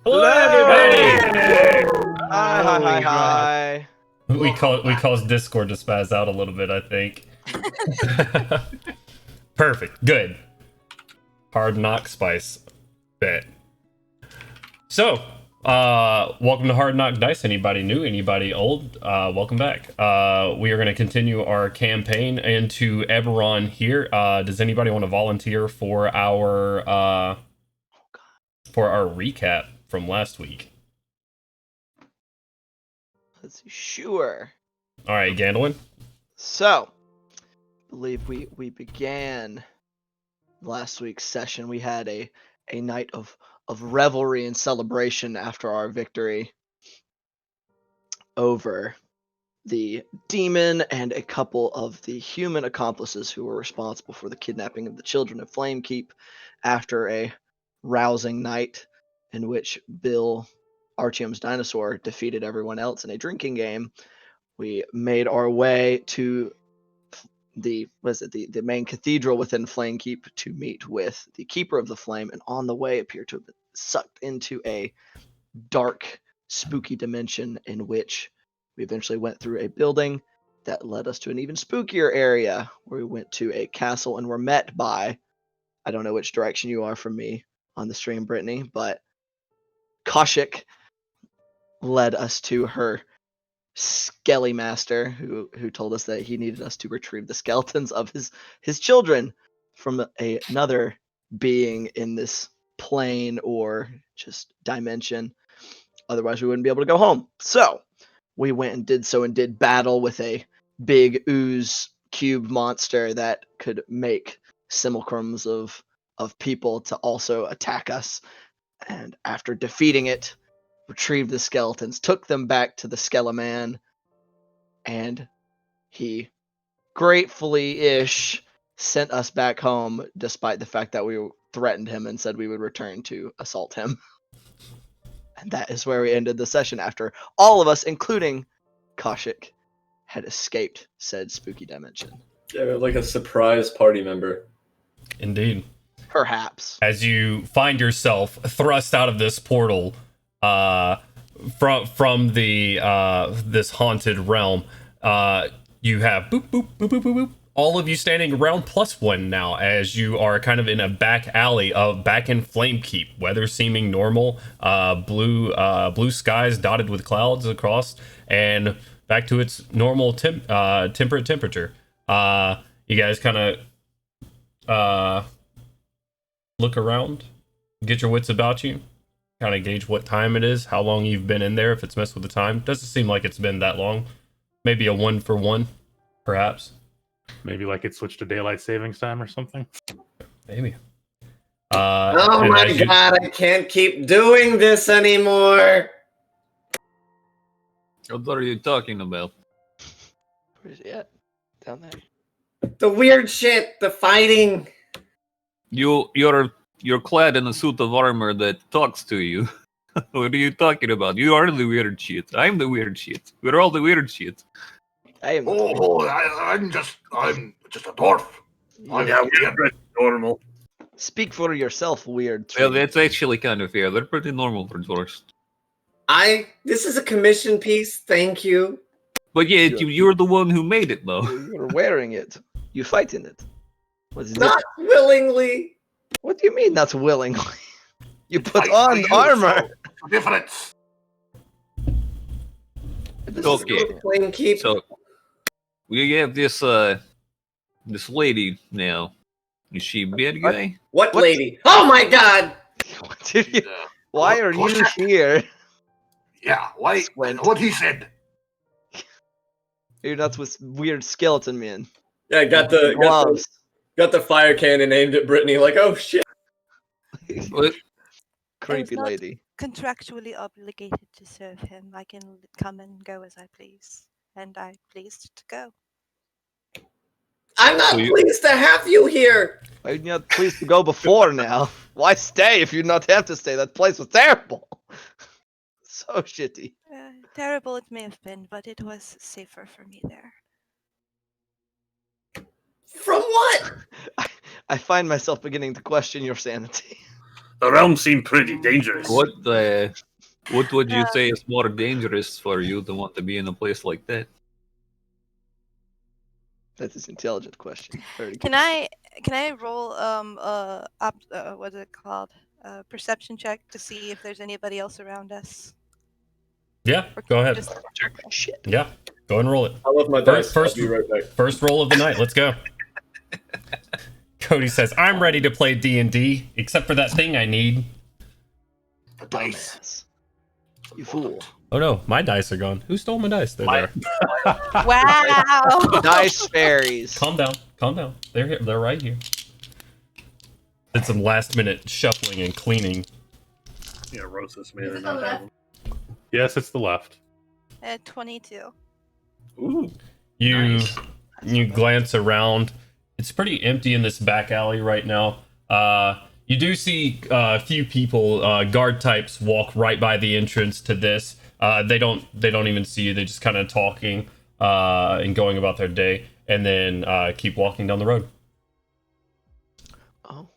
Hello, everybody! Hey! Hi. We cause Discord to spaz out a little bit, I think. Perfect. Good. Hard knock spice. Bet. So, welcome to Hard Knock Dice. Anybody new? Anybody old? Welcome back. We are going to continue our campaign into Eberron here. Does anybody want to volunteer for our recap from last week? Let's see. Sure. All right, Gandelwyn. So, I believe we began last week's session. We had a night of revelry and celebration after our victory over the demon and a couple of the human accomplices who were responsible for the kidnapping of the children of Flamekeep after a rousing night in which Bill, Artyom's dinosaur, defeated everyone else in a drinking game. We made our way to the main cathedral within Flamekeep to meet with the Keeper of the Flame, and on the way appeared to have been sucked into a dark, spooky dimension in which we eventually went through a building that led us to an even spookier area where we went to a castle and were met by, I don't know which direction you are from me on the stream, Brittany, but Kaushik led us to her Skelly Master, who told us that he needed us to retrieve the skeletons of his children from another being in this plane or just dimension. Otherwise, we wouldn't be able to go home. So we went and did so and did battle with a big ooze cube monster that could make simulacrums of people to also attack us. And after defeating it, retrieved the skeletons, took them back to the Skeleman, and he gratefully-ish sent us back home, despite the fact that we threatened him and said we would return to assault him. And that is where we ended the session after all of us, including Kaushik, had escaped said spooky dimension. Yeah, like a surprise party member. Indeed. Perhaps. As you find yourself thrust out of this portal, from the this haunted realm, you have boop boop boop boop boop boop. All of you standing around +1 now, as you are kind of in a back alley of back in Flamekeep. Weather seeming normal, blue skies dotted with clouds across, and back to its normal temperate temperature. You guys kind of look around, get your wits about you, kind of gauge what time it is, how long you've been in there. If it's messed with the time, doesn't seem like it's been that long. Maybe a 1 for 1, perhaps. Maybe like it switched to daylight savings time or something. Maybe. Oh my god, I can't keep doing this anymore. What are you talking about? Where's he at? Down there. The weird shit, the fighting. You're clad in a suit of armor that talks to you. What are you talking about? You are the weird shit. I'm the weird shit. We're all the weird shit. I'm just a dwarf. Oh, yeah, weird, normal. Speak for yourself, weird. Well, that's actually kind of fair. They're pretty normal for dwarves. This is a commission piece, thank you. But yeah, you're the one who made it, though. You're wearing it. You fight in it. What's Not willingly. What do you mean that's willingly? You put on armor. So difference. Okay. Flamekeep. So we have this lady now. Is she a bad guy? What lady? Oh my god! Why are you here? Yeah, why? What he said. You're nuts with weird skeleton man. Yeah, got the fire cannon aimed at Brittany like, oh shit. What? Creepy not lady. Contractually obligated to serve him. I can come and go as I please. And I'm pleased to go. I'm not pleased to have you here. Why are you not pleased to go before now? Why stay if you not have to stay? That place was terrible. So shitty. Terrible it may have been, but it was safer for me there. From what? I find myself beginning to question your sanity. The realm seemed pretty dangerous. What would you say is more dangerous for you to want to be in a place like that? That's an intelligent question. Very Can good. I roll what is it called? Perception check to see if there's anybody else around us? Yeah, Or go ahead. just- Shit. Yeah, go and roll it. I love my dice. I'll be right back. First roll of the night. Let's go. Cody says, "I'm ready to play D&D, except for that thing I need." The dice. Dumbass. You fool. Oh no, my dice are gone. Who stole my dice? They're there. Wow. Dice fairies. Calm down. Calm down. They're here. They're right here. Did some last minute shuffling and cleaning. Yeah, Rosa's made it not have them. Yes, it's the left. 22. Ooh. You glance around. It's pretty empty in this back alley right now. You do see a few people, guard types, walk right by the entrance to this. They don't even see you. They're just kind of talking and going about their day, and then keep walking down the road. Oh.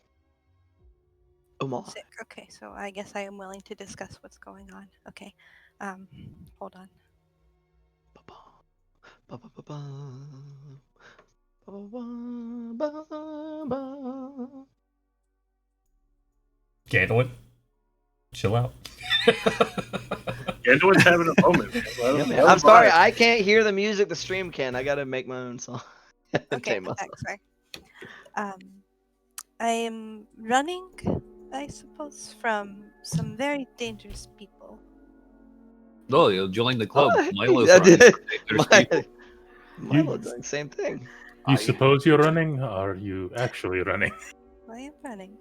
Oh my. Sick. Okay, so I guess I am willing to discuss what's going on. Okay. Hold on. Gandelwyn, chill out. Gandelwyn's having a moment. I'm sorry, I can't hear the music the stream can. I gotta make my own song. Okay, sorry. I am running, I suppose, from some very dangerous people. Oh, you'll join the club. Oh, Milo's I running. did. There's people. Milo doing the same thing. You suppose you're running? Or are you actually running? I am running.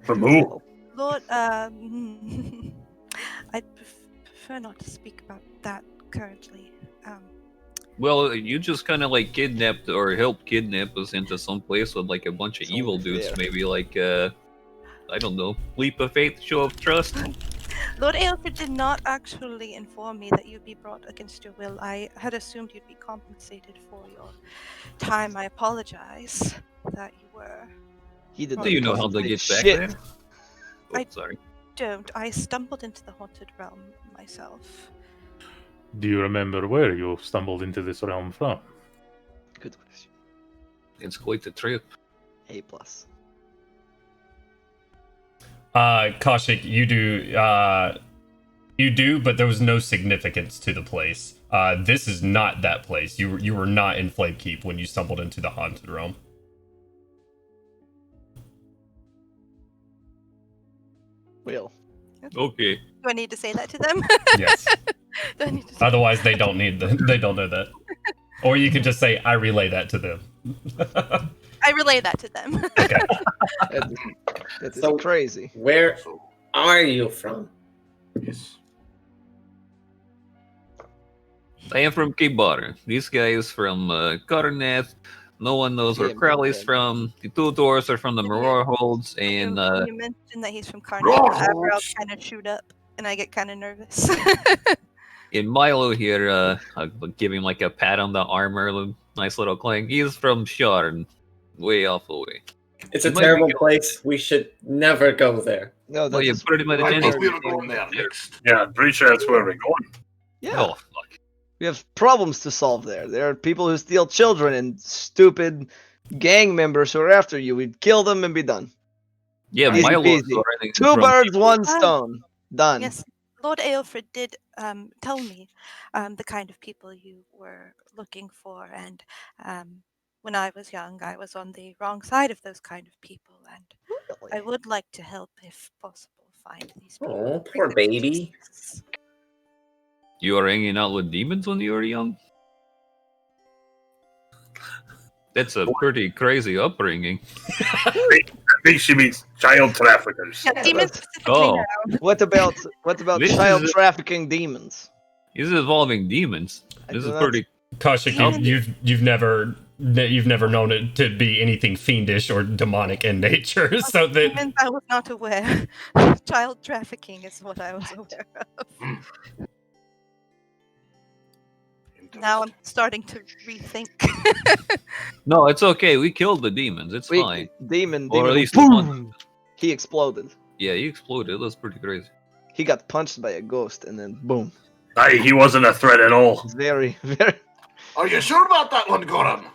From who? Lord, I'd prefer not to speak about that currently. Well, you just kind of like kidnapped or helped kidnap us into some place with like a bunch of It's evil only dudes. fair. Maybe like I don't know, leap of faith, show of trust. Lord Aelfred did not actually inform me that you'd be brought against your will. I had assumed you'd be compensated for your time. I apologize that you were. He did. Do you know how to get back Shit. there? Oh, I- sorry. Don't. I stumbled into the haunted realm myself. Do you remember where you stumbled into this realm from? Good question. It's quite a trip. A plus. Kaushik, you do, but there was no significance to the place. This is not that place. You were not in Flamekeep when you stumbled into the haunted realm. Will. Okay. Do I need to say that to them? Yes. Do I need to say Otherwise, they don't they don't know that. Or you can just say, "I relay that to them." I relay that to them. Okay. That's So- crazy. Where are you from? Yes. I am from Cape Butter. This guy is from Cotternath. No one knows where Yeah, Crowley's man. from. The two doors are from the Yeah. Maror Holds, and you mentioned that he's from Roll Carnage. My eyebrows calls. kind of shoot up, and I get kind of nervous. in Milo here, I'll give him like a pat on the armor, nice little clang. He's from Sharn, way off away. It's a It might be terrible good. place. We should never go there. No, Well, you that's pretty much I anything. think we're going there next. Yeah, I'm pretty sure that's where we're going. yeah. Oh, fuck. We have problems to solve there. There are people who steal children and stupid gang members who are after you. We'd kill them and be done. Yeah, Easy Milo's peasy. already Two from- birds, one stone. Done. Yes, Lord Aelfred did tell me the kind of people you were looking for, and when I was young, I was on the wrong side of those kind of people, and I would like to help, if possible, find these people. Oh, poor baby. You were hanging out with demons when you were young? That's a pretty crazy upbringing. I think she means child traffickers. Yeah, demons specifically Oh. now. What about This child is a- trafficking demons? He's involving demons. I This do is not- pretty. Kaushik, you've never known it to be anything fiendish or demonic in nature. So that Demons I was not aware. Child trafficking is what I was aware of. Now I'm starting to rethink. No, it's okay. We killed the demons. It's We, fine. demon, Or at least the boom! one. He exploded. Yeah, he exploded. It was pretty crazy. He got punched by a ghost, and then boom. Aye, he wasn't a threat at all. Very, very. Are you sure about that one, Goran?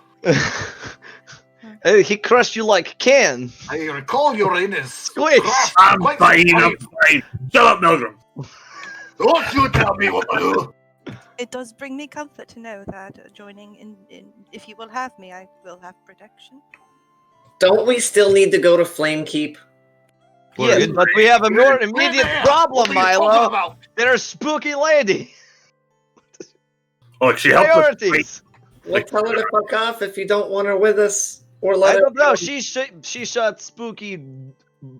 Hey, he crushed you like can. I recall your in is Squish! I'm fine, I'm fine. Shut up, Milgram. Don't you tell me what to do. It does bring me comfort to know that joining in, if you will have me, I will have protection. Don't we still need to go to Flamekeep? Yes, but we have a more immediate What problem, are you talking Milo. about? There's spooky lady. Look, she helped us. Priorities. We'll tell her to fuck off if you don't want her with us. Or I let her don't know. go. She shot spooky,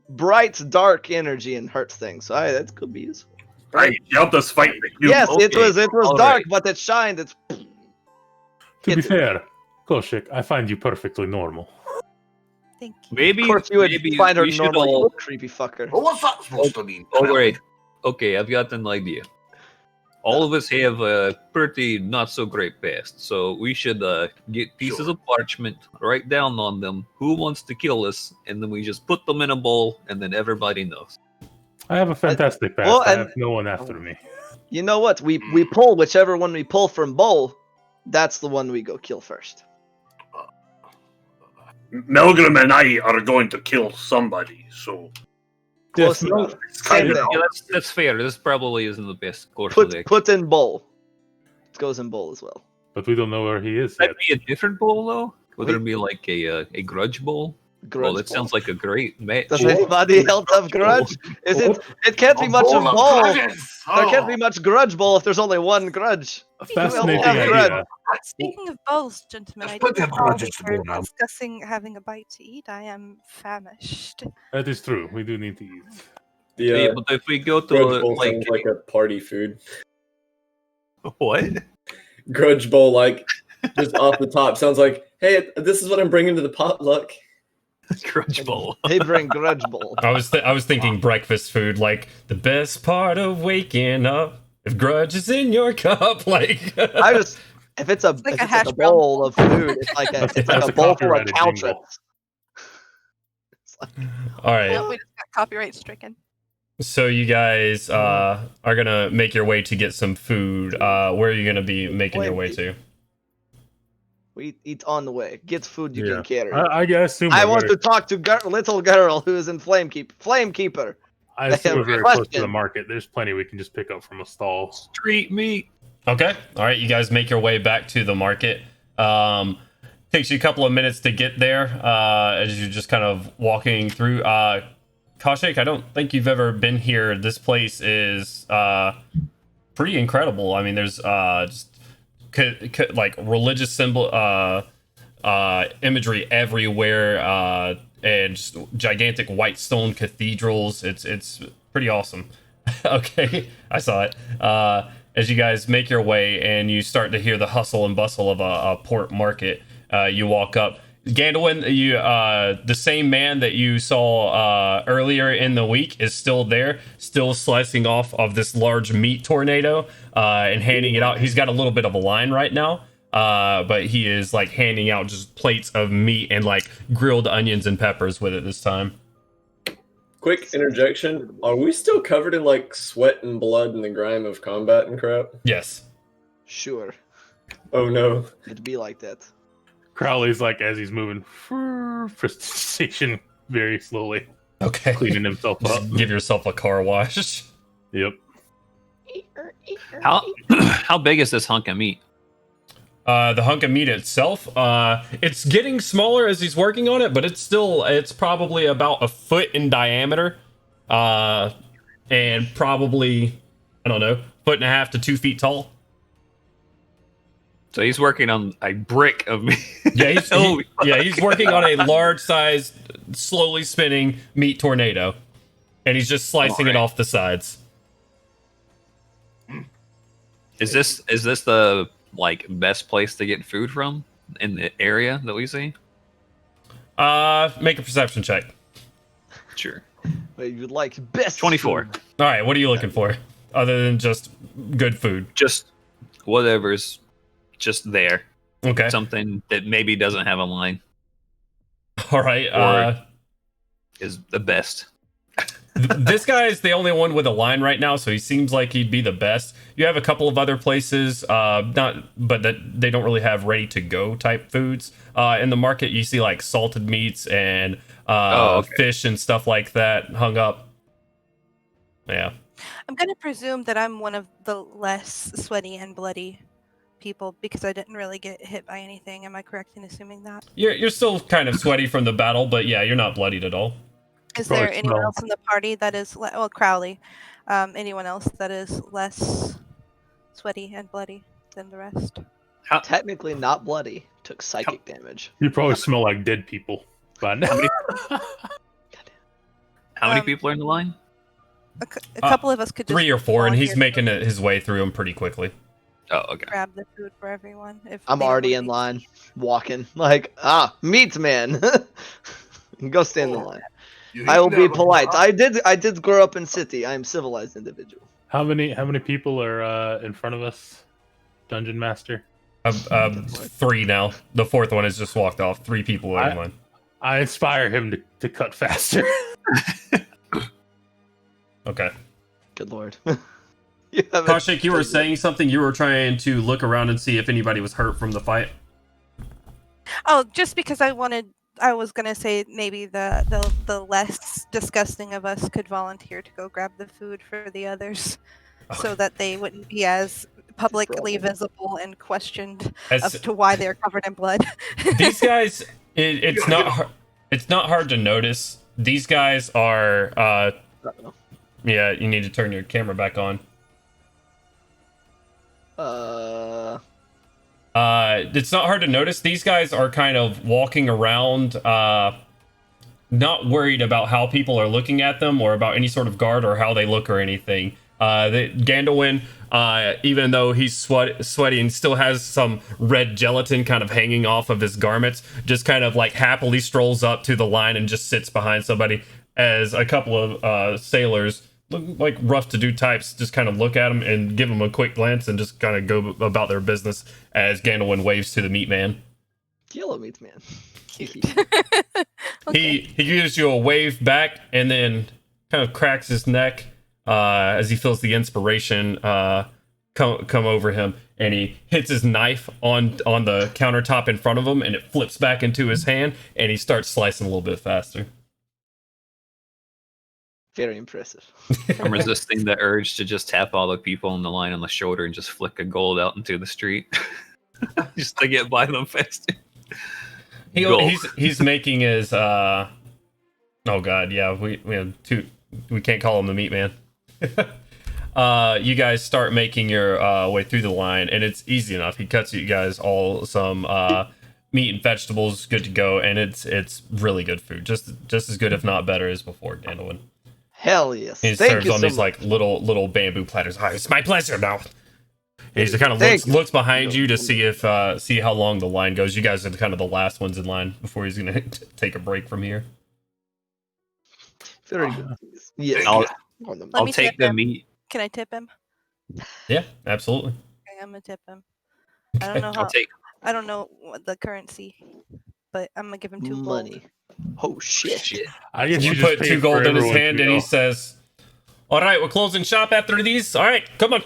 bright, dark energy and hurt things. So that could be useful. Right, she helped us fight the human. Yes, it was all dark, right. but it shined. It's To be It's- fair, Koshik, I find you perfectly normal. Thank you. Maybe, of course you would maybe find her we should normal, you all... creepy fucker. Well, what's that supposed to mean? Oh, wait. Okay, I've got an idea. All of us have a pretty not so great past, so we should get pieces of parchment, write down on them who wants to kill us, and then we just put them in a bowl, and then everybody knows. I have a fantastic past. well, I and- have no one after me. You know what? We pull whichever one we pull from bowl. That's the one we go kill first. Milgram and I are going to kill somebody, so Close Yes, enough. it's kind of Same Yeah, that's fair. This probably isn't the best course of action. Put in bowl. It goes in bowl as well. but we don't know where he is Would yet. that be a different bowl, though? Would there be like a grudge bowl? Grudge Well, that bowl. sounds like a great match. Does anybody else have grudge? Is it? It can't be much of bowl bowl. grudges. There can't Oh. be much grudge bowl if there's only one grudge. A fascinating have idea. grudge. Speaking of bowls, gentlemen, There's I plenty do of recall grudges we to go were now. discussing having a bite to eat. I am famished. That is true. We do need to eat. Yeah, but if we go to Grudge bowl like, sounds like a party food. what? Grudge bowl, like just off the top, sounds like, hey, this is what I'm bringing to the potluck. Grudge bowl. They bring grudge bowl. I was thinking breakfast food, like the best part of waking up. If grudge is in your cup, like I just if it's a like if a it's hash like a brown bowl bowl. of food, it's like That's a a bowl full of copyrighted jingle. caltrans. all right. Yeah, we just got copyright stricken. So you guys are gonna make your way to get some food. Where are you gonna be making your way to? We eat on the way. Get food you Yeah. can carry. I assume I we're want very, to talk to little girl who is in Flamekeep. Flamekeeper. I assume we're very close to the question. market. There's plenty we can just pick up from a stall. Street meat. Okay. All right. You guys make your way back to the market. Takes you a couple of minutes to get there as you're just kind of walking through. Kaushik, I don't think you've ever been here. This place is pretty incredible. I mean, there's just like religious symbol imagery everywhere, and just gigantic white stone cathedrals. It's pretty awesome. Okay, I saw it. As you guys make your way and you start to hear the hustle and bustle of a port market, you walk up. Gandelwyn, you the same man that you saw earlier in the week is still there, still slicing off of this large meat tornado and handing it out. He's got a little bit of a line right now, but he is like handing out just plates of meat and like grilled onions and peppers with it this time. Quick interjection. Are we still covered in like sweat and blood and the grime of combat and crap? Yes. Sure. Oh no. It'd be like that. Crowley's like, as he's moving for station very slowly, Okay. cleaning himself up. Just give yourself a car wash. Yep. How big is this hunk of meat? The hunk of meat itself, it's getting smaller as he's working on it, but it's probably about a foot in diameter, and probably, I don't know, 1.5 to 2 feet tall. So he's working on a brick of meat. Yeah, he's working on a large-sized, slowly spinning meat tornado, and he's just slicing it off the sides. Is this the like best place to get food from in the area that we see? Make a perception check. Sure. But you'd like best 24. food. All right, what are you looking for, other than just good food? Just whatever's just there. Okay. Something that maybe doesn't have a line All right. Or- is the best. This guy is the only one with a line right now, so he seems like he'd be the best. You have a couple of other places, but that they don't really have ready to go type foods. In the market, you see like salted meats and fish and stuff like that hung up. Yeah. I'm gonna presume that I'm one of the less sweaty and bloody people because I didn't really get hit by anything. Am I correct in assuming that? You're still kind of sweaty from the battle, but yeah, you're not bloodied at all. Is Probably there anyone smell. else in the party that is Crowley? Anyone else that is less sweaty and bloody than the rest? Technically not bloody. Took psychic damage. You probably smell like dead people by now. How many people are in the line? A couple of us could just 3 or 4, and he's volunteer making his way through them pretty quickly. Oh, okay. to grab the food for everyone. If I'm they don't already wanna in be- line, walking like meat man. Go stand in line. I will be polite. I did grow up in city. I am civilized individual. How many people are in front of us, Dungeon Master? 3 now. The 4th one has just walked off. 3 people are in line. I inspire him to cut faster. Okay. Good lord. Kaushik, you were saying something. You were trying to look around and see if anybody was hurt from the fight. Oh, just because I was gonna say maybe the less disgusting of us could volunteer to go grab the food for the others, so that they wouldn't be as publicly visible and questioned as to why they're covered in blood. These guys, it's not hard to notice. These guys are. Yeah, you need to turn your camera back on. It's not hard to notice. These guys are kind of walking around, not worried about how people are looking at them or about any sort of guard or how they look or anything. Gandelwyn, even though he's sweaty and still has some red gelatin kind of hanging off of his garments, just kind of like happily strolls up to the line and just sits behind somebody as a couple of sailors, like rough-to-do types, just kind of look at him and give him a quick glance and just kind of go about their business as Gandelwyn waves to the meat man. Yellow meat man. Okay. He gives you a wave back and then kind of cracks his neck as he feels the inspiration come over him, and he hits his knife on the countertop in front of him, and it flips back into his hand, and he starts slicing a little bit faster. Very impressive. I'm resisting the urge to just tap all the people in the line on the shoulder and just flick a gold out into the street, just to get by them faster. He's making his oh god, yeah, we have two. We can't call him the meat man. You guys start making your way through the line, and it's easy enough. He cuts you guys all some meat and vegetables, good to go, and it's really good food, just as good if not better as before. Gandelwyn. Hell yes. He Thank serves you on so these much. like little bamboo platters. Oh, it's my pleasure now. And he kind of Thank looks behind you to see if see how long the line goes. You guys are kind of the last ones in line before he's gonna take a break from here. Very good. Yes. I'll Let me take tip the him. meat. Can I tip him? Yeah, absolutely. Okay, I'm gonna tip him. I don't know I'll how. take. I don't know what the currency, but I'm gonna give him 2 Money. gold. Oh shit. Shit. I guess You just put paid 2 for gold in his everyone hand, to and he go. says, "All right, we're closing shop after these. All right, come on."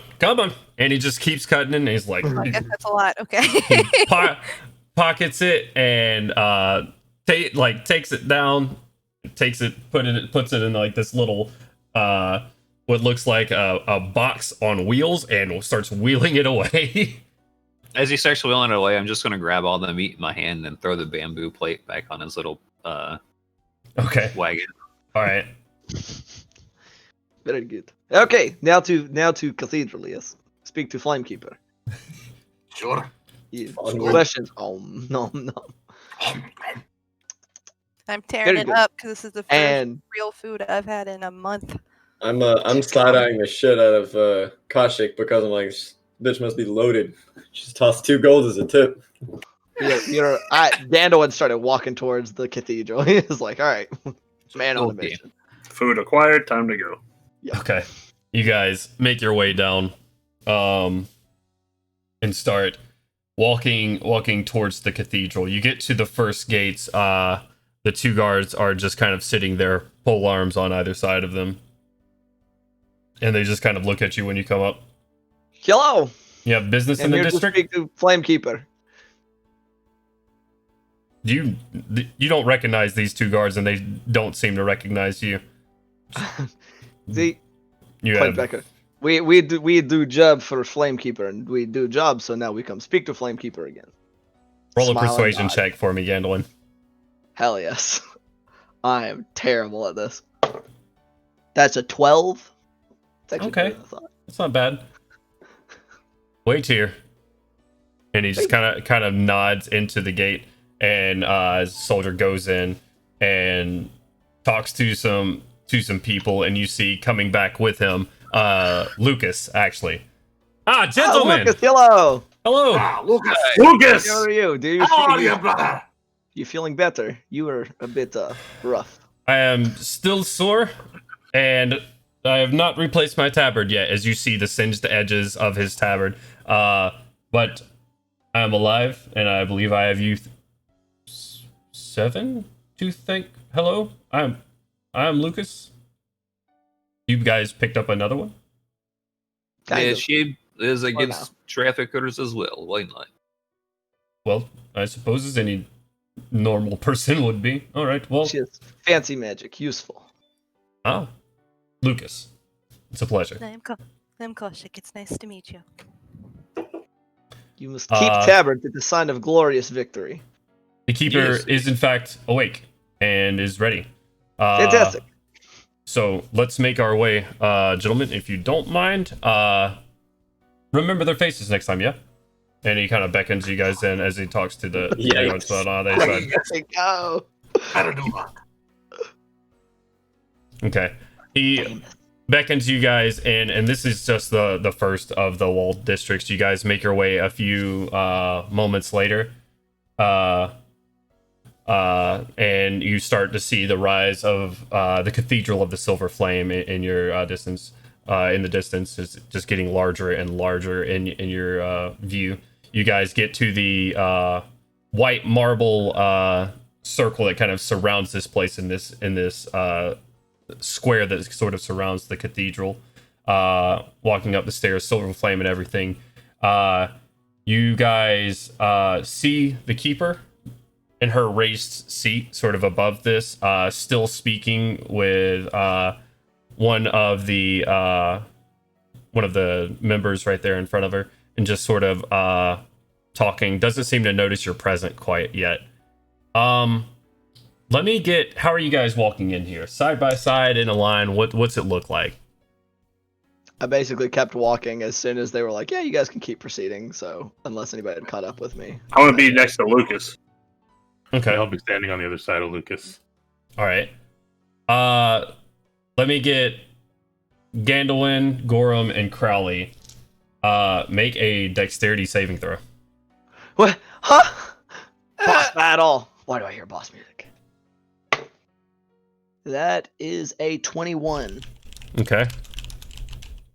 And he just keeps cutting, and he's like, I guess that's a lot. Okay. he pockets it and takes it down, puts it in like this little what looks like a box on wheels, and starts wheeling it away. As he starts wheeling it away, I'm just gonna grab all the meat in my hand and throw the bamboo plate back on his little Okay, wagon. all right. Very good. Okay, now to Cathedral, yes. Speak to Flamekeeper. Sure. Yeah. Onward. Questions? Oh, no. I'm tearing Very it good. up because this is the first And real food I've had in a month. I'm side-eyeing the shit out of Kaushik because I'm like, this bitch must be loaded. Just tossed 2 gold as a tip. Gandelwyn started walking towards the cathedral. He was like, all right, man on a Okay. mission. Food acquired. Time to go. Okay, you guys make your way down, and start walking towards the cathedral. You get to the first gates. The 2 guards are just kind of sitting there, pole arms on either side of them. And they just kind of look at you when you come up. Hello. You have business in the district? To speak to Flamekeeper. You don't recognize these 2 guards, and they don't seem to recognize you. See, You point have, back. We do job for Flamekeeper, and we do job, so now we come speak to Flamekeeper again. roll a Smile and persuasion nod. check for me, Gandelwyn. Hell yes. I am terrible at this. That's a 12. It's actually Okay. better than I thought. It's not bad. Wait here. And he just kind of nods into the gate, and as the soldier goes in and talks to some people, and you see coming back with him Lucas, actually. Gentlemen. Lucas, hello. Hello. Ah, Lucas! Lucas! How are you? How are you, brother? You feeling better? You were a bit rough. I am still sore, and I have not replaced my tabard yet, as you see the singed edges of his tabard. But I am alive, and I believe I have you 7 to thank. Hello, I am Lucas. You guys picked up another one? Kind Yeah, of. she is now. against traffickers as well. Why not? Well, I suppose as any normal person would be. All right, well, She has fancy magic, useful. Lucas, it's a pleasure. I'm Koshik. It's nice to meet you. You must keep tabard to the sign of glorious victory. The keeper Yes. is in fact awake and is ready. Fantastic. So let's make our way, gentlemen, if you don't mind. Remember their faces next time, yeah? And he kind of beckons you guys in as he talks to the Yikes. on the other side. There we go. I don't know. Okay. He beckons you guys in, and this is just the first of the walled districts. You guys make your way a few moments later. And you start to see the rise of the Cathedral of the Silver Flame in your distance. In the distance, is just getting larger and larger in your view. You guys get to the white marble circle that kind of surrounds this place in this square that sort of surrounds the cathedral. Walking up the stairs, Silver Flame and everything. You guys see the keeper in her raised seat, sort of above this, still speaking with one of the members right there in front of her, and just sort of talking. Doesn't seem to notice you're present quite yet. Let me get. How are you guys walking in here? Side by side in a line. What's it look like? I basically kept walking as soon as they were like, yeah, you guys can keep proceeding. So unless anybody had caught up with me. I want to be next to Lucas. Okay. I'll be standing on the other side of Lucas. All right. Let me get Gandelwyn, Gorham, and Crowley. Make a dexterity saving throw. What? Huh? Boss battle. Why do I hear boss music? That is a 21. Okay.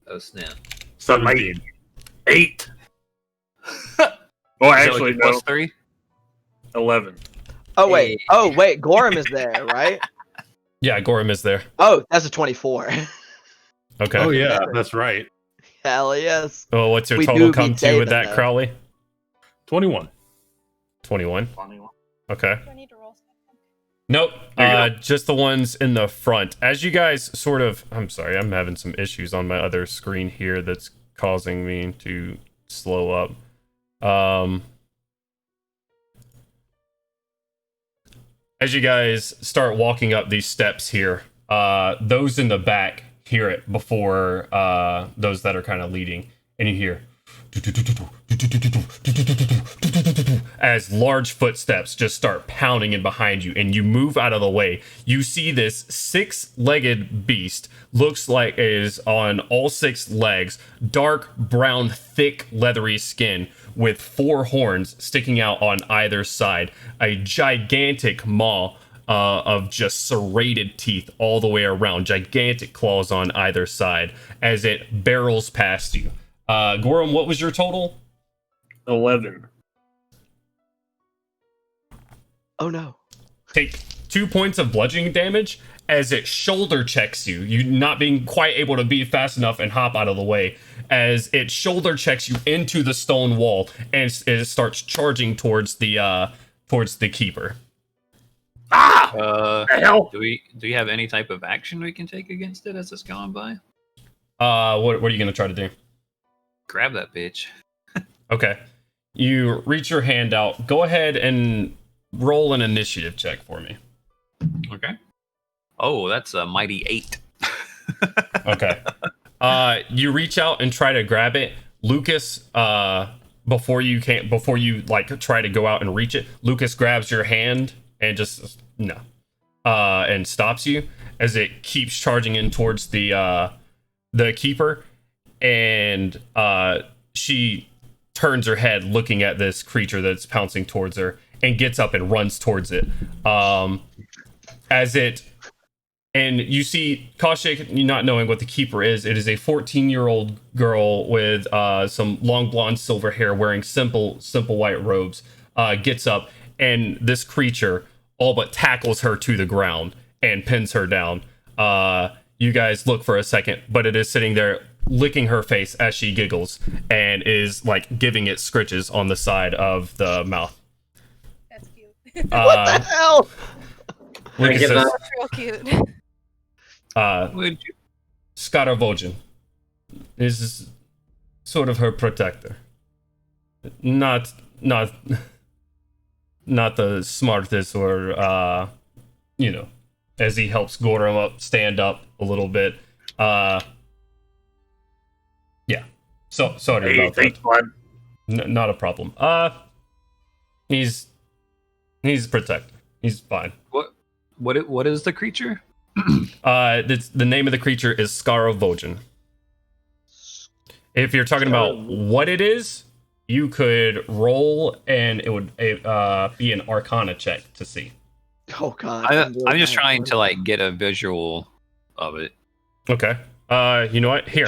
Oh snap! 17. 8. Is Oh, that actually, like plus no. 3? 11. Oh wait. Hey. Oh wait. Gorham is there, right? Yeah, Gorham is there. Oh, that's a 24. Okay. Oh yeah, that's right. Hell yes. Well, what's your We total do come beat to with David, that, though. Crowley? 21. 21. Okay. Do I need to roll something? Nope. There you Just the ones in the front. As you guys sort of, I'm sorry, I'm having some issues on my other screen here that's causing me to slow up. As you guys start walking up these steps here, those in the back hear it before those that are kind of leading, and you hear as large footsteps just start pounding in behind you, and you move out of the way. You see this 6-legged beast, looks like it is on all 6 legs, dark brown, thick, leathery skin with 4 horns sticking out on either side, a gigantic maw of just serrated teeth all the way around, gigantic claws on either side as it barrels past you. Gorham, what was your total? 11. Oh no. Take 2 points of bludgeoning damage as it shoulder checks you. You not being quite able to be fast enough and hop out of the way, as it shoulder checks you into the stone wall and it starts charging towards the keeper. The hell? Do we have any type of action we can take against it as it's going by? What are you gonna try to do? Grab that bitch. Okay. You reach your hand out. Go ahead and roll an initiative check for me. Okay. Oh, that's a mighty 8. Okay. You reach out and try to grab it. Lucas, before you like try to go out and reach it, Lucas grabs your hand and just and stops you as it keeps charging in towards the keeper, and she turns her head looking at this creature that's pouncing towards her and gets up and runs towards it. And you see Kaushik, not knowing what the keeper is, it is a 14-year-old girl with some long blonde silver hair wearing simple white robes, gets up, and this creature all but tackles her to the ground and pins her down. You guys look for a second, but it is sitting there licking her face as she giggles and is like giving it scritches on the side of the mouth. That's cute. What the hell? Lucas says, That's real cute. Would you? Skaravojin is sort of her protector. Not the smartest or as he helps Gorum up stand up a little bit. Yeah. So sorry about Thanks, that. bud. Not a problem. He's a protector. He's fine. What is the creature? The name of the creature is Skaravojin. If you're talking about what it is, you could roll and it would be an Arcana check to see. Oh god. I'm just trying to like get a visual of it. Okay. You know what? Here.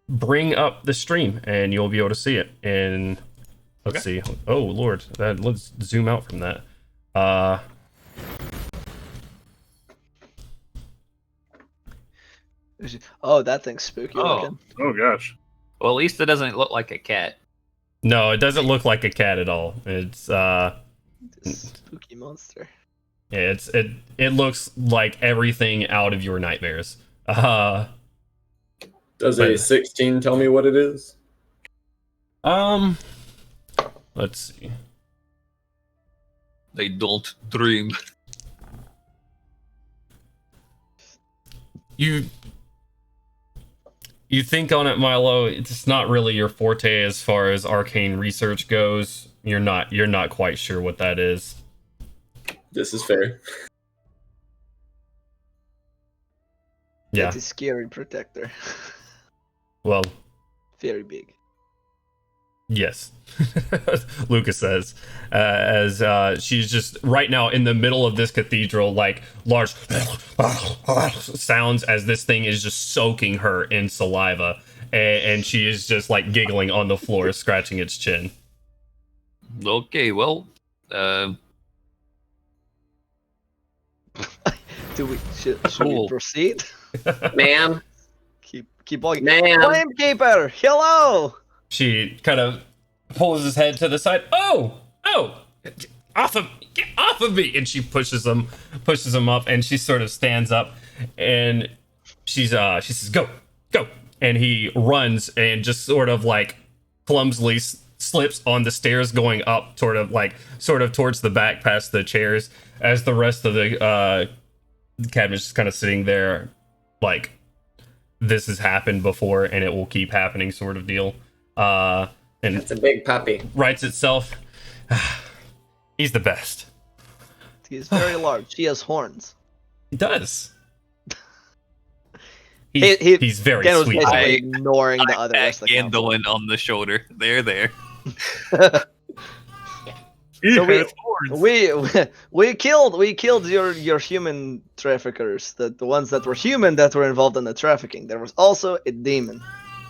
Bring up the stream and you'll be able to see it. And let's see. Oh Lord. Let's zoom out from that. Oh, that thing's spooky looking. Oh gosh. Well, at least it doesn't look like a cat. No, it doesn't look like a cat at all. It's This spooky monster. yeah, it looks like everything out of your nightmares. Does But- a 16 tell me what it is? Let's see. They don't dream. You think on it, Milo. It's not really your forte as far as arcane research goes. You're not quite sure what that is. This is fair. Yeah. That's a scary protector. Well, Very big. yes. Lucas says, as she's just right now in the middle of this cathedral, like large sounds as this thing is just soaking her in saliva, and she is just like giggling on the floor, scratching its chin. Okay, well, Should we Cool. proceed? Ma'am, Keep walking. ma'am. Flamekeeper, hello. She kind of pulls his head to the side. Oh, get off of me! And she pushes him up, and she sort of stands up, and she says, "Go!" And he runs and just sort of like clumsily slips on the stairs going up, sort of towards the back, past the chairs, as the rest of the cabinet's just kind of sitting there, like this has happened before, and it will keep happening, sort of deal. And It's a big puppy. writes itself. He's the best. He's very large. He has horns. He does. He- He's very Again, was sweet. basically ignoring the other pat rest of the council. Gandelwyn on the shoulder. There. He So has horns. we killed your human traffickers, the ones that were human that were involved in the trafficking. There was also a demon.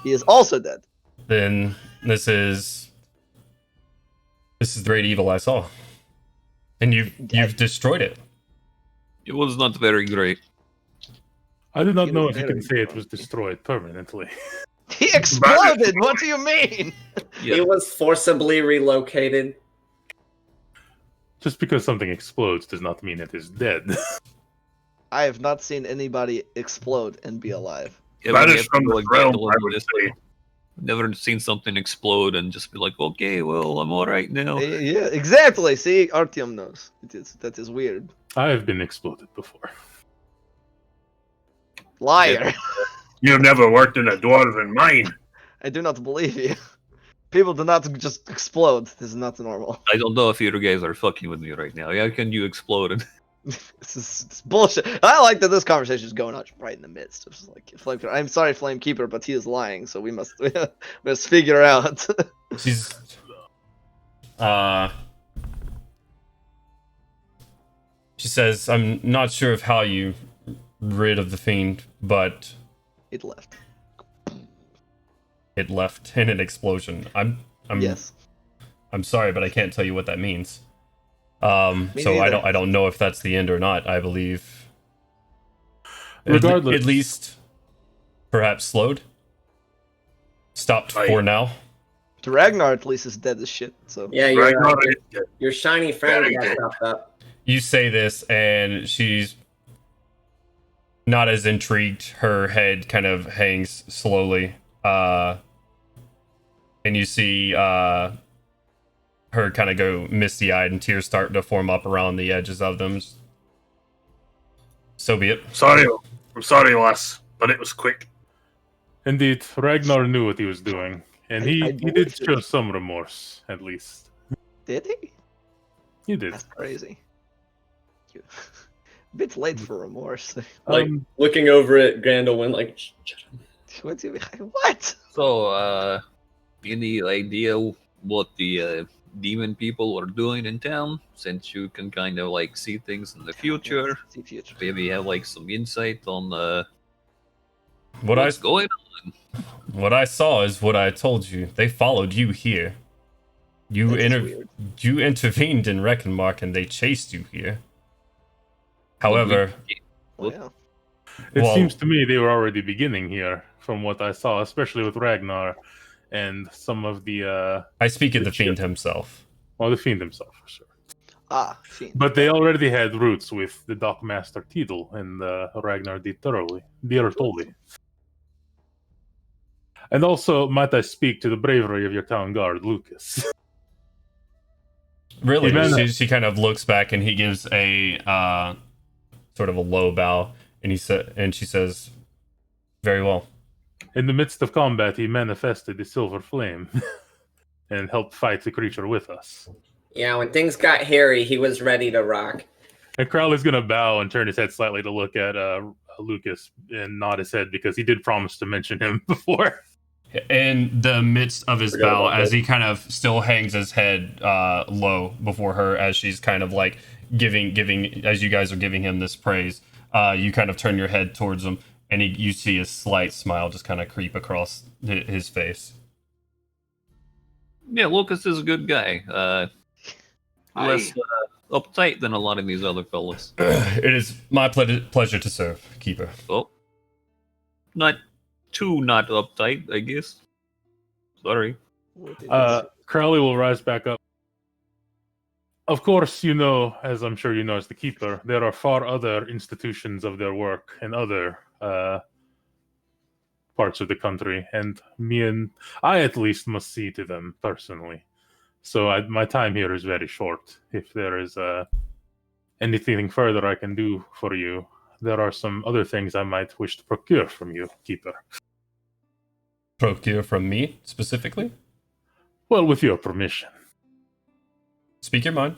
He is also dead. Then this is the great evil I saw. And you've destroyed it. It was not very great. I do not It know was if you can very say it fun. was destroyed permanently. He exploded. What do you mean? Yeah. He was forcibly relocated. Just because something explodes does not mean it is dead. I have not seen anybody explode and be alive. Yeah, That we is have to from go the like realm, Gandelwyn I with would this say. one. Never seen something explode and just be like, okay, well, I'm all right now. Yeah, exactly. See, Artyom knows. That is weird. I have been exploded before. Liar. You've never worked in a dwarven mine. I do not believe you. People do not just explode. This is not normal. I don't know if you guys are fucking with me right now. How can you explode? This is bullshit. I like that this conversation is going on right in the midst. It's just like, I'm sorry, Flamekeeper, but he is lying, so we must figure out. She's she says, I'm not sure of how you rid of the fiend, but It left. it left in an explosion. Yes. I'm sorry, but I can't tell you what that means. Me So neither. I don't know if that's the end or not. I believe, Regardless. at least, perhaps slowed, stopped for now. To Ragnar, at least, is dead as shit. So Yeah, Ragnar is dead. your shiny friend Very got good. chopped up. You say this, and she's not as intrigued. Her head kind of hangs slowly, and you see her kind of go misty-eyed, and tears start to form up around the edges of them. So be it. I'm sorry, lass, but it was quick. Indeed, Ragnar knew what he was doing, and I he did believe show it. some remorse, at least. did he? He did. That's crazy. You- Bit late for remorse. Like looking over at Gandelwyn, like, What do you What? So, any idea what the demon people are doing in town? Since you can kind of like see things in the future, See future. maybe have like some insight on What what's going on. What I saw is what I told you. They followed you here. You That is weird. you intervened in Reckenmark and they chased you here. However, Well, yeah. It Well- seems to me they were already beginning here, from what I saw, especially with Ragnar and some of the, I speak of the Good shit. fiend himself. the Fiend himself, for sure. Fiend. But they already had roots with the Dockmaster Tidal and Ragnar Dieterli. And also, might I speak to the bravery of your town guard, Lucas? Really, Amen. she kind of looks back and he gives a sort of a low bow, and she says, "Very well." In the midst of combat, he manifested the silver flame and helped fight the creature with us. Yeah, when things got hairy, he was ready to rock. And Crowley's going to bow and turn his head slightly to look at Lucas and nod his head because he did promise to mention him before. In the midst of his Forgot bow, about as that. he kind of still hangs his head low before her, as she's kind of like giving, as you guys are giving him this praise, you kind of turn your head towards him, and you see a slight smile just kind of creep across his face. Yeah, Lucas is a good guy. Less uptight than a lot of these other fellas. It is my pleasure to serve, Keeper. Oh, not too not uptight, I guess. Sorry. Crowley will rise back up. Of course, you know, as I'm sure you know as the Keeper, there are far other institutions of their work in other parts of the country, and I at least must see to them personally. So my time here is very short. If there is anything further I can do for you, there are some other things I might wish to procure from you, Keeper. Procure from me, specifically? Well, with your permission. Speak your mind.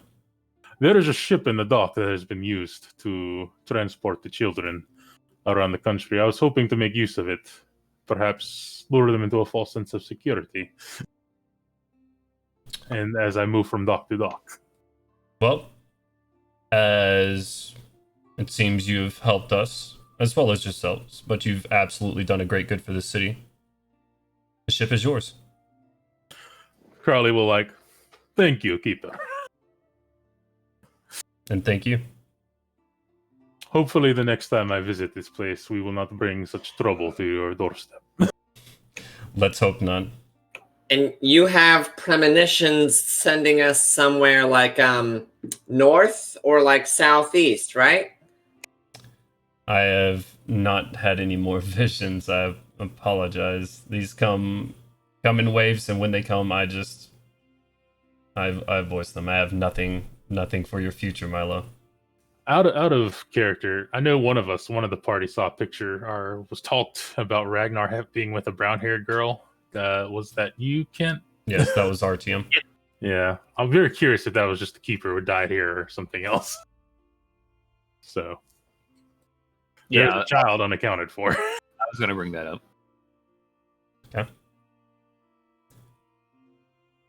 There is a ship in the dock that has been used to transport the children around the country. I was hoping to make use of it, perhaps lure them into a false sense of security. And as I move from dock to dock. Well, as it seems you've helped us, as well as yourselves, but you've absolutely done a great good for this city. The ship is yours. Crowley will thank you, Keeper. And thank you. Hopefully, the next time I visit this place, we will not bring such trouble to your doorstep. Let's hope not. And you have premonitions sending us somewhere like north or like southeast, right? I have not had any more visions. I apologize. These come in waves, and when they come, I voice them. I have nothing for your future, Milo. Out of character, I know one of the party saw a picture or was talked about Ragnar being with a brown-haired girl. Was that you, Kent? Yes, that was Artyom. Yeah, I'm very curious if that was just the keeper who died here or something else. So, there's Yeah, a child unaccounted for. I was gonna bring that up. Okay.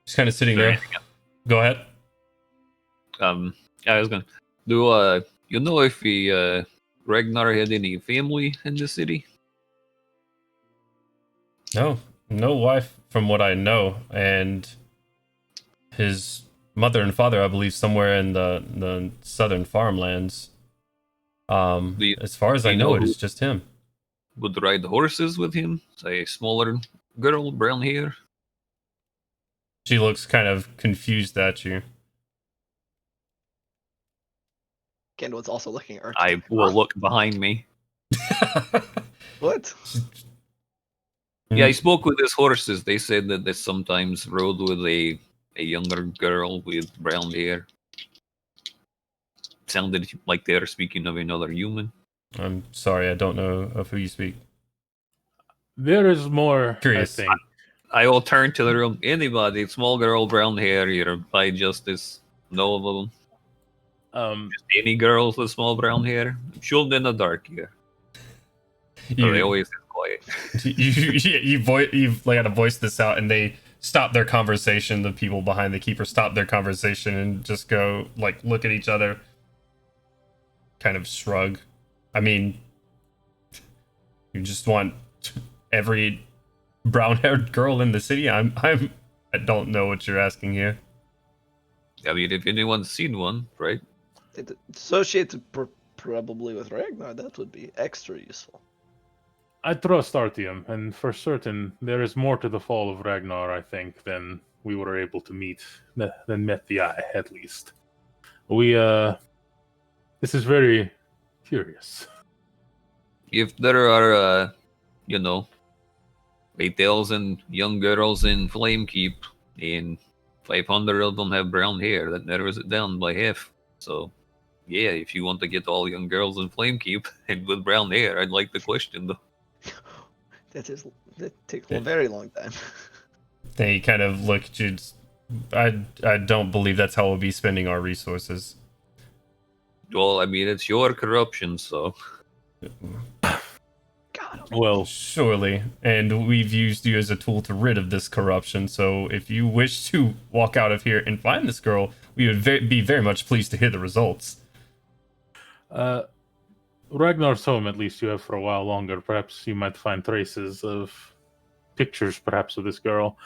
Just kind of sitting there. Go ahead. I was gonna do. You know if Ragnar had any family in the city? No wife from what I know, and his mother and father, I believe, somewhere in the southern farmlands. As far as I know, it's just him. Would ride horses with him? A smaller girl, brown hair. She looks kind of confused at you. Gandelwyn's also looking at Artyom. I will look behind me. What? Yeah, I spoke with his horses. They said that they sometimes rode with a younger girl with brown hair. Sounded like they're speaking of another human. I'm sorry, I don't know of who you speak. There is more, Curious. I think. I will turn to the room. Anybody, small girl, brown hair, here by justice. No of them. Just any girls with small brown hair. Shoot in the dark here. So they always get quiet. You've got to voice this out, and they stop their conversation. The people behind the keeper stop their conversation and just go look at each other, kind of shrug. I mean, you just want every brown-haired girl in the city. I don't know what you're asking here. I mean, if anyone's seen one, right? Associated probably with Ragnar, that would be extra useful. I trust Artyom, and for certain, there is more to the fall of Ragnar, I think, than we were able to than met the eye, at least. This is very curious. If there are, 8,000 young girls in Flamekeep, and 500 of them have brown hair, that narrows it down by half. So, yeah, if you want to get all young girls in Flamekeep and with brown hair, I'd like the question, though. That takes a very long time. They kind of look at you. I don't believe that's how we'll be spending our resources. Well, I mean, it's your corruption, so... God, Well, surely, and we've used you as a tool to rid of this corruption, so if you wish to walk out of here and find this girl, we would be very much pleased to hear the results. Ragnar's home, at least you have for a while longer. Perhaps you might find traces of pictures, perhaps, of this girl.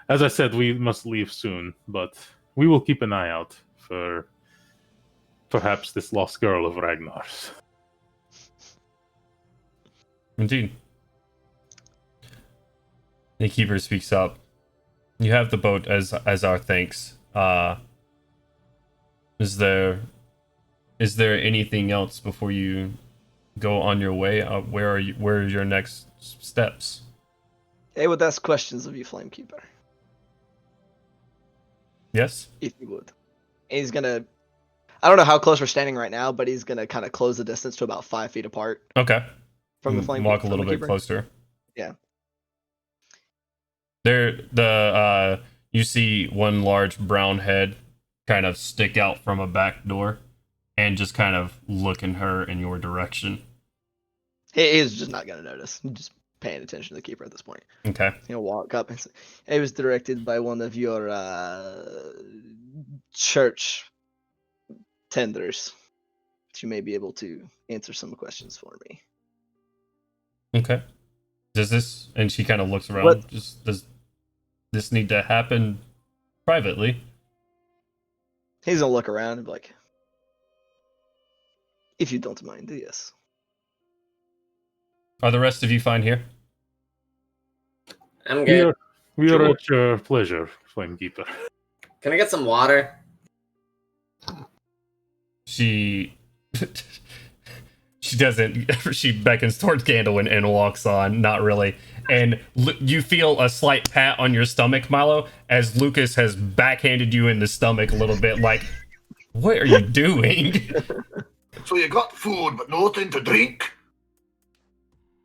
As I said, we must leave soon, but we will keep an eye out for perhaps this lost girl of Ragnar's. Indeed. The keeper speaks up. You have the boat as our thanks. Is there anything else before you go on your way? Where are your next steps? I would ask questions of you, Flamekeeper, Yes? if you would. And he's gonna, I don't know how close we're standing right now, but he's gonna kind of close the distance to about 5 feet apart. Okay. From the flame. Walk a little bit closer. Yeah. You see one large brown head kind of stick out from a back door and just kind of looking her in your direction. He's just not gonna notice. He's just paying attention to the keeper at this point. Okay. He'll walk up and say, it was directed by one of your church tenders. You may be able to answer some questions for me. Okay. Does this, and she kind of looks around, What? does this need to happen privately? He's gonna look around and be like, If you don't mind, yes. Are the rest of you fine here? I'm We good. are at your pleasure, Flamekeeper. Can I get some water? She she doesn't. She beckons towards Gandelwyn and walks on. Not really. And you feel a slight pat on your stomach, Milo, as Lucas has backhanded you in the stomach a little bit. Like, what are you doing? So you got food, but nothing to drink?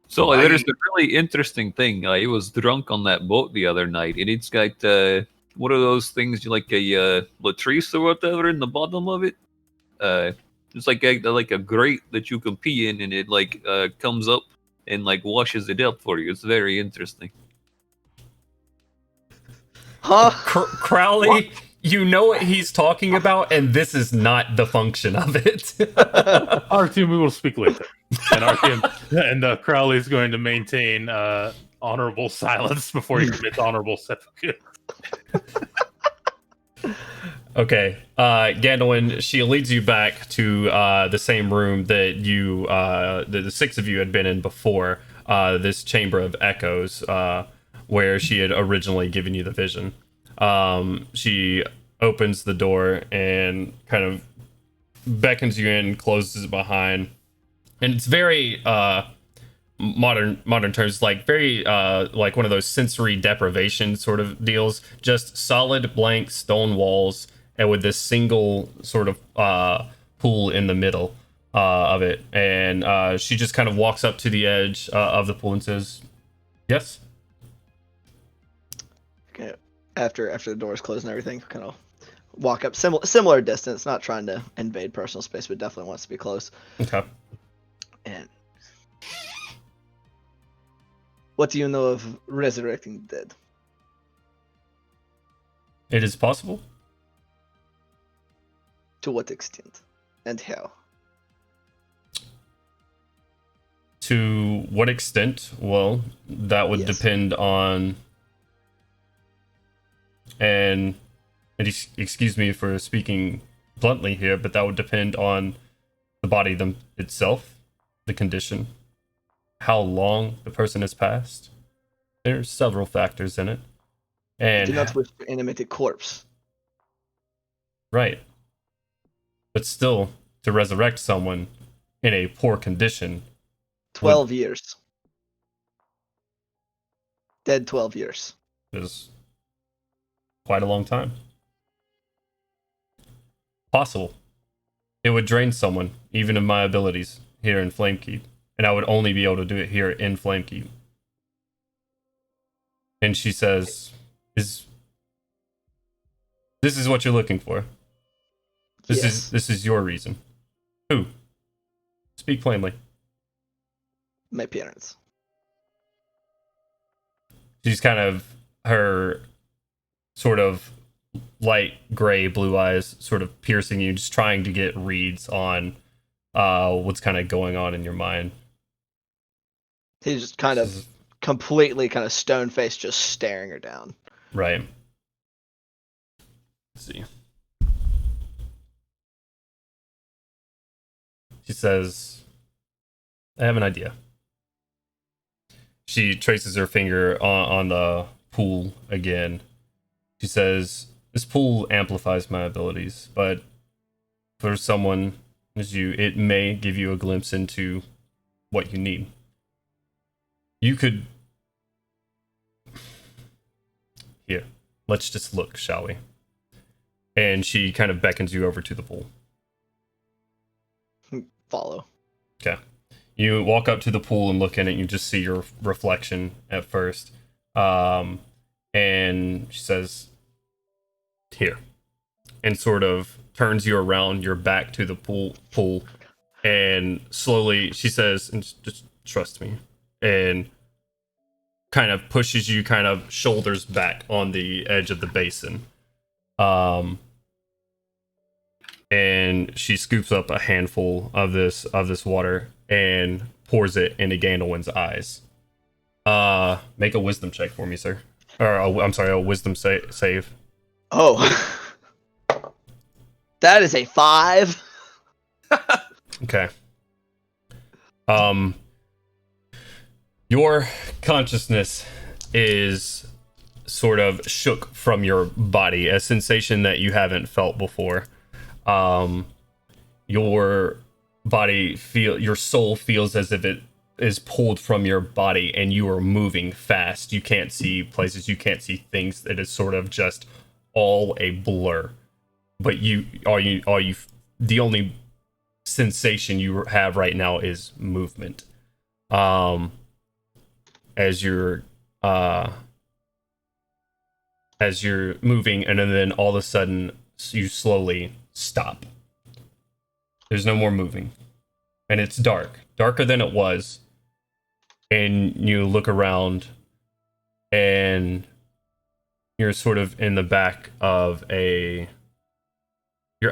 So Why- there's a really interesting thing. I was drunk on that boat the other night, and it's got one of those things like a latrice or whatever in the bottom of it. It's like a grate that you can pee in, and it like comes up and like washes it up for you. It's very interesting. Huh? Crowley, you know what he's talking about, and this is not the function of it. Our team, we will speak later. And our team, and Crowley is going to maintain honorable silence before he commits honorable suffocate. Okay, Gandelwyn, she leads you back to the same room that you, the six of you had been in before, this Chamber of Echoes, where she had originally given you the vision. She opens the door and kind of beckons you in, closes it behind, and it's very modern terms, like very like one of those sensory deprivation sort of deals. Just solid blank stone walls, and with this single sort of pool in the middle of it. And she just kind of walks up to the edge of the pool and says, "Yes." Okay. After the doors close and everything, kind of walk up similar distance, not trying to invade personal space, but definitely wants to be close. Okay. And what do you know of resurrecting the dead? It is possible. To what extent? And how? To what extent? Well, that would Yes. depend on. And excuse me for speaking bluntly here, but that would depend on the body itself, the condition, how long the person has passed. There's several factors in it. I do And not wish to animate a corpse. right. But still, to resurrect someone in a poor condition 12 years. Dead 12 years. is quite a long time. Possible. It would drain someone, even of my abilities, here in Flamekeep. And I would only be able to do it here in Flamekeep. And she says, this is what you're looking for. Yes. This is your reason. Who? Speak plainly. My parents. She's kind of, her sort of light gray blue eyes sort of piercing you, just trying to get reads on what's kind of going on in your mind. He's just kind of completely kind of stone-faced, just staring her down. Right. Let's see. She says, I have an idea. She traces her finger on the pool again. She says, this pool amplifies my abilities, but for someone as you, it may give you a glimpse into what you need. You could... Here, let's just look, shall we? And she kind of beckons you over to the pool. Follow. Okay. You walk up to the pool and look in it, and you just see your reflection at first. And she says, here. And sort of turns you around your back to the pool. And slowly, she says, and just trust me. And kind of pushes you kind of shoulders back on the edge of the basin. And she scoops up a handful of this water and pours it into Gandelwyn's eyes. Make a wisdom check for me, sir. Or I'm sorry, a wisdom save. Oh. That is a 5. Okay. Your consciousness is sort of shook from your body, a sensation that you haven't felt before. Your body your soul feels as if it is pulled from your body, and you are moving fast. You can't see places, you can't see things. It is sort of just all a blur. But the only sensation you have right now is movement. As you're moving, and then all of a sudden you slowly stop. There's no more moving, and it's darker than it was. And you look around, and you're sort of in the back of you're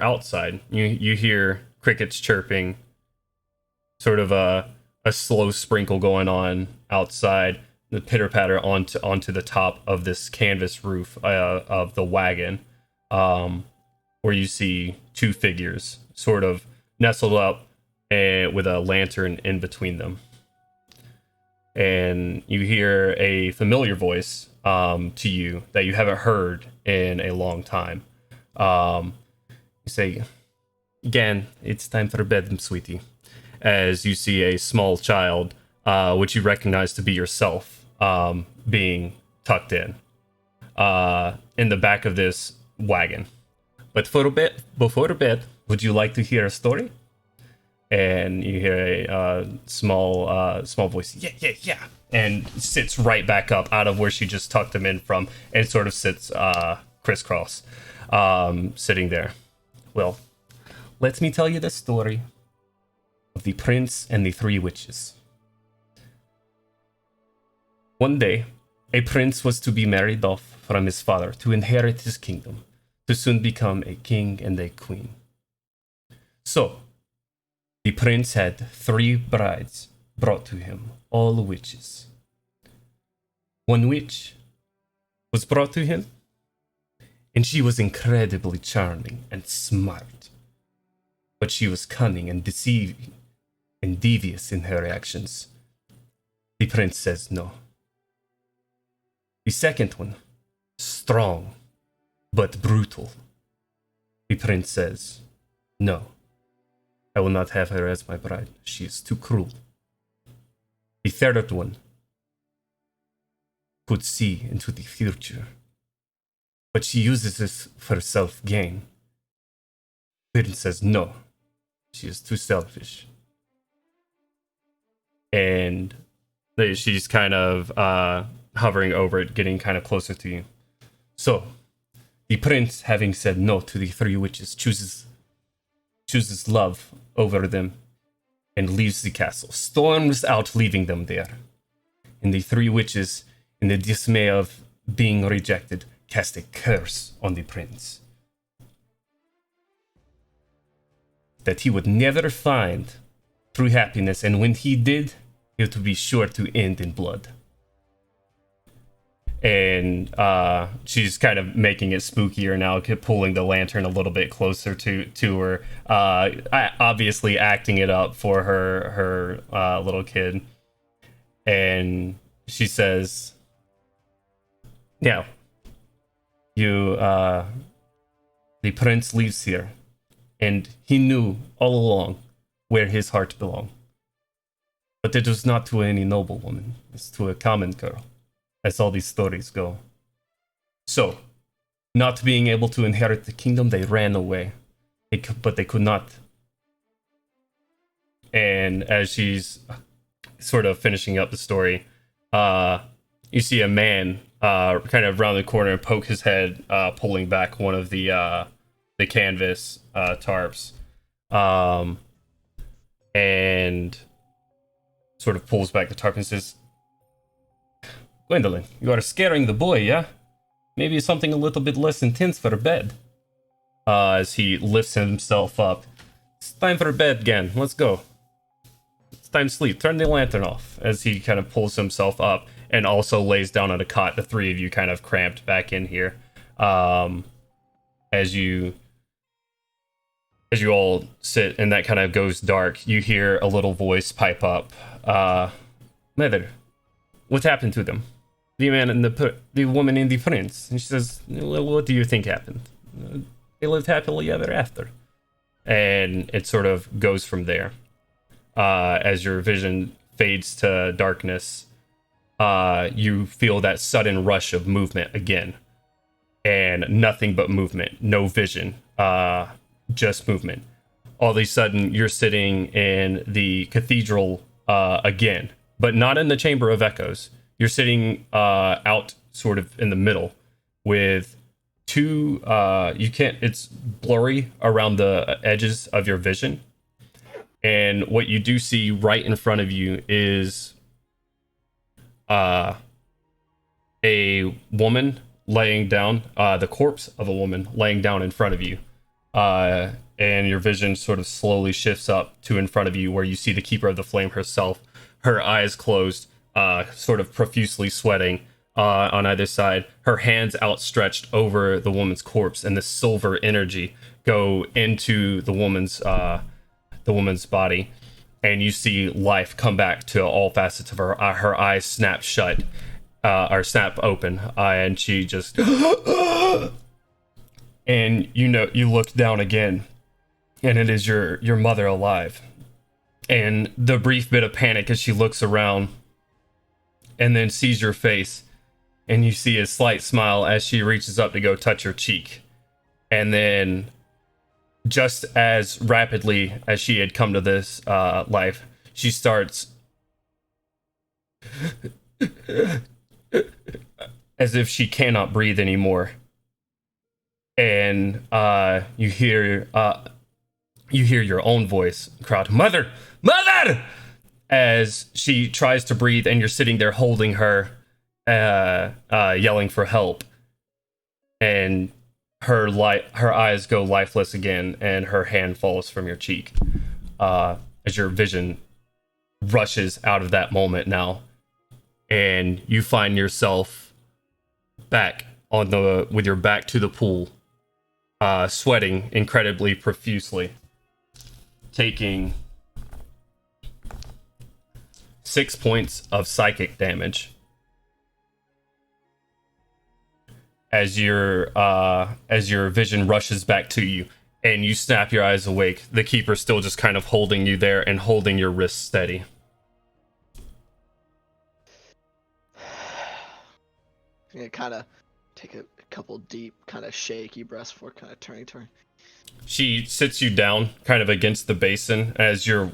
outside. You hear crickets chirping, sort of a slow sprinkle going on outside, the pitter patter onto the top of this canvas roof of the wagon, where you see two figures sort of nestled up and with a lantern in between them. And you hear a familiar voice to you that you haven't heard in a long time. You say, "Gan, it's time for bed, sweetie." As you see a small child, which you recognize to be yourself, being tucked in the back of this wagon. But before bed, would you like to hear a story? And you hear a small voice, yeah, and sits right back up out of where she just tucked him in from, and sort of sits crisscross, sitting there. "Well, let me tell you the story of the prince and the three witches. One day, a prince was to be married off from his father to inherit his kingdom, to soon become a king and a queen. So, the prince had 3 brides brought to him, all witches. One witch was brought to him, and she was incredibly charming and smart, but she was cunning and deceiving and devious in her actions. The prince says no. The second one, strong but brutal. The prince says, no, I will not have her as my bride. She is too cruel. The third one could see into the future, but she uses this for self-gain. The prince says, no, she is too selfish. And she's kind of hovering over it, getting kind of closer to you. So, the prince, having said no to the 3 witches, chooses love over them and leaves the castle, storms out, leaving them there. And the 3 witches, in the dismay of being rejected, cast a curse on the prince that he would never find true happiness, and when he did, it would be sure to end in blood. And she's kind of making it spookier now, pulling the lantern a little bit closer to her, obviously acting it up for her little kid. And she says, now, the prince lives here, and he knew all along where his heart belonged. But it was not to any noble woman, it's to a common girl, as all these stories go. So, not being able to inherit the kingdom, they ran away. But they could not. And as she's sort of finishing up the story, you see a man kind of round the corner and poke his head, pulling back one of the canvas tarps. And sort of pulls back the tarp and says, Gandelwyn, you are scaring the boy, yeah? Maybe something a little bit less intense for bed. As he lifts himself up. It's time for bed, Gan. Let's go. It's time to sleep. Turn the lantern off. As he kind of pulls himself up and also lays down on a cot. The 3 of you kind of cramped back in here. As you As you all sit and that kind of goes dark, you hear a little voice pipe up. Mother, what happened to them? The man and the woman and the prince. And she says, well, what do you think happened? They lived happily ever after. And it sort of goes from there. As your vision fades to darkness, you feel that sudden rush of movement again. And nothing but movement, no vision, just movement. All of a sudden, you're sitting in the cathedral again, but not in the Chamber of Echoes. You're sitting out sort of in the middle with two, it's blurry around the edges of your vision. And what you do see right in front of you is a woman laying down, the corpse of a woman laying down in front of you. And your vision sort of slowly shifts up to in front of you where you see the Keeper of the Flame herself, her eyes closed, sort of profusely sweating on either side, her hands outstretched over the woman's corpse, and the silver energy go into the woman's body. And you see life come back to all facets of her. Her eyes snap shut, or snap open, and she just... And you look down again, and it is your mother alive. And the brief bit of panic as she looks around and then sees your face, and you see a slight smile as she reaches up to go touch your cheek. And then just as rapidly as she had come to this life, she starts as if she cannot breathe anymore. And you hear your own voice crowd, "Mother! Mother!" as she tries to breathe, and you're sitting there holding her, yelling for help. And her eyes go lifeless again, and her hand falls from your cheek. As your vision rushes out of that moment now, and you find yourself back with your back to the pool. Sweating incredibly profusely, taking 6 points of psychic damage as your vision rushes back to you, and you snap your eyes awake. The Keeper still just kind of holding you there and holding your wrist steady. Yeah, kind of take a couple deep, kind of shaky breaths before kind of turning. She sits you down kind of against the basin as your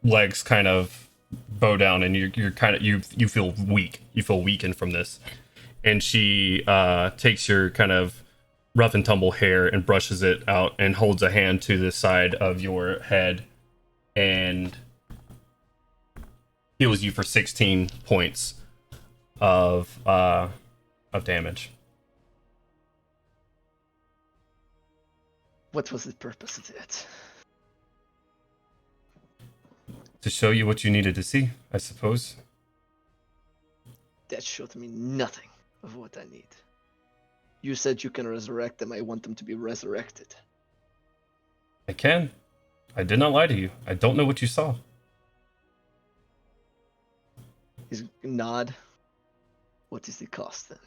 legs kind of bow down, and you're kind of you feel weak. You feel weakened from this. And she takes your kind of rough and tumble hair and brushes it out and holds a hand to the side of your head and heals you for 16 points of damage. What was the purpose of that? To show you what you needed to see, I suppose. That showed me nothing of what I need. You said you can resurrect them. I want them to be resurrected. I can. I did not lie to you. I don't know what you saw. He's nod. What is the cost then?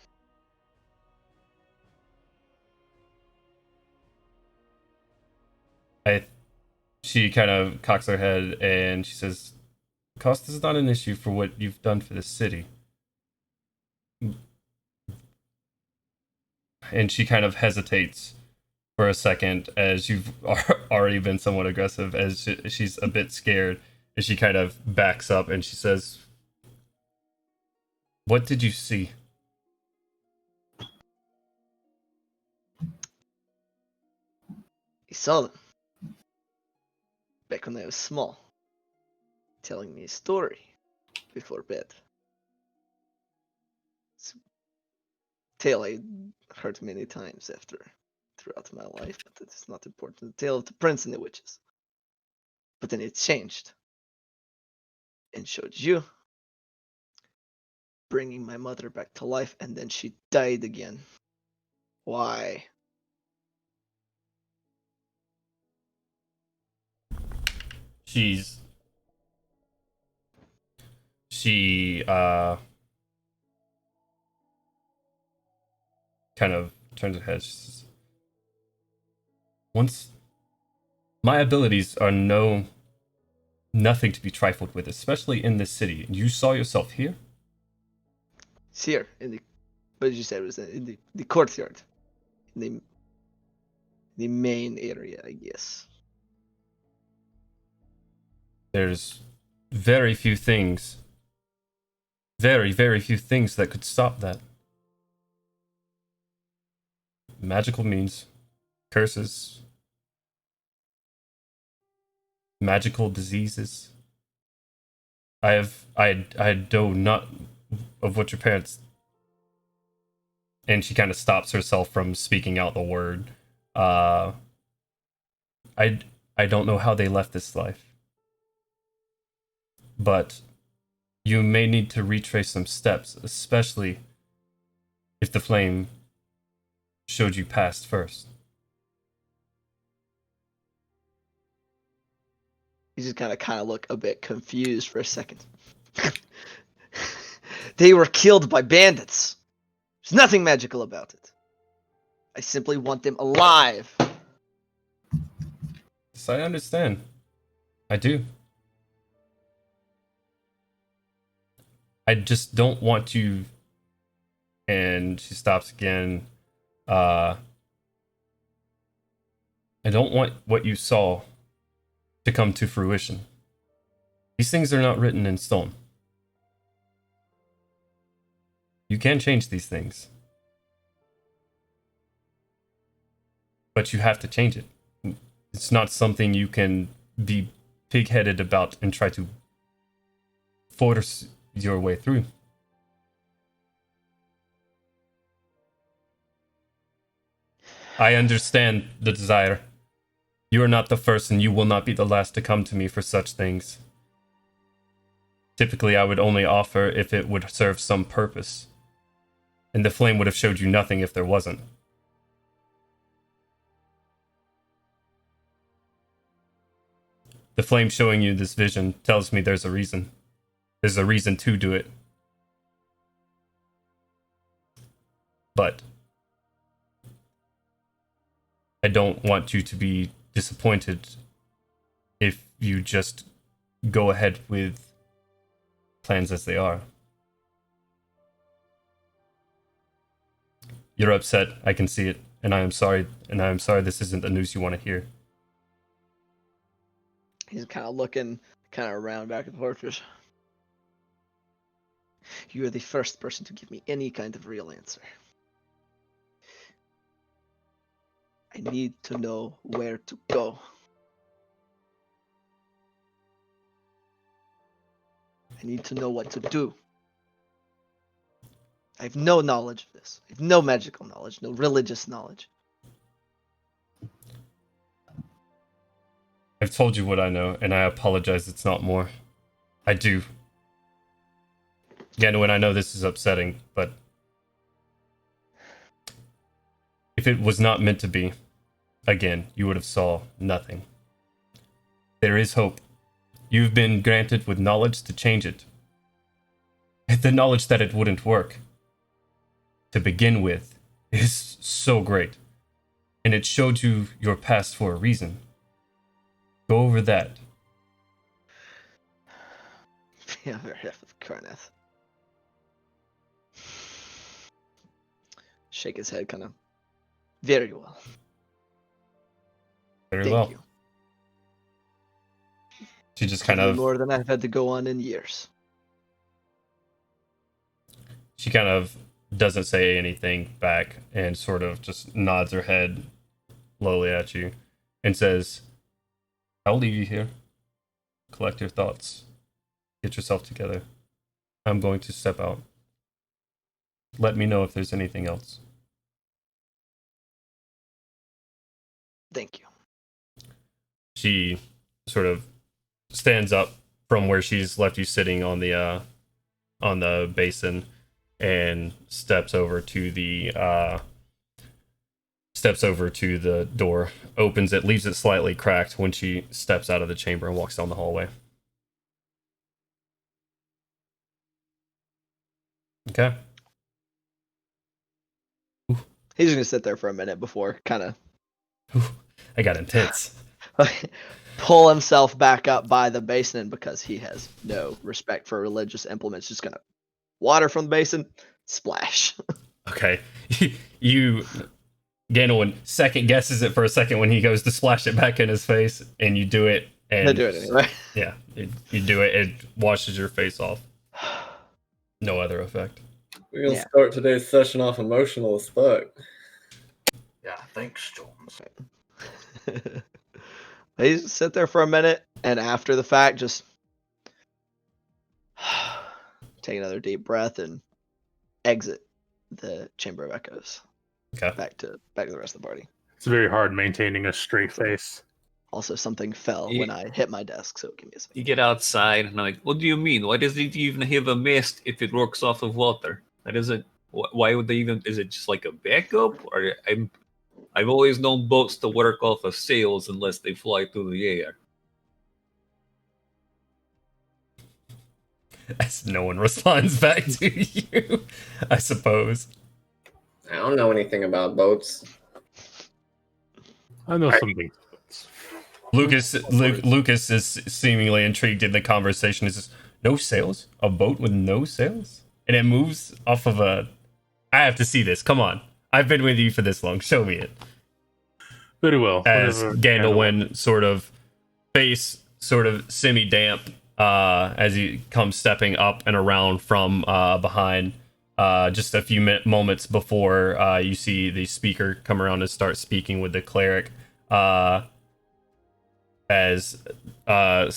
She kind of cocks her head and she says, "Cost is not an issue for what you've done for the city." And she kind of hesitates for a second as you've already been somewhat aggressive, as she's a bit scared, as she kind of backs up and she says, "What did you see?" He saw them. Back when I was small. Telling me a story before bed. It's a tale I heard many times throughout my life, but it's not important. The tale of the prince and the witches. But then it changed. And showed you bringing my mother back to life, and then she died again. Why? She kind of turns her head. She says, once my abilities are nothing to be trifled with, especially in this city. You saw yourself here? It's here in the. What did you say? It was in the courtyard, in the main area, I guess. There's very few things, very, very few things that could stop that. Magical means, curses, magical diseases. I know not of what your parents. And she kind of stops herself from speaking out the word. I don't know how they left this life. But you may need to retrace some steps, especially if the flame showed you past first. You just kind of look a bit confused for a second. They were killed by bandits. There's nothing magical about it. I simply want them alive. Yes, I understand. I do. I just don't want you. And she stops again. I don't want what you saw to come to fruition. These things are not written in stone. You can change these things. But you have to change it. It's not something you can be pig-headed about and try to force your way through. I understand the desire. You are not the first and you will not be the last to come to me for such things. Typically, I would only offer if it would serve some purpose. And the flame would have showed you nothing if there wasn't. The flame showing you this vision tells me there's a reason. There's a reason to do it. But I don't want you to be disappointed if you just go ahead with plans as they are. You're upset, I can see it, and I am sorry this isn't the news you want to hear. He's kind of looking around back at the fortress. You are the first person to give me any kind of real answer. I need to know where to go. I need to know what to do. I have no knowledge of this. I have no magical knowledge, no religious knowledge. I've told you what I know, and I apologize it's not more. I do. Gandelwyn, I know this is upsetting, but if it was not meant to be, again, you would have saw nothing. There is hope. You've been granted with knowledge to change it. The knowledge that it wouldn't work, to begin with, is so great. And it showed you your past for a reason. Go over that. Yeah, very happy with Karnath. Shake his head, very well. Very Thank well. you. She just kind of... more than I've had to go on in years. She kind of doesn't say anything back and sort of just nods her head lowly at you and says, I'll leave you here. Collect your thoughts. Get yourself together. I'm going to step out. Let me know if there's anything else. Thank you. She sort of stands up from where she's left you sitting on the basin and steps over to the steps over to the door, opens it, leaves it slightly cracked when she steps out of the chamber and walks down the hallway. Okay. He's gonna sit there for a minute before kind of I got intense. pull himself back up by the basin because he has no respect for religious implements. Just gonna water from the basin, splash. Okay. You, Gandelwyn, second guesses it for a second when he goes to splash it back in his face, and you do it. And I do it anyway. Yeah, you do it. It washes your face off. No other effect. We're gonna Yeah. start today's session off emotional as fuck. Yeah, thanks, Jones. He just sit there for a minute, and after the fact, just take another deep breath and exit the Chamber of Echoes. Okay. Back to the rest of the party. It's very hard maintaining a straight face. Also, something fell Yeah. when I hit my desk, so give me a second. You get outside, and I'm like, what do you mean? Why does it even have a mast if it works off of water? That isn't. Why would they even? Is it just like a backup? Or I've always known boats to work off of sails unless they fly through the air. As no one responds back to you, I suppose. I don't know anything about boats. I know something. Lucas is seemingly intrigued in the conversation. Is this no sails? A boat with no sails? And it moves off of a... I have to see this. Come on. I've been with you for this long. Show me it. Very well. As Whenever- Gandelwyn sort of face sort of semi-damp as he comes stepping up and around from behind just a few moments before you see the speaker come around and start speaking with the cleric as the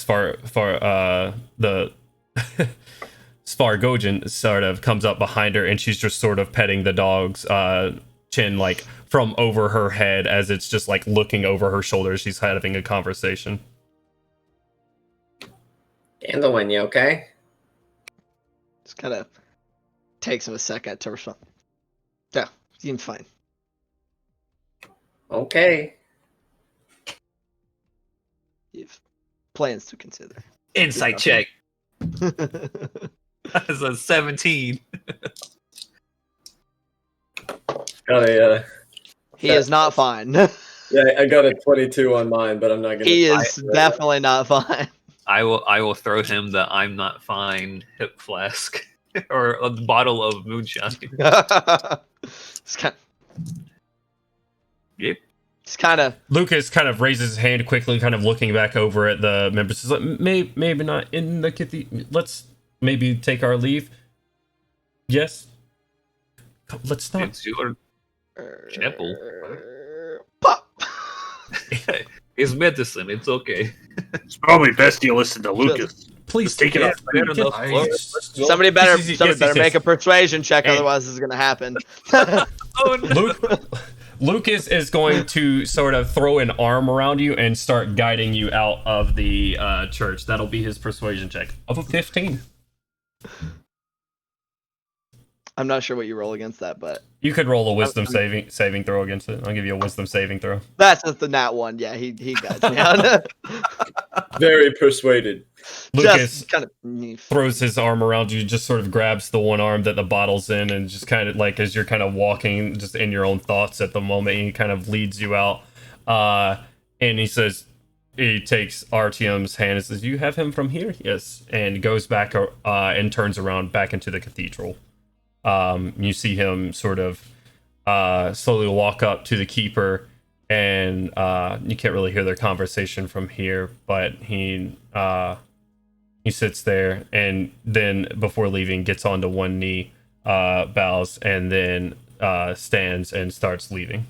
Svargogen sort of comes up behind her, and she's just sort of petting the dog's chin, like from over her head, as it's just like looking over her shoulder. She's having a conversation. Gandelwyn, you okay? Just kind of takes him a second to respond. Yeah, seems fine. Okay. You've plans to consider. Insight check. That's a 17. Got a, He is not fine. yeah, I got a 22 on mine, but I'm not gonna. He is definitely not fine. I will throw him the I'm not fine hip flask or a bottle of moonshine. It's kind Yep. it's kind of Lucas kind of raises his hand quickly, kind of looking back over at the members. He's like, maybe not in the cathedral. Let's maybe take our leave. Yes. Let's stop. It's your chapel. Pop. It's medicine. It's okay. It's probably best you listen to Lucas. Please Take it yeah, off. Fair enough. Well, Somebody better Yes, make a persuasion check, Hey. otherwise this is gonna happen. oh no. Lucas is going to sort of throw an arm around you and start guiding you out of the church. That'll be his persuasion check of a 15. I'm not sure what you roll against that, but You could roll a wisdom saving throw against it. I'll give you a wisdom saving throw. that's just the nat one. Yeah, he got me out. Very persuaded. Lucas Just kind of throws his arm around you, just sort of grabs the one arm that the bottle's in, and just kind of like as you're kind of walking just in your own thoughts at the moment, he kind of leads you out. And he says, he takes Artyom's hand and says, "You have him from here?" Yes. And goes back and turns around back into the cathedral. You see him sort of slowly walk up to the keeper, and you can't really hear their conversation from here, but he sits there, and then before leaving gets onto one knee, bows, and then stands and starts leaving.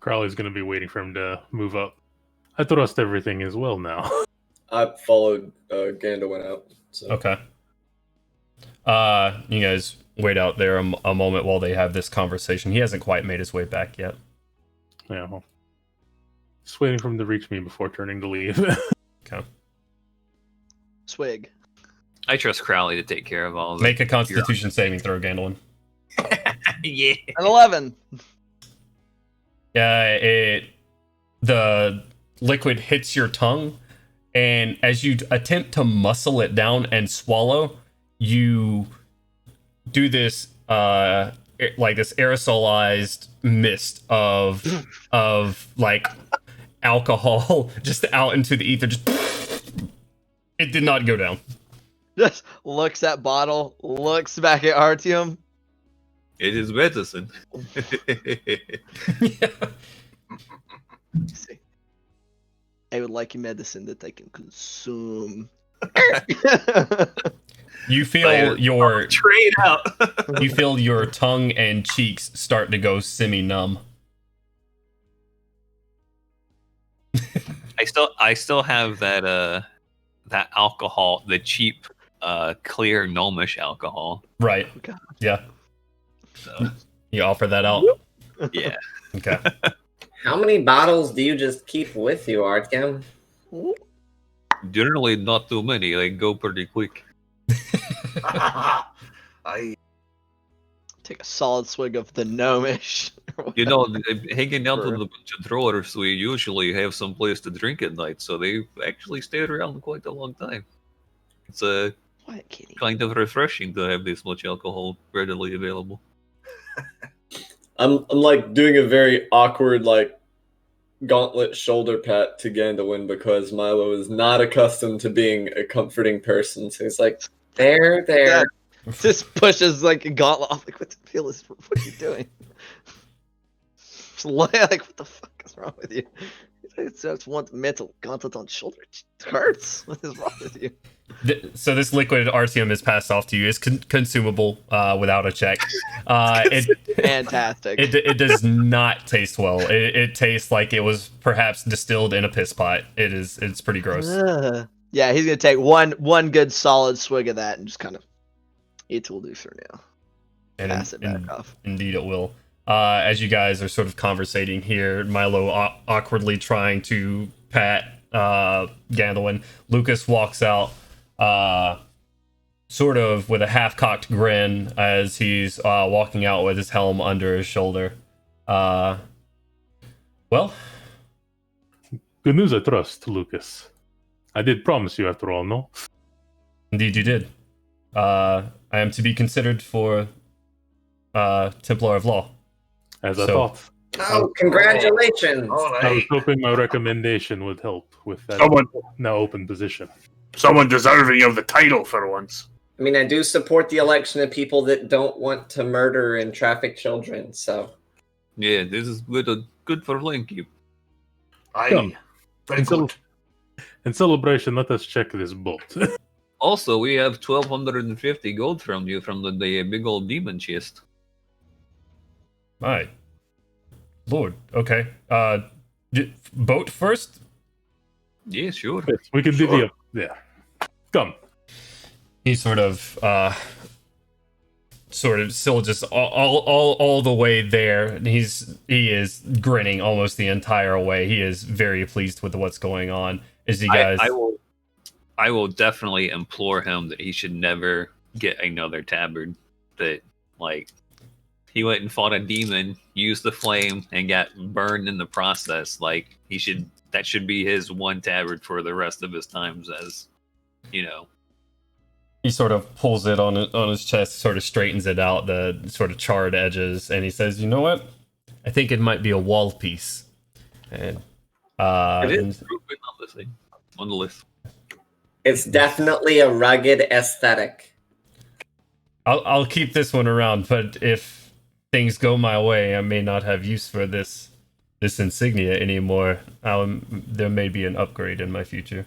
Crowley's going to be waiting for him to move up. I trust everything is well now. I followed Gandelwyn out. So. Okay. You guys wait out there a moment while they have this conversation. He hasn't quite made his way back yet. Yeah, well, just waiting for him to reach me before turning to leave. Okay. swig. I trust Crowley to take care of all of Make a Constitution saving throw, Gandelwyn. yeah. An 11. the liquid hits your tongue, and as you attempt to muscle it down and swallow, you do this like this aerosolized mist of like alcohol just out into the ether. Just it did not go down. Just looks at bottle, looks back at Artyom. It is medicine. Yeah. See, I would like a medicine that I can consume. You feel Fire. your Trade out. you feel your tongue and cheeks start to go semi-numb. I still have that alcohol, the cheap clear gnomish alcohol. Right. Okay. Yeah. So You offer that out. yeah. Okay. How many bottles do you just keep with you, Artyom? Generally not too many. They go pretty quick. I Take a solid swig of the gnomish. You know, hanging out with a bunch of throwers, we usually have some place to drink at night, so they actually stay around quite a long time. It's What, kitty? kind of refreshing to have this much alcohol readily available. I'm like doing a very awkward like gauntlet shoulder pat to Gandelwyn because Milo is not accustomed to being a comforting person. So he's like, There. Yeah. Just pushes like a gauntlet off. Like, what the hell is? What are you doing? Just like, what the fuck is wrong with you? It's one mental gauntlet on shoulder. It hurts. What is wrong with you? So this liquid Artyom is passed off to you. It's consumable without a check. Fantastic. It does not taste well. It tastes like it was perhaps distilled in a piss pot. It's pretty gross. Yeah, he's gonna take one good solid swig of that and just kind of. It will do for now. And Pass it back off. Indeed, it will. As you guys are sort of conversating here, Milo awkwardly trying to pat Gandelwyn. Lucas walks out, sort of with a half-cocked grin as he's walking out with his helm under his shoulder. Well, Good news, I trust, Lucas. I did promise you, after all, no? indeed you did. I am to be considered for Templar of Law. As I So- thought. Oh, congratulations. all I was right. hoping my recommendation would help with that Someone, now open position. someone deserving of the title for once. I mean, I do support the election of people that don't want to murder and traffic children, so. Yeah, this is good for Flamekeep. Come. Very And, good. in celebration, let us check this boat. Also, we have 1,250 gold from you from the big old demon chest. My lord. Okay. Boat first? Yeah, sure. Yes, we can Sure. divvy up. Yeah. Come. He sort of still just all the way there. He is grinning almost the entire way. He is very pleased with what's going on. As you guys I will definitely implore him that he should never get another tabard. That, like, he went and fought a demon, used the flame, and got burned in the process. Like, that should be his one tabard for the rest of his times as, you know. he sort of pulls it on his chest, sort of straightens it out, the sort of charred edges, and he says, "You know what? I think it might be a wall piece." And It and- is improvement on the list. It's definitely a rugged aesthetic. I'll keep this one around, but if things go my way, I may not have use for this insignia anymore. There may be an upgrade in my future.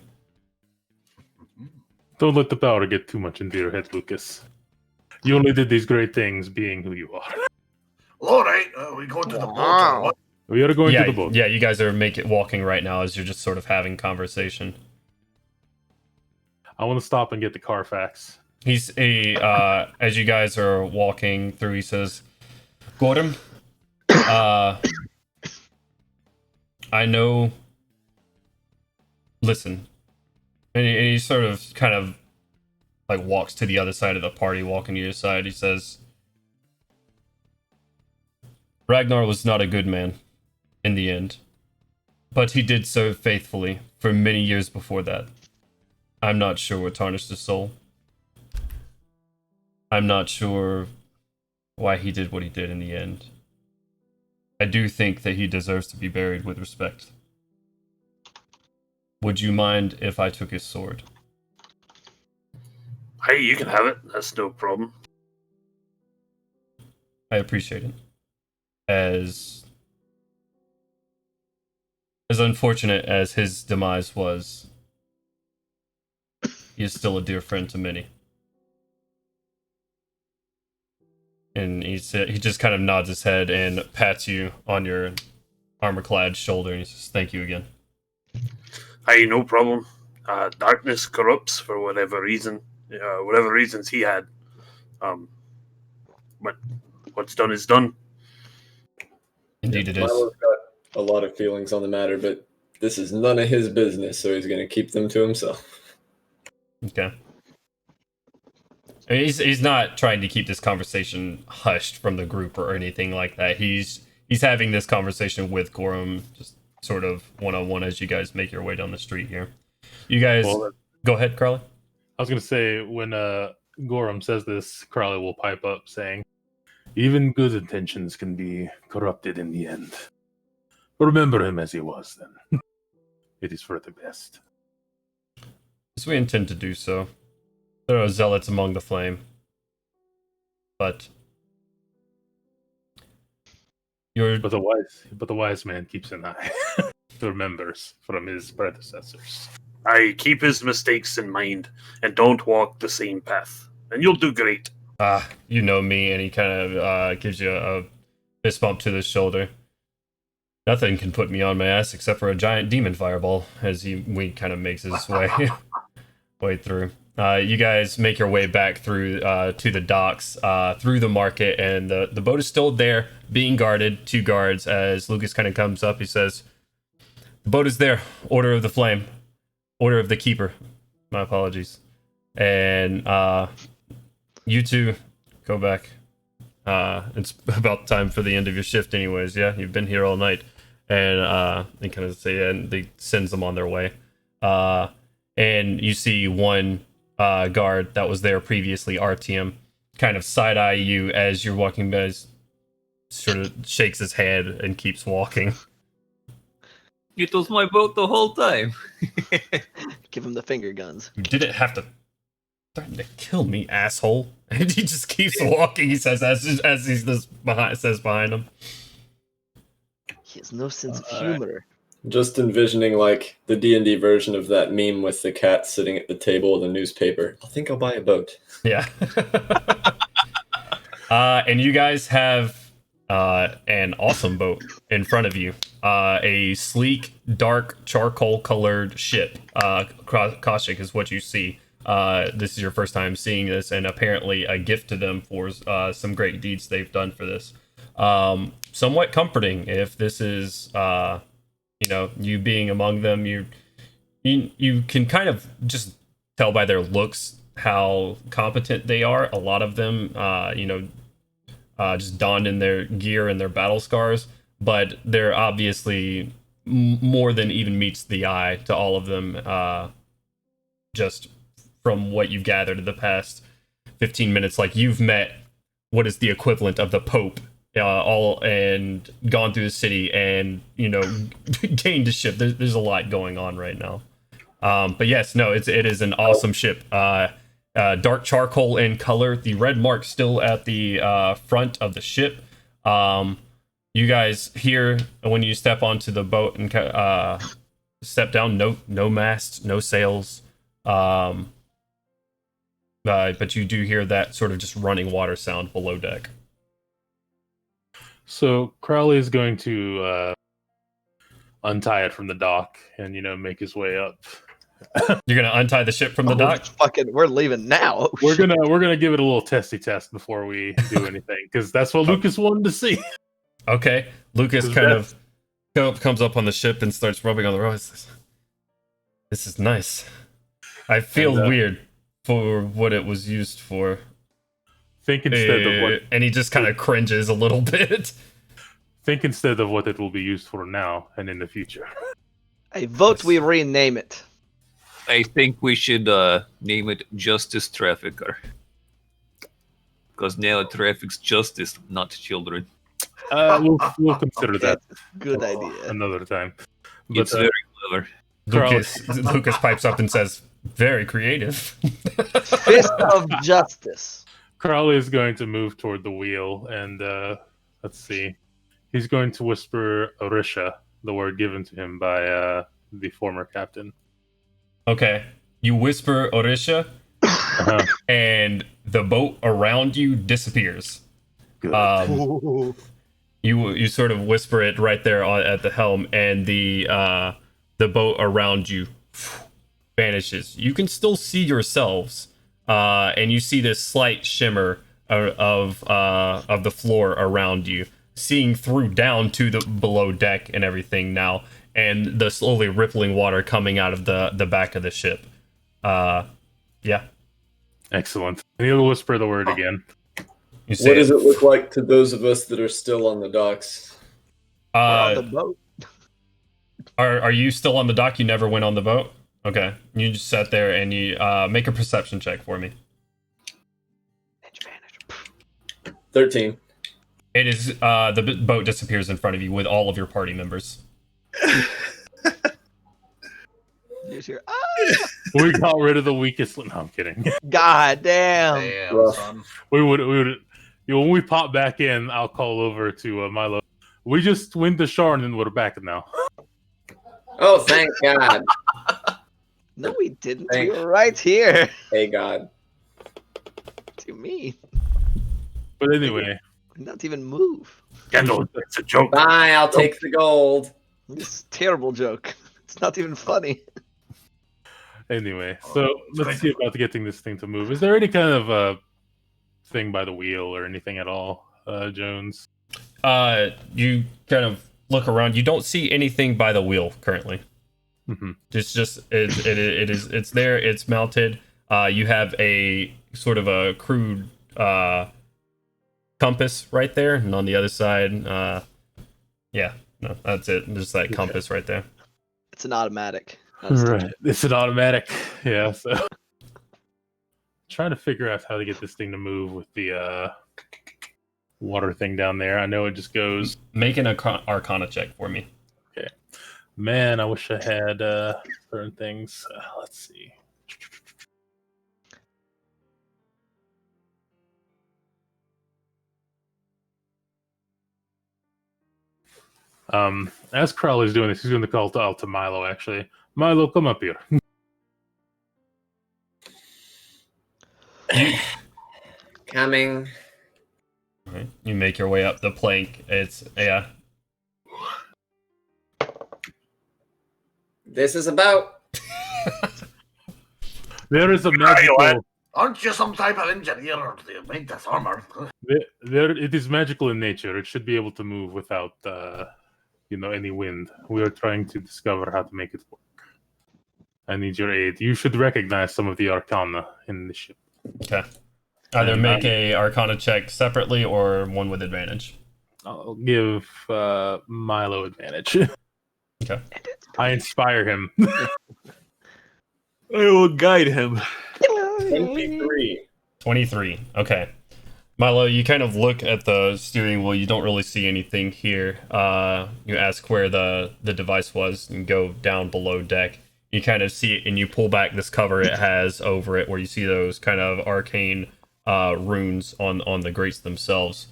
Don't let the power get too much into your head, Lucas. You only did these great things being who you are. All right, we go to the boat. Wow. or what? We are going yeah, to the boat. yeah. You guys are walking right now as you're just sort of having conversation. I want to stop and get the Carfax. As you guys are walking through, he says, "Gordon, I know. Listen." And he sort of kind of like walks to the other side of the party, walking to your side. He says, "Ragnar was not a good man. in the end. But he did so faithfully for many years before that. I'm not sure what tarnished his soul. I'm not sure why he did what he did in the end. I do think that he deserves to be buried with respect. Would you mind if I took his sword? Hey, you can have it. That's no problem. I appreciate it. As unfortunate as his demise was, he is still a dear friend to many. And he just kind of nods his head and pats you on your armor-clad shoulder, and he says, "Thank you again." Hey, no problem. Darkness corrupts for whatever reason. Whatever reasons he had. But what's done is done. Indeed, it is. Milo's got a lot of feelings on the matter, but this is none of his business, so he's going to keep them to himself. Okay. I mean, he's not trying to keep this conversation hushed from the group or anything like that. He's having this conversation with Gorham, just sort of one-on-one as you guys make your way down the street here. You guys, go ahead, Crowley. I was going to say, when Gorham says this, Crowley will pipe up saying, "Even good intentions can be corrupted in the end. Remember him as he was, then. It is for the best." Yes, we intend to do so. There are zealots among the flame. But the wise man keeps an eye. Remembers from his predecessors. I keep his mistakes in mind and don't walk the same path, and you'll do great. You know me, and he kind of gives you a fist bump to the shoulder. Nothing can put me on my ass except for a giant demon fireball, as he kind of makes his way through. You guys make your way back through to the docks, through the market, and the boat is still there, being guarded. 2 guards. As Lucas kind of comes up, he says, "The boat is there. Order of the Flame. Order of the Keeper. My apologies." And you two go back. It's about time for the end of your shift anyways. Yeah, you've been here all night. And they kind of say, and they sends them on their way. And you see one guard that was there previously, RTM, kind of side-eye you as you're walking by, sort of shakes his head and keeps walking. It was my boat the whole time. Give him the finger guns. You didn't have to threaten to kill me, asshole. And he just keeps walking, he says, as he's behind him. He has no sense of humor. Just envisioning like the D&D version of that meme with the cat sitting at the table with a newspaper. I think I'll buy a boat. Yeah. And you guys have an awesome boat in front of you. A sleek, dark, charcoal-colored ship. Koshik is what you see. This is your first time seeing this, and apparently a gift to them for some great deeds they've done for this. Somewhat comforting if this is... you being among them, you can kind of just tell by their looks how competent they are. A lot of them, just donned in their gear and their battle scars, but they're obviously more than even meets the eye to all of them, just from what you've gathered in the past 15 minutes. Like, you've met what is the equivalent of the Pope, all and gone through the city and gained a ship. There's a lot going on right now, but yes, no, it is an awesome ship. Dark charcoal in color, the red mark still at the front of the ship. You guys here, when you step onto the boat and step down, no mast, no sails, but you do hear that sort of just running water sound below deck. So Crowley is going to untie it from the dock and make his way up. You're gonna untie the ship from the dock? We're leaving now. We're gonna give it a little testy test before we do anything, because that's what Lucas wanted to see. Okay, Lucas kind of comes up on the ship and starts rubbing on the ropes. This is nice. I feel weird for what it was used for. Think instead of what, and he just kind of cringes a little bit. think instead of what it will be used for now and in the future. I vote we rename it. I think we should name it Justice Trafficker. Because now it traffics justice, not children. We'll consider that Good idea. another time. But, It's very clever. Lucas pipes up and says, "Very creative." Fist of justice. Crowley is going to move toward the wheel, and let's see. He's going to whisper Orisha, the word given to him by the former captain. Okay, you whisper Orisha, and the boat around you disappears. You sort of whisper it right there at the helm, and the boat around you vanishes. You can still see yourselves, and you see this slight shimmer of the floor around you, seeing through down to the below deck and everything now, and the slowly rippling water coming out of the back of the ship. Yeah. Excellent. And he'll whisper the word again. You say What does it look like to those of us that are still on the docks? We're on the boat. Are you still on the dock? You never went on the boat? Okay. You just sat there and you make a perception check for me. 13. It is the boat disappears in front of you with all of your party members. You just hear, We got rid of the weakest. No, I'm kidding. God damn. Damn, Rough. son. We would. When we pop back in, I'll call over to Milo. We just went ashore and then we're back now. Oh, thank God. No, we didn't. Thank- We were right here. Hey, God. What do you mean? But anyway, Not even move. Gandalf, it's a joke. Bye, I'll take the gold. This is a terrible joke. It's not even funny. so let's see about getting this thing to move. Is there any kind of thing by the wheel or anything at all, Jones? You kind of look around. You don't see anything by the wheel currently. Mm-hmm. It's there. It's mounted. You have a sort of a crude compass right there, and on the other side, that's it. There's that compass right there. It's an automatic. not a Right, stick. it's an automatic. Yeah, so trying to figure out how to get this thing to move with the water thing down there. I know it just goes. Make an Arcana check for me. Man, I wish I had certain things. Let's see. As Crowley's doing this, he's going to call out to Milo, actually. Milo, come up here. Coming. Right. You make your way up the plank. Yeah. This is a boat. There is a Right, magical... what? Aren't you some type of engineer to make this armor? It is magical in nature. It should be able to move without, any wind. We are trying to discover how to make it work. I need your aid. You should recognize some of the arcana in the ship. Okay. Either make a Arcana check separately or one with advantage. I'll give Milo advantage. Okay. I inspire him. I will guide him. 23. 23. Okay. Milo, you kind of look at the steering wheel. You don't really see anything here. You ask where the device was and go down below deck. You kind of see it and you pull back this cover it has over it where you see those kind of arcane runes on the grates themselves.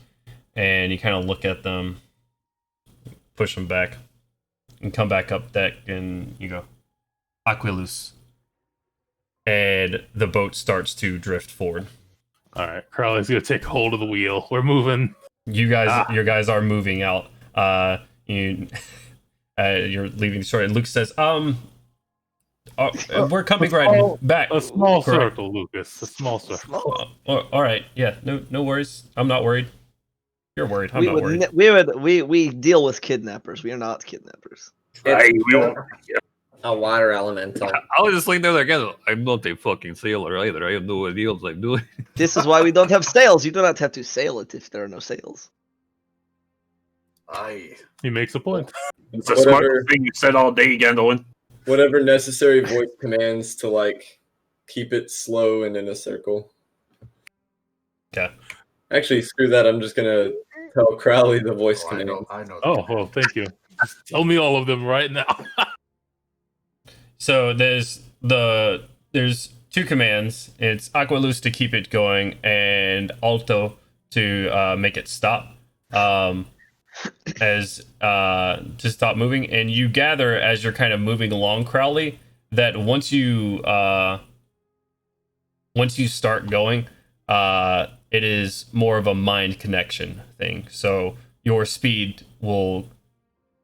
And you kind of look at them, push them back, and come back up deck and you go, Aquilus. And the boat starts to drift forward. All right, Crowley's gonna take hold of the wheel. We're moving. Your guys are moving out. You're leaving the shore. And Luke says, we're coming back. A small Correct. circle, Lucas. A small circle. All right. Yeah. No worries. I'm not worried. You're worried. I'm not worried. We deal with kidnappers. We are not kidnappers. Right, yeah. A water elemental. I was just laying there again. I'm not a fucking sailor either. I have no idea what I'm doing. This is why we don't have sails. You do not have to sail it if there are no sails. Aye. He makes a point. It's the Whatever. smartest thing you've said all day, Gandelwyn. Whatever necessary voice commands to like keep it slow and in a circle. Okay. Actually, screw that. I'm just gonna tell Crowley the voice I command. know. I know. Oh, well, thank you. Just tell me all of them right now. So there's two commands. It's Aqua Luz to keep it going and Alto to make it stop. As to stop moving, and you gather as you're kind of moving along, Crowley, that once you start going, it is more of a mind connection thing. So your speed will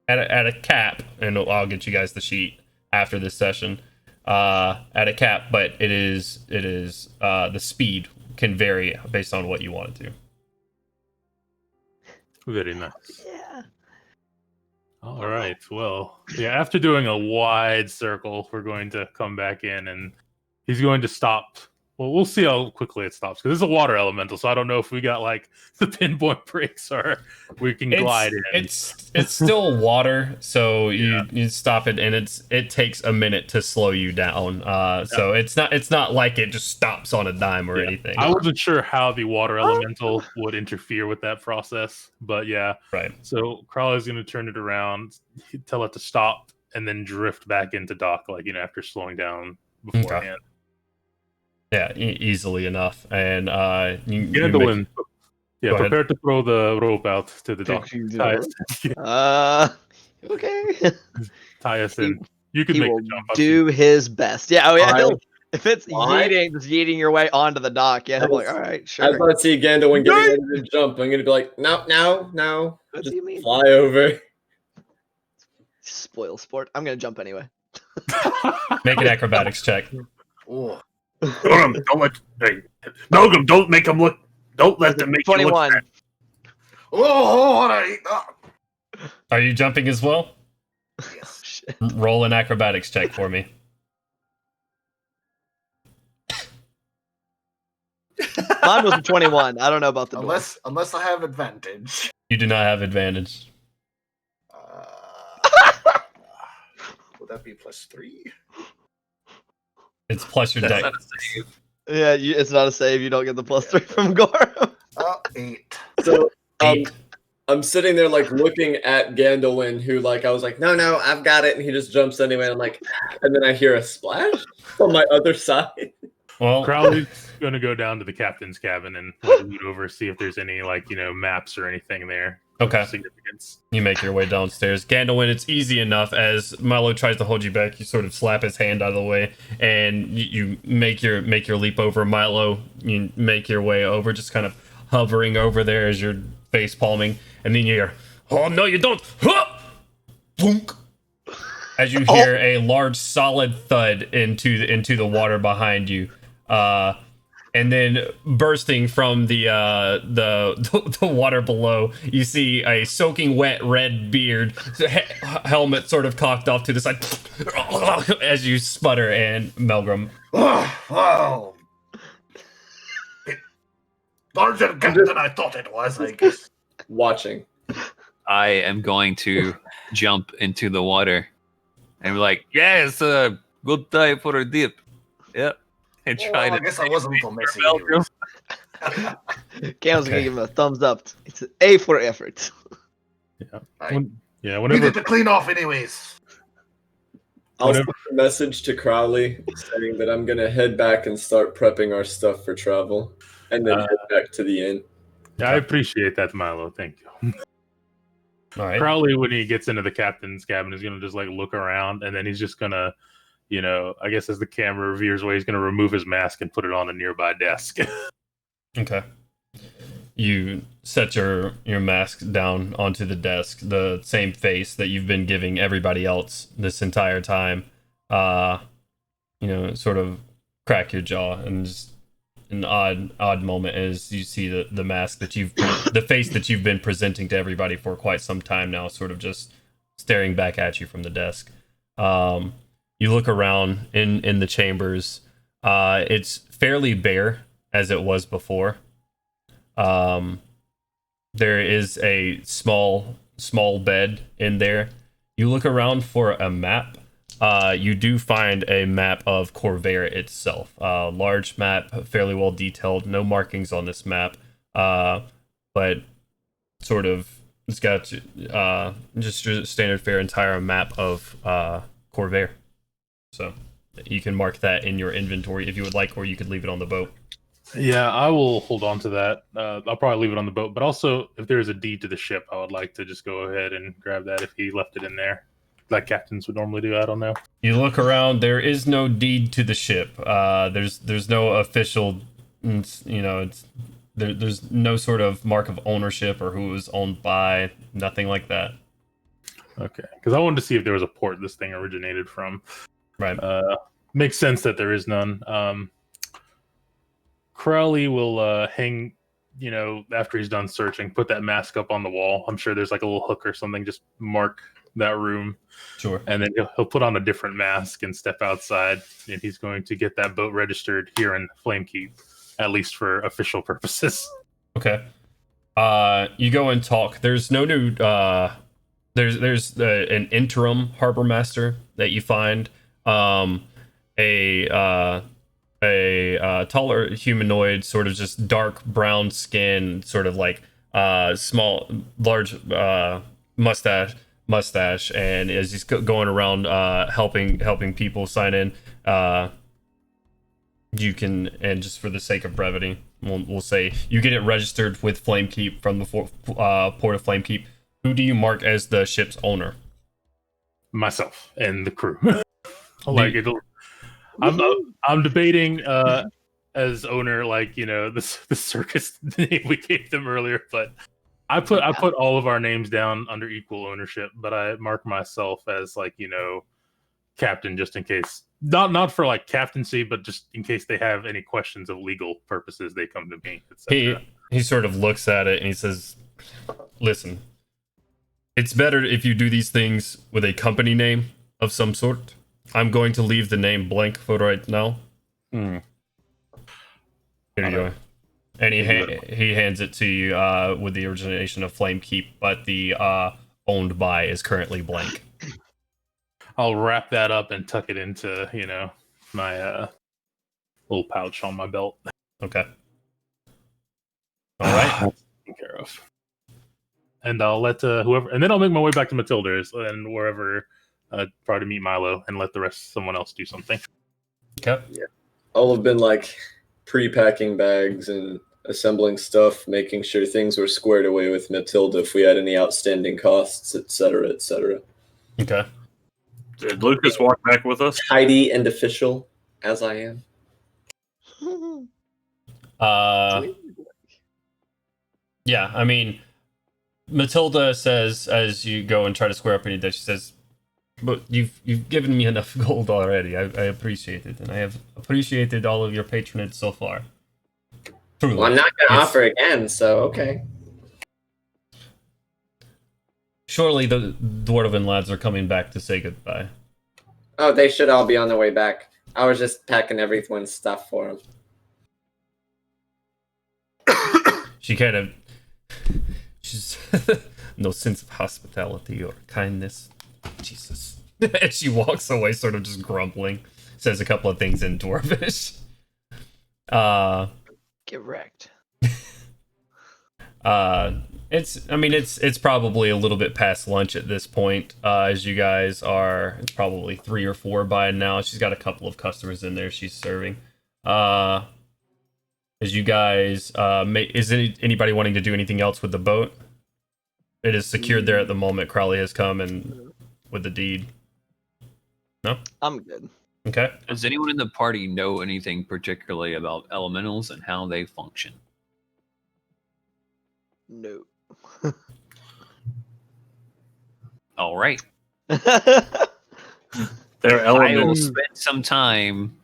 at a cap, and I'll get you guys the sheet after this session. At a cap, but it is the speed can vary based on what you want it to. Very nice. Yeah. All right. Well, yeah, after doing a wide circle, we're going to come back in and he's going to stop. Well, we'll see how quickly it stops because it's a water elemental, so I don't know if we got like the pinpoint brakes or we can glide in. It's still water, so you stop it, and it takes a minute to slow you down. So it's not like it just stops on a dime or anything. I wasn't sure how the water elemental would interfere with that process, but yeah. Right. So Crowley's going to turn it around, tell it to stop, and then drift back into dock, like after slowing down beforehand. Okay. Yeah, easily enough, and Gandelwyn, prepare to throw the rope out to the dock. Okay. Tie us in. You can He make will the jump. do his best. Yeah. Oh yeah. If it's Why? yeeting your way onto the dock, yeah, I'm like, all right, As sure. I see Gandelwyn getting ready to jump, I'm gonna be like, no. What Just do you mean? fly over. Spoil sport. I'm gonna jump anyway. Make an acrobatics check. Oh. Malcolm, don't let Malcolm, don't make them look. Don't let them make you look 21. bad. Oh, all right. Are you jumping as well? Yes. Shit. Roll an acrobatics check for me. Mine was a 21. I don't know about the dwarf. Unless I have advantage. You do not have advantage. Would that be +3? It's plus your That's deck. not a save. Yeah, it's not a save. You don't get the +3 from Gore. 8. So Eight. I'm sitting there like looking at Gandelwyn, who like I was like, no, I've got it, and he just jumps anyway. I'm like, and then I hear a splash on my other side. Well, Crowley's going to go down to the captain's cabin and loot over, see if there's any maps or anything there. Okay. Of significance. you make your way downstairs. Gandelwyn, it's easy enough. As Milo tries to hold you back, you sort of slap his hand out of the way, and you make your leap over. Milo, you make your way over, just kind of hovering over there as you're face palming, and then you hear, "Oh no, you don't!" Huh! Boonk! As you hear a large, solid thud into the water behind you, and then bursting from the water below, you see a soaking wet red beard, helmet sort of cocked off to the side, as you sputter, and Melgrim. Oh, wow. Larger gun than I thought it was, I guess. Watching. I am going to jump into the water and be like, yeah, it's a good time for a dip. Yep. And try Well, to. I guess I wasn't so messy. Malcolm. Cam's gonna give him a thumbs up. It's an A for effort. I Whenever needed to clean off anyways. I'll send a message to Crowley saying that I'm gonna head back and start prepping our stuff for travel, and then head back to the inn. I appreciate that, Milo. Thank you. All right. Crowley, when he gets into the captain's cabin, is going to just like look around, and then he's just going to, I guess as the camera veers away, he's going to remove his mask and put it on a nearby desk. Okay. You set your mask down onto the desk, the same face that you've been giving everybody else this entire time. Sort of crack your jaw, and just an odd moment as you see the mask that the face that you've been presenting to everybody for quite some time now, sort of just staring back at you from the desk. You look around in the chambers. It's fairly bare as it was before. There is a small small bed in there. You look around for a map. You do find a map of Corvair itself. Large map, fairly well detailed. No markings on this map, but sort of it's got just your standard fare entire map of Corvair. So you can mark that in your inventory if you would like, or you could leave it on the boat. Yeah, I will hold on to that. I'll probably leave it on the boat, but also if there's a deed to the ship, I would like to just go ahead and grab that if he left it in there, like captains would normally do. I don't know. You look around. There is no deed to the ship. There's no official, there's no sort of mark of ownership or who it was owned by. Nothing like that. Okay, because I wanted to see if there was a port this thing originated from. Right. Makes sense that there is none. Crowley will hang, after he's done searching, put that mask up on the wall. I'm sure there's like a little hook or something. Just mark that room. Sure. And then he'll put on a different mask and step outside. And he's going to get that boat registered here in Flamekeep, at least for official purposes. Okay. You go and talk. There's no new. There's an interim harbor master that you find. A taller humanoid, sort of just dark brown skin, sort of like large mustache, and as he's going around helping people sign in, you can, and just for the sake of brevity, we'll say you get it registered with Flamekeep from the port of Flamekeep. Who do you mark as the ship's owner? Myself and the crew. I'm debating as owner, the circus name we gave them earlier, but I put all of our names down under equal ownership, but I mark myself as captain, just in case. Not for captaincy, but just in case they have any questions of legal purposes, they come to me, etc. He sort of looks at it and he says, "Listen, it's better if you do these things with a company name of some sort. I'm going to leave the name blank for right now." Here you go. And he hands it to you with the origination of Flamekeep, but the owned by is currently blank. I'll wrap that up and tuck it into, my little pouch on my belt. Okay. All right. Taken care of. And I'll let whoever, and then I'll make my way back to Matilda's and wherever. Try to meet Milo and let the rest someone else do something. Okay. Yeah. I'll have been pre-packing bags and assembling stuff, making sure things were squared away with Matilda if we had any outstanding costs, etc., etc. Okay. Did Lucas walk back with us? Tidy and official as I am. Yeah, I mean, Matilda says as you go and try to square up anything, she says, "But you've given me enough gold already. I appreciate it, and I have appreciated all of your patronage so far. Truly. Well, I'm not going to offer again, so okay. Surely the Dwarven lads are coming back to say goodbye." Oh, they should all be on their way back. I was just packing everyone's stuff for them. She's no sense of hospitality or kindness. Jesus. And she walks away sort of just grumbling. Says a couple of things in Dwarvish. Get wrecked. It's probably a little bit past lunch at this point. As you guys are, it's probably 3 or 4 by now. She's got a couple of customers in there she's serving. As you guys, is anybody wanting to do anything else with the boat? It is secured there at the moment. Crowley has come and with the deed. No? I'm good. Okay. Does anyone in the party know anything particularly about elementals and how they function? No. All right. They're I will elements. spend some time.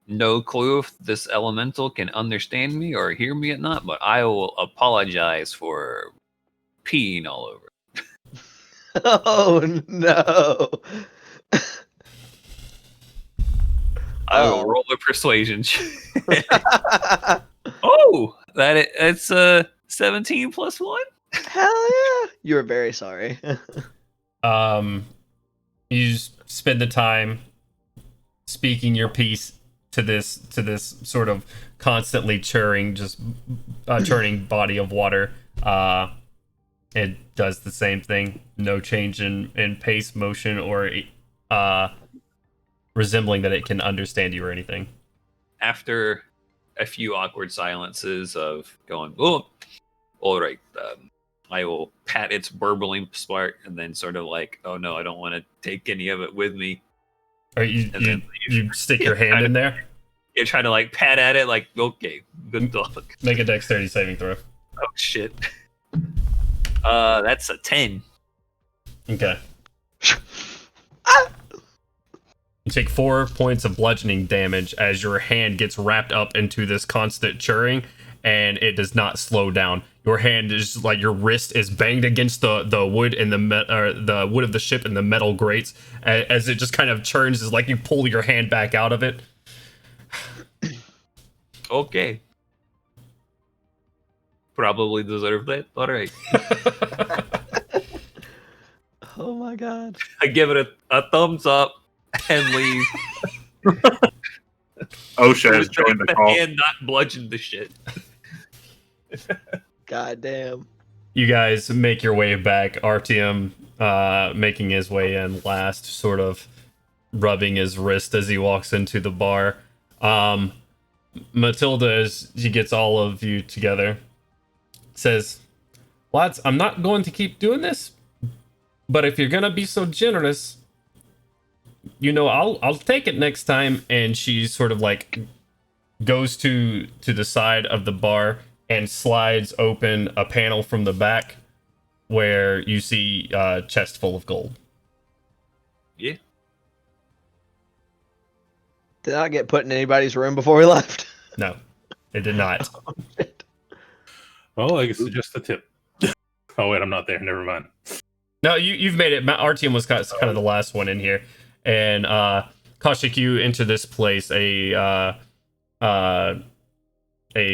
No clue if this elemental can understand me or hear me or not, but I will apologize for peeing all over. Oh no. I will roll a persuasion check. Oh, it's 17 plus 1. Hell yeah! You were very sorry. You spend the time speaking your piece to this sort of constantly churning body of water. It does the same thing. No change in pace, motion, or resembling that it can understand you or anything. After a few awkward silences of going, oh, all right, I will pat its burbling spark and then sort of like, oh no, I don't want to take any of it with me. Or you stick your hand in there? You try to like pat at it like, okay, good dog. Make a dexterity saving throw. Oh shit. That's a 10. Okay. You take 4 points of bludgeoning damage as your hand gets wrapped up into this constant churring, and it does not slow down. Your hand is like your wrist is banged against the wood and the wood of the ship and the metal grates as it just kind of churns. Is like you pull your hand back out of it. Okay. Probably deserve that. All right. Oh my god. I give it a thumbs up and leave. Osha has joined the call. And not bludgeon the shit. God damn. You guys make your way back. RTM making his way in last, sort of rubbing his wrist as he walks into the bar. Matilda, as she gets all of you together, says, lads, I'm not going to keep doing this, but if you're gonna be so generous, I'll take it next time. And she sort of like goes to the side of the bar and slides open a panel from the back where you see a chest full of gold. Yeah. Did not get put in anybody's room before we left. No, it did not. Well, I guess it's just a tip. Oh wait, I'm not there. Never mind. No, you've made it. Our team was kind of the last one in here, and Kaushik, you enter this place a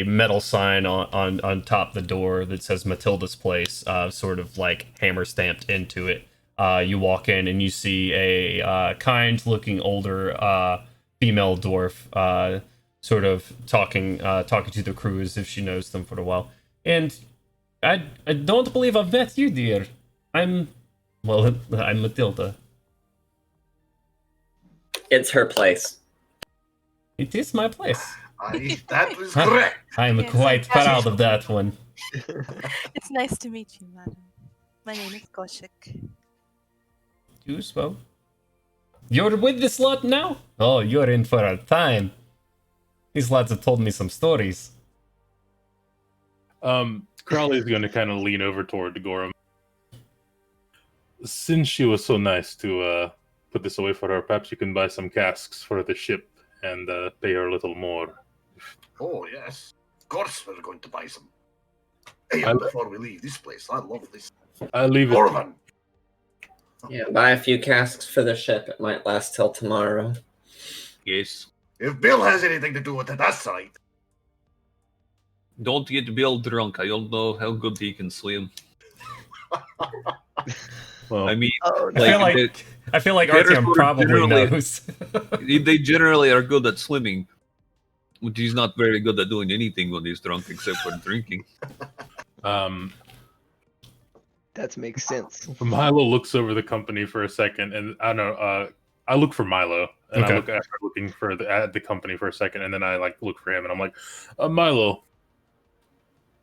metal sign on top of the door that says Matilda's Place, sort of like hammer stamped into it. You walk in and you see a kind-looking older female dwarf, sort of talking to the crew as if she knows them for a while. And I don't believe I've met you, dear. I'm Matilda. It's her place. It is my place. That was correct. I'm Yes, quite I- proud of that one. It's nice to meet you, madam. My name is Koshik. You spoke. You're with this lot now? Oh, you're in for a time. These lads have told me some stories. Crowley's going to kind of lean over toward Gorham. Since she was so nice to put this away for her, perhaps you can buy some casks for the ship and pay her a little more. Oh, yes. Of course we're going to buy some. Hey, before we leave this place, I love this. I'll leave it. Orvan. Yeah, buy a few casks for the ship. It might last till tomorrow. Yes. If Bill has anything to do with it, that's right. Don't get Bill drunk. I don't know how good he can swim. Well, I mean, Oh, I feel like Artyom Better probably generally- knows. they generally are good at swimming. But he's not very good at doing anything when he's drunk except for drinking. that makes sense. Milo looks over the company for a second, and I don't know. I look for Milo, and Okay. I start looking for at the company for a second, and then I like look for him, and I'm like, Milo,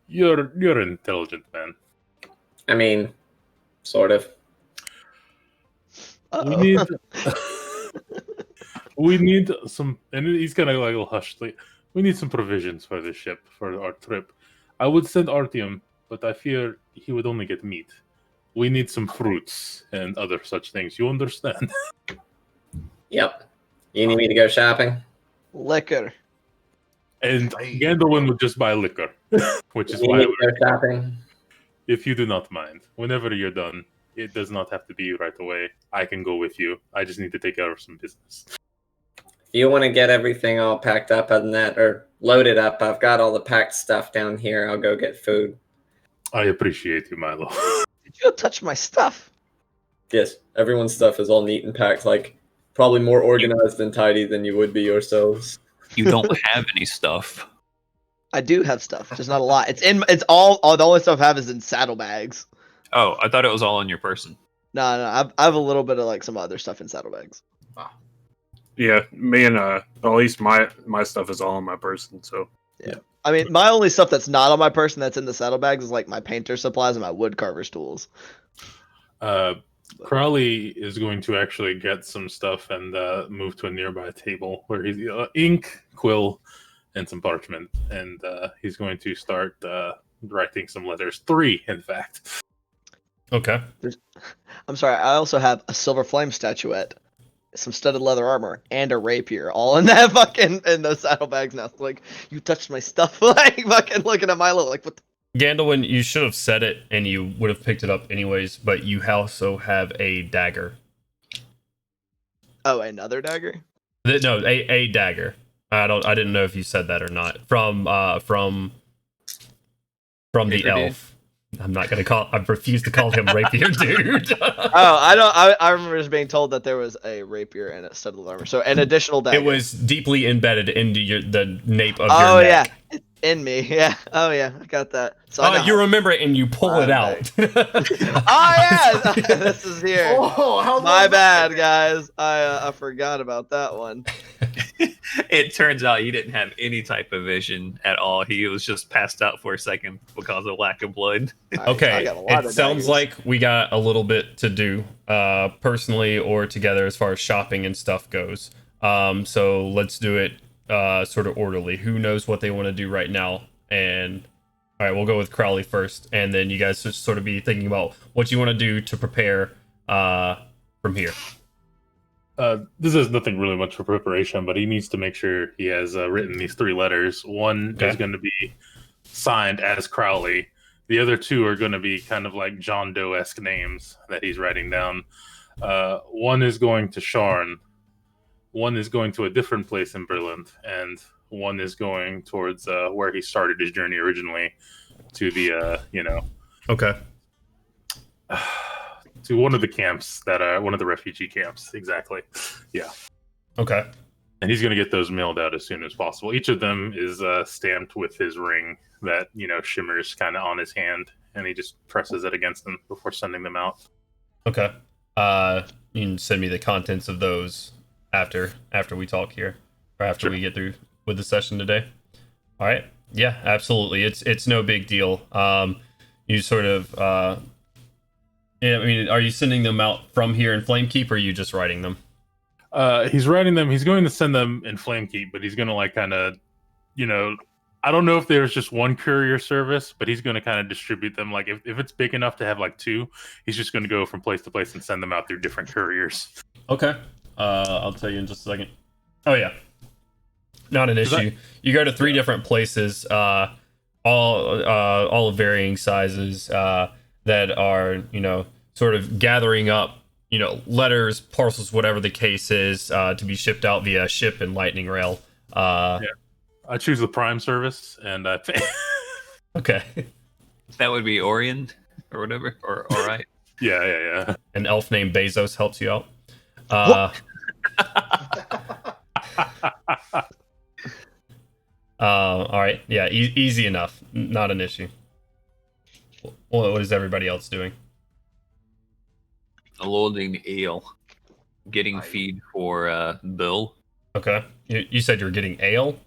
you're an intelligent man. I mean, sort of. We Uh-oh. need we need some, and he's kind of like a little hushed. Like, we need some provisions for this ship for our trip. I would send Artyom, but I fear he would only get meat. We need some fruits and other such things. You understand? Yep. You need me to go shopping? Liquor. And I- Gandelwyn would just buy liquor, which is You why, need me to go shopping? if you do not mind, whenever you're done, it does not have to be right away. I can go with you. I just need to take care of some business. If you want to get everything all packed up on that, or loaded up, I've got all the packed stuff down here. I'll go get food. I appreciate you, Milo. Did you touch my stuff? Yes, everyone's stuff is all neat and packed, like probably more organized and tidy than you would be yourselves. You don't have any stuff. I do have stuff, just not a lot. It's all the only stuff I have is in saddlebags. Oh, I thought it was all on your person. No, I have a little bit of like some other stuff in saddlebags. Yeah, me and at least my stuff is all on my person. So Yeah. I mean, my only stuff that's not on my person that's in the saddlebags is like my painter supplies and my wood carver's tools. Crowley is going to actually get some stuff and move to a nearby table where he's ink, quill, and some parchment, and he's going to start writing some letters. 3, in fact. Okay. I'm sorry. I also have a silver flame statuette, some studded leather armor, and a rapier, all in that fucking in those saddlebags now. Like, you touched my stuff. Like, fucking looking at Milo, like, what the. Gandelwyn, you should have said it, and you would have picked it up anyways. But you also have a dagger. Oh, another dagger? No, a dagger. I didn't know if you said that or not. From the Rapier elf. I'm not gonna call. I refuse to call him rapier, dude. I remember just being told that there was a rapier and a studded leather armor. So an additional dagger. It was deeply embedded into the nape of your Oh neck. yeah, in me. Yeah. Oh yeah, I got that. So I know You how- remember it and you pull it out. Oh yeah, this is here. Oh, how My bad, guys. I forgot about that one. It turns out he didn't have any type of vision at all. He was just passed out for a second because of lack of blood. Okay, I got a lot it of sounds daggers. like we got a little bit to do, personally or together as far as shopping and stuff goes. So let's do it sort of orderly. Who knows what they want to do right now? And all right, we'll go with Crowley first, and then you guys just sort of be thinking about what you want to do to prepare from here. This is nothing really much for preparation, but he needs to make sure he has written these 3 letters. One Okay. is going to be signed as Crowley. The other 2 are going to be kind of like John Doe-esque names that he's writing down. One is going to Sharn. One is going to a different place in Berlin, and one is going towards where he started his journey originally, to the Okay. to one of the camps that are one of the refugee camps. Exactly. Yeah. Okay. And he's going to get those mailed out as soon as possible. Each of them is stamped with his ring that, shimmers kind of on his hand, and he just presses it against them before sending them out. Okay. You can send me the contents of those after we talk here, or after we get through with the session today. All right. Yeah, absolutely. It's no big deal. You sort of are you sending them out from here in Flamekeep, or are you just writing them? He's writing them. He's going to send them in Flamekeep, but he's going to kind of, I don't know if there's just one courier service, but he's going to kind of distribute them. Like if it's big enough to have 2, he's just going to go from place to place and send them out through different couriers. Okay. I'll tell you in just a second. Oh yeah. Not an issue. You go to 3 different places, all of varying sizes, that are, sort of gathering up, letters, parcels, whatever the case is, to be shipped out via ship and lightning rail. I choose the Prime service, and I pay. Okay. That would be Orion or whatever, or all right. Yeah. An elf named Bezos helps you out. All right. Yeah, easy enough. Not an issue. What is everybody else doing? Loading ale, getting feed for Bill. Okay. You said you're getting ale?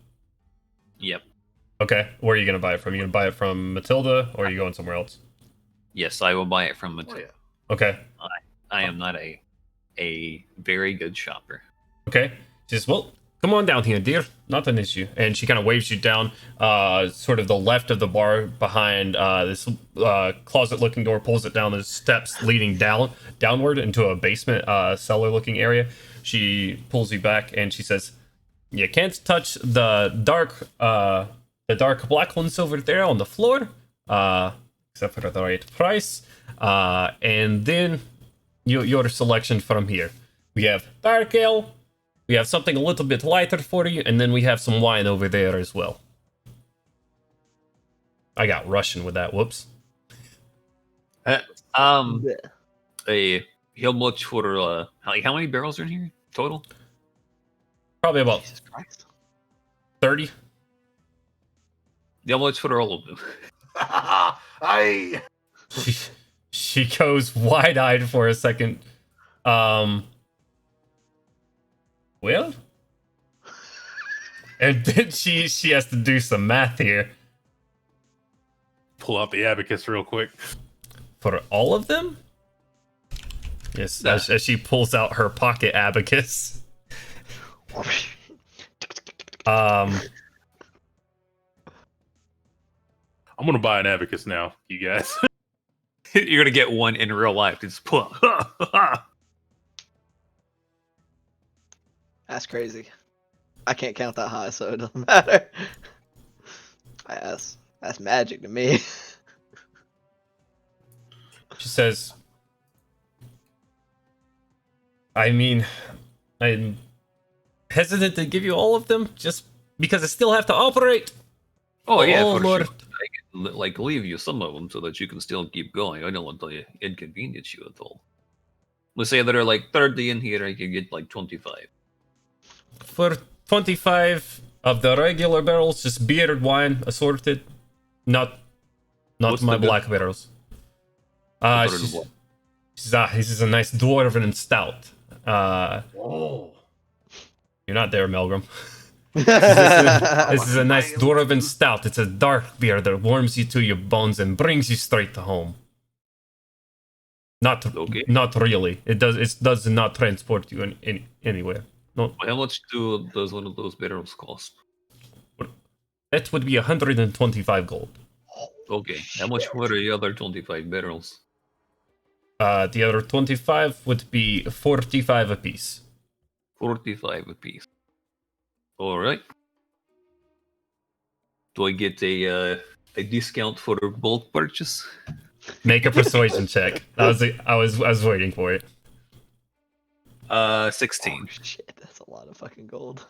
Yep. Okay. Where are you going to buy it from? You going to buy it from Matilda, or are you going somewhere else? Yes, I will buy it from Matilda. Oh, yeah. Okay. I am not a very good shopper. Okay. She says, well, come on down here, dear. Not an issue. And she kind of waves you down, sort of the left of the bar behind this closet-looking door, pulls it down the steps leading downward into a basement cellar-looking area. She pulls you back and she says, you can't touch the dark black ones over there on the floor, except for the right price. And then your selection from here. We have dark ale. We have something a little bit lighter for you, and then we have some wine over there as well. I got Russian with that, whoops. How much for how many barrels are in here total? Probably about Jesus Christ. 30. How much for all of them? I She goes wide-eyed for a second. Well, and then she has to do some math here. Pull out the abacus real quick. For all of them? Yes, as she pulls out her pocket abacus. I'm gonna buy an abacus now, you guys. You're gonna get one in real life. Just pull. That's crazy. I can't count that high, so it doesn't matter. That's magic to me. She says, I mean, I'm hesitant to give you all of them just because I still have to operate. Oh yeah, Oh, for Lord. sure. I can leave you some of them so that you can still keep going. I don't want to inconvenience you at all. Let's say there are like 30 in here. I can get like 25. For 25 of the regular barrels, just beer and wine assorted. Not What's my the good- black barrels. What are the She's, black? this is a nice dwarven stout. oh. You're not there, Melgrim. This is a nice dwarven stout. It's a dark beer that warms you to your bones and brings you straight to home. Not really. It does not transport you anywhere. No, How much does one of those barrels cost? that would be 125 gold. Okay, how much were the other 25 barrels? The other 25 would be 45 apiece. 45 apiece. All right. Do I get a discount for bulk purchase? Make a persuasion check. I was waiting for it. 16. Oh, shit, that's a lot of fucking gold.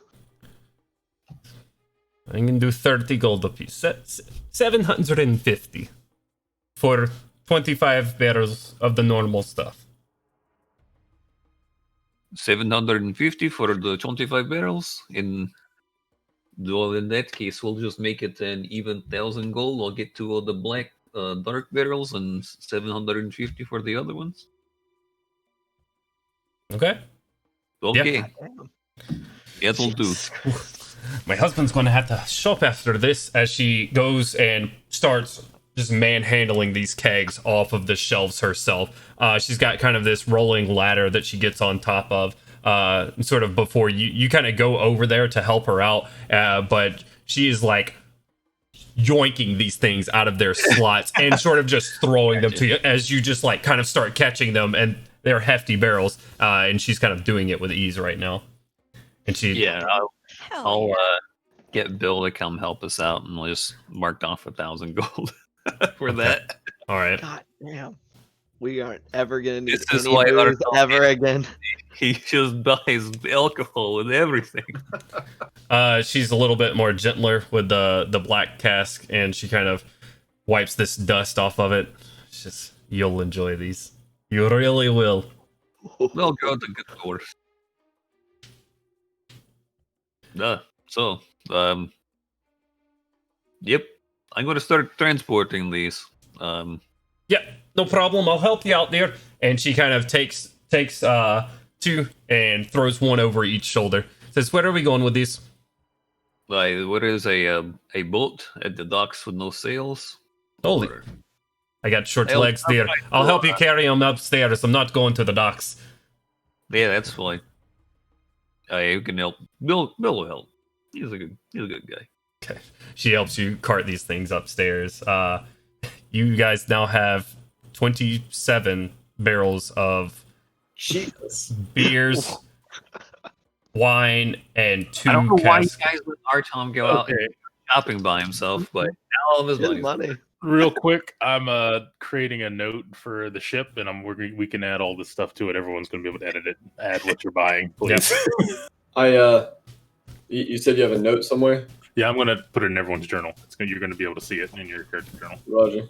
I can do 30 gold apiece. That's 750 for 25 barrels of the normal stuff. 750 for the 25 barrels. Well, in that case, we'll just make it an even 1,000 gold. I'll get 2 of the black dark barrels and 750 for the other ones. Okay? Okay, Yeah. it'll do. My husband's going to have to shop after this as she goes and starts just manhandling these kegs off of the shelves herself. She's got kind of this rolling ladder that she gets on top of. Sort of before you kind of go over there to help her out, but she is like yoinking these things out of their slots and sort of just throwing them to you as you just like kind of start catching them, and they're hefty barrels, and she's kind of doing it with ease right now. And she I'll get Bill to come help us out, and we'll just mark off 1,000 gold for that. All right. God damn. We aren't ever gonna need This is any why booze ever again. He just buys alcohol and everything. She's a little bit more gentler with the black cask, and she kind of wipes this dust off of it. It's just, you'll enjoy these. You really will. Well, go to good course. Yep. I'm going to start transporting these. Yeah, no problem. I'll help you out there. And she kind of takes 2 and throws one over each shoulder. Says, "Where are we going with these?" What is a boat at the docks with no sails? Holy, Or- I got short I'll- legs there. I'll help you I'll- carry them upstairs. I'm not going to the docks. Yeah, that's fine. You can help. Bill will help. He's a good guy. Okay. She helps you cart these things upstairs. You guys now have 27 barrels of Jesus. beers, wine, and 2 I don't know why you casks. guys let Artom go out and shopping by himself, but now all of his Good money's money. Real quick, I'm creating a note for the ship, and we can add all this stuff to it. Everyone's going to be able to edit it, add what you're buying, please. You said you have a note somewhere? Yeah, I'm going to put it in everyone's journal. You're going to be able to see it in your character journal. Roger.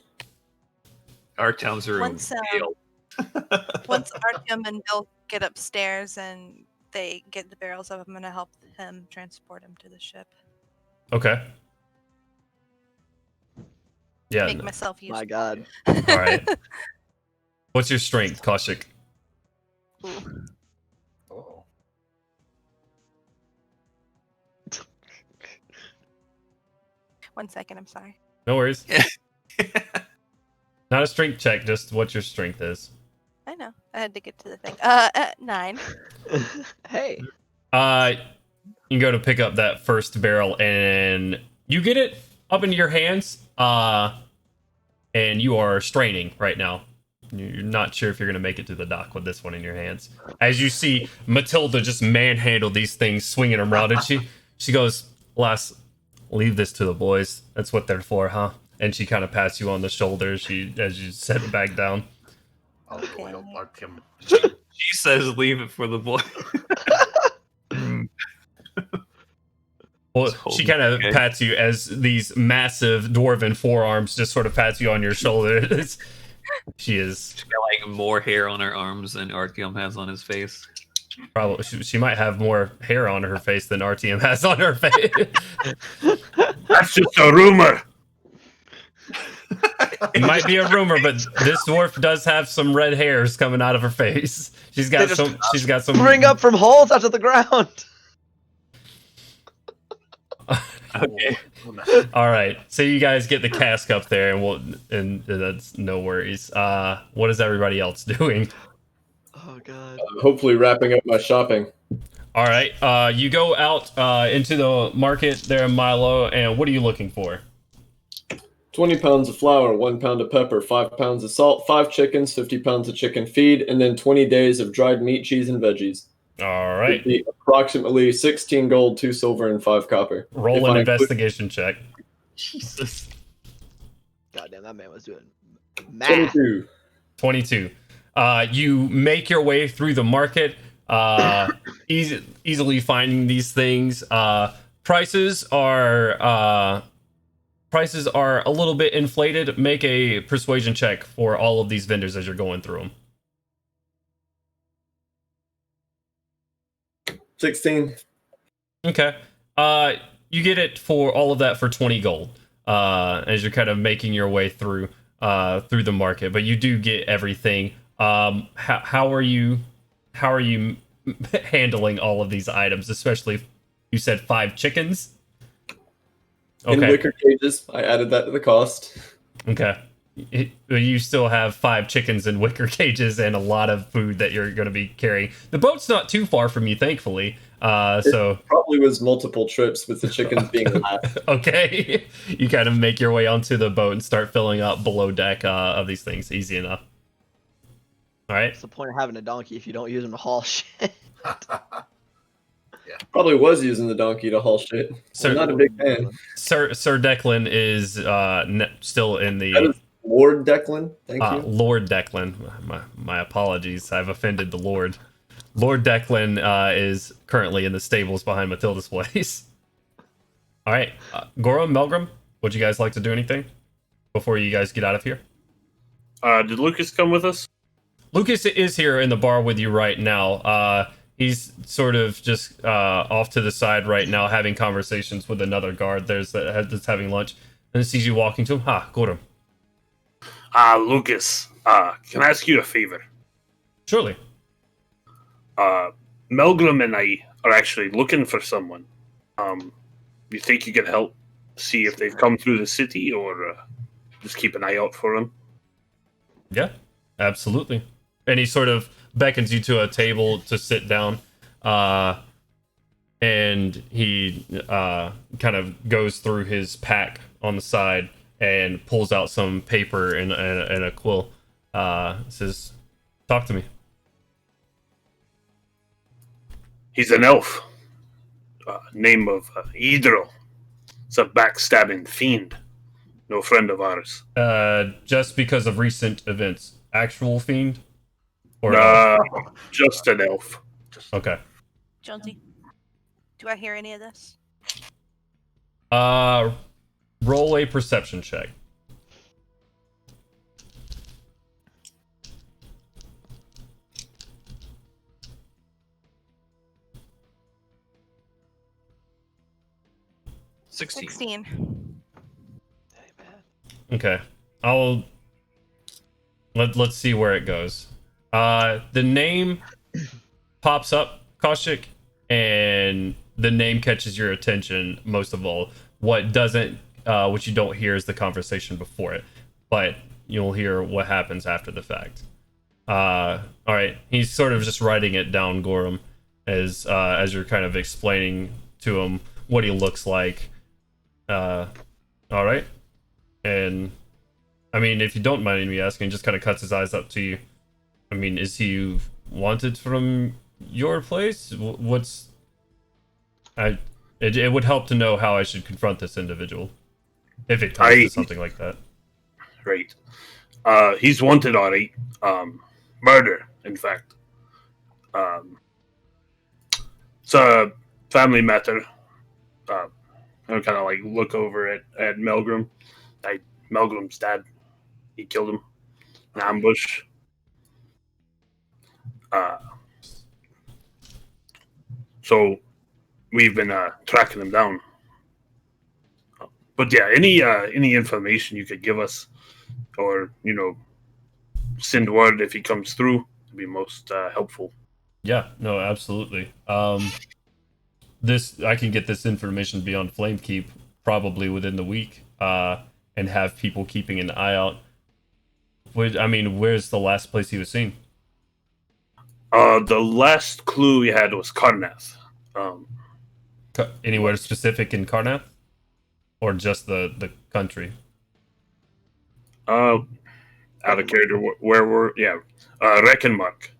Artyom's room. Once Artyom and Bill get upstairs and they get the barrels up, I'm gonna help him transport him to the ship. Okay. Yeah. Make myself useful. My God. All right. What's your strength, Kaushik? Oh. One second, I'm sorry. No worries. Not a strength check, just what your strength is. I know. I had to get to the thing. 9. Hey. You go to pick up that first barrel and you get it up into your hands. And you are straining right now. You're not sure if you're going to make it to the dock with this one in your hands. As you see Matilda just manhandle these things, swinging them around, and she goes, "Lass, leave this to the boys. That's what they're for, huh?" And she kind of pats you on the shoulder as you set it back down. I'll go help Artyom. She says, "Leave it for the boy." Well, she kind of pats you as these massive dwarven forearms just sort of pats you on your shoulder. She is. She's got like more hair on her arms than Artyom has on his face. Probably she might have more hair on her face than Artyom has on her face. That's just a rumor. It might be a rumor, but this dwarf does have some red hairs coming out of her face. She's got some. Spring up from holes out of the ground. Okay. All right. So you guys get the cask up there, and that's no worries. What is everybody else doing? Oh God. Hopefully wrapping up my shopping. All right. You go out into the market there in Milo, and what are you looking for? 20 pounds of flour, 1 pound of pepper, 5 pounds of salt, 5 chickens, 50 pounds of chicken feed, and then 20 days of dried meat, cheese, and veggies. All right. It'd be approximately 16 gold, 2 silver, and 5 copper. Roll an investigation check. Jesus. Goddamn, that man was doing math. 22. You make your way through the market, easily finding these things. Prices are a little bit inflated. Make a persuasion check for all of these vendors as you're going through them. 16. Okay. You get it for all of that for 20 gold. As you're kind of making your way through the market, but you do get everything. How are you handling all of these items, especially you said 5 chickens? Okay. In wicker cages. I added that to the cost. Okay. You still have 5 chickens in wicker cages and a lot of food that you're going to be carrying. The boat's not too far from you, thankfully. So it probably was multiple trips with the chickens being last. Okay. You kind of make your way onto the boat and start filling up below deck of these things. Easy enough. All right. What's the point of having a donkey if you don't use them to haul shit? Probably was using the donkey to haul shit. I'm not a big fan. Sir Declan is still in the... That is Lord Declan. Thank you. Lord Declan. My apologies. I've offended the Lord. Lord Declan is currently in the stables behind Matilda's place. All right. Gorum, Melgrim, would you guys like to do anything before you guys get out of here? Did Lucas come with us? Lucas is here in the bar with you right now. He's sort of just off to the side right now, having conversations with another guard that's having lunch, and sees you walking to him. Gorum. Lucas, can I ask you a favor? Surely. Melgrim and I are actually looking for someone. You think you could help see if they've come through the city, or just keep an eye out for them? Yeah, absolutely. And he sort of beckons you to a table to sit down, and he kind of goes through his pack on the side and pulls out some paper and a quill. Says, "Talk to me." He's an elf. Name of Eberron. It's a backstabbing fiend. No friend of ours. Just because of recent events. Actual fiend? Or just an elf. Okay. Jonesy, do I hear any of this? Roll a perception check. 16. 16. Okay. Let's see where it goes. The name pops up, Kaushik, and the name catches your attention most of all. What you don't hear is the conversation before it, but you'll hear what happens after the fact. All right. He's sort of just writing it down, Gorham, as you're kind of explaining to him what he looks like. All right. And I mean, if you don't mind me asking, he just kind of cuts his eyes up to you. I mean, is he wanted from your place? It would help to know how I should confront this individual if it comes to something like that. Right. He's wanted on murder, in fact. It's a family matter. I kind of like look over at Melgrim. Melgrim's dad. He killed him in ambush. So we've been tracking him down. But yeah, any information you could give us, or send word if he comes through, would be most helpful. Yeah, no, absolutely. I can get this information beyond Flamekeep probably within the week, and have people keeping an eye out. Where's the last place he was seen? The last clue we had was Karnath. Anywhere specific in Karnath, or just the country? Out of character, where were Reckenmark.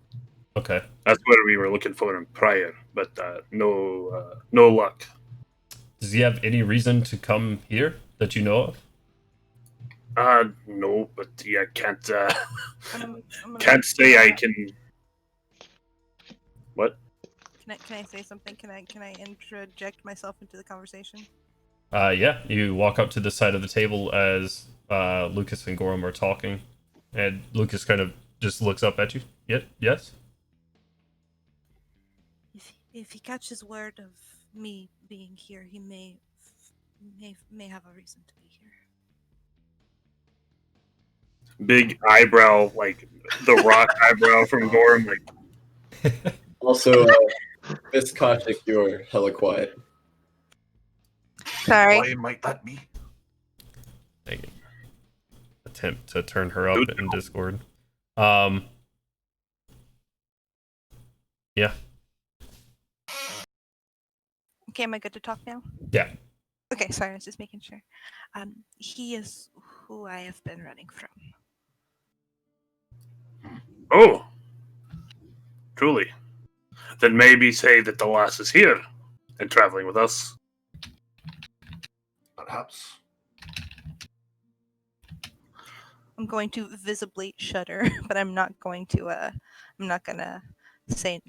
Okay, that's where we were looking for him prior, but no luck. Does he have any reason to come here that you know of? No, but yeah, can't can't say I can. What? Can I say something? Can I interject myself into the conversation? Yeah. You walk up to the side of the table as Lucas and Gorham are talking, and Lucas kind of just looks up at you. Yes. If he catches word of me being here, he may have a reason to be here. Big eyebrow, like the rock eyebrow from Gorham. Like. Also, Miss Kaushik, you're hella quiet. Sorry. Why might that be? Attempt to turn her up in Discord. Yeah. Okay, am I good to talk now? Yeah. Okay, sorry, I was just making sure. He is who I have been running from. Oh, truly. Then maybe say that the lass is here and traveling with us. Perhaps. I'm going to visibly shudder, but I'm not going to. I'm not gonna say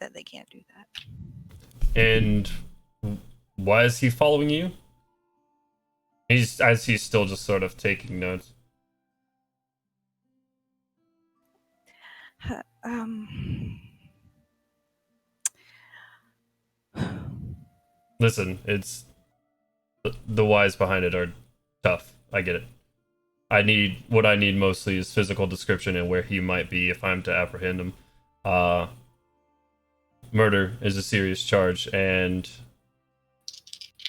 that they can't do that. And why is he following you? He's still just sort of taking notes. Listen, it's the whys behind it are tough. I get it. What I need mostly is physical description and where he might be if I'm to apprehend him. Murder is a serious charge, and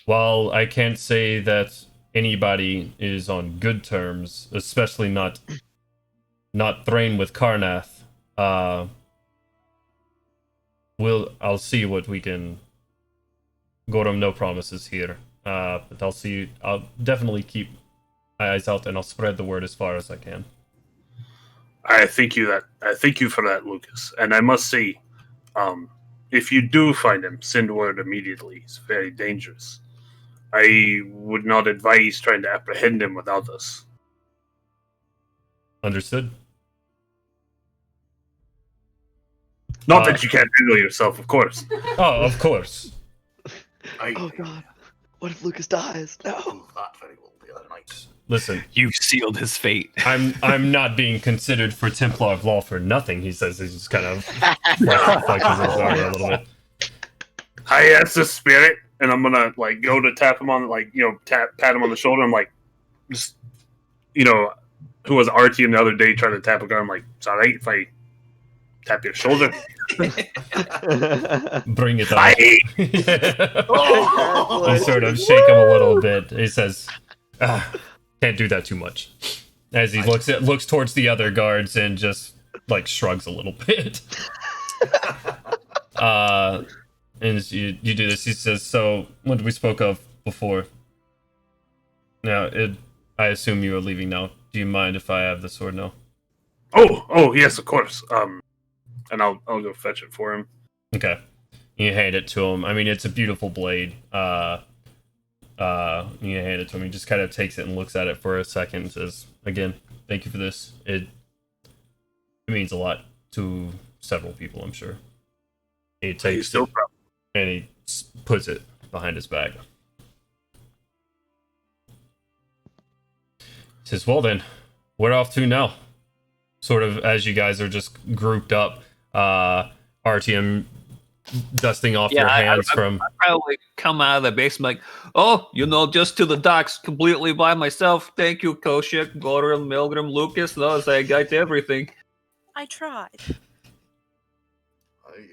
while I can't say that anybody is on good terms, especially not Thrain with Karnath, I'll see what we can. Gorham, no promises here, but I'll definitely keep my eyes out, and I'll spread the word as far as I can. I thank you for that, Lucas. And I must say, if you do find him, send word immediately. He's very dangerous. I would not advise trying to apprehend him without us. Understood. Not that you can't handle yourself, of course. Oh, of course. Oh God! What if Lucas dies? No. That very well the other night. Listen, You sealed his fate. I'm not being considered for Templar of Law for nothing. He says he's just kind of flex his arm a little bit. Hi, that's the spirit. and I'm gonna like go to tap him on pat him on the shoulder. I'm like, just who was Artie the other day trying to tap a guy? I'm like, it's alright if I tap your shoulder. Bring it on. Oh! You sort of shake him a little bit. He says, can't do that too much. As he looks towards the other guards and just like shrugs a little bit. And as you do this, he says, so what did we spoke of before? Now, I assume you are leaving now. Do you mind if I have the sword now? Oh, yes, of course. And I'll go fetch it for him. Okay. You hand it to him. I mean, it's a beautiful blade. You hand it to him. He just kind of takes it and looks at it for a second and says, again, thank you for this. It means a lot to several people, I'm sure. He takes it and he puts it behind his back. He says, well then, we're off to now. Sort of as you guys are just grouped up, RTM dusting off your hands from... I probably come out of the basement like, just to the docks completely by myself. Thank you, Koshik, Goran, Milgram, Lucas. No, I got everything. I tried.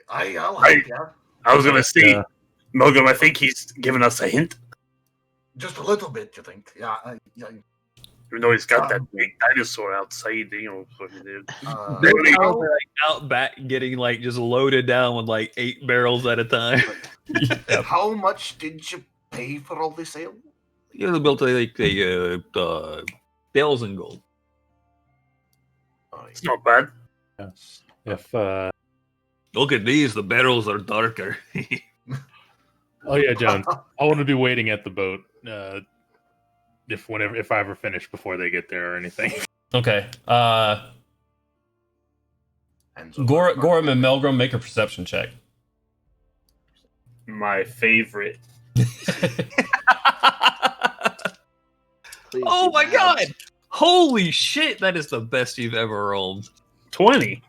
I'll help you. I was gonna say, Milgram, I think he's given us a hint. Just a little bit, you think? Yeah. Even though he's got that big dinosaur outside, fucking dude. They're probably out back getting just loaded down with 8 barrels at a time. How much did you pay for all this ale? You built a 1,000 gold. It's not bad. Yes. If look at these, the barrels are darker. Oh yeah, John. I want to be waiting at the boat. If I ever finish before they get there or anything. Okay. Gorum and Melgrim, make a perception check. My favorite. Oh my god! Holy shit, that is the best you've ever rolled. 20.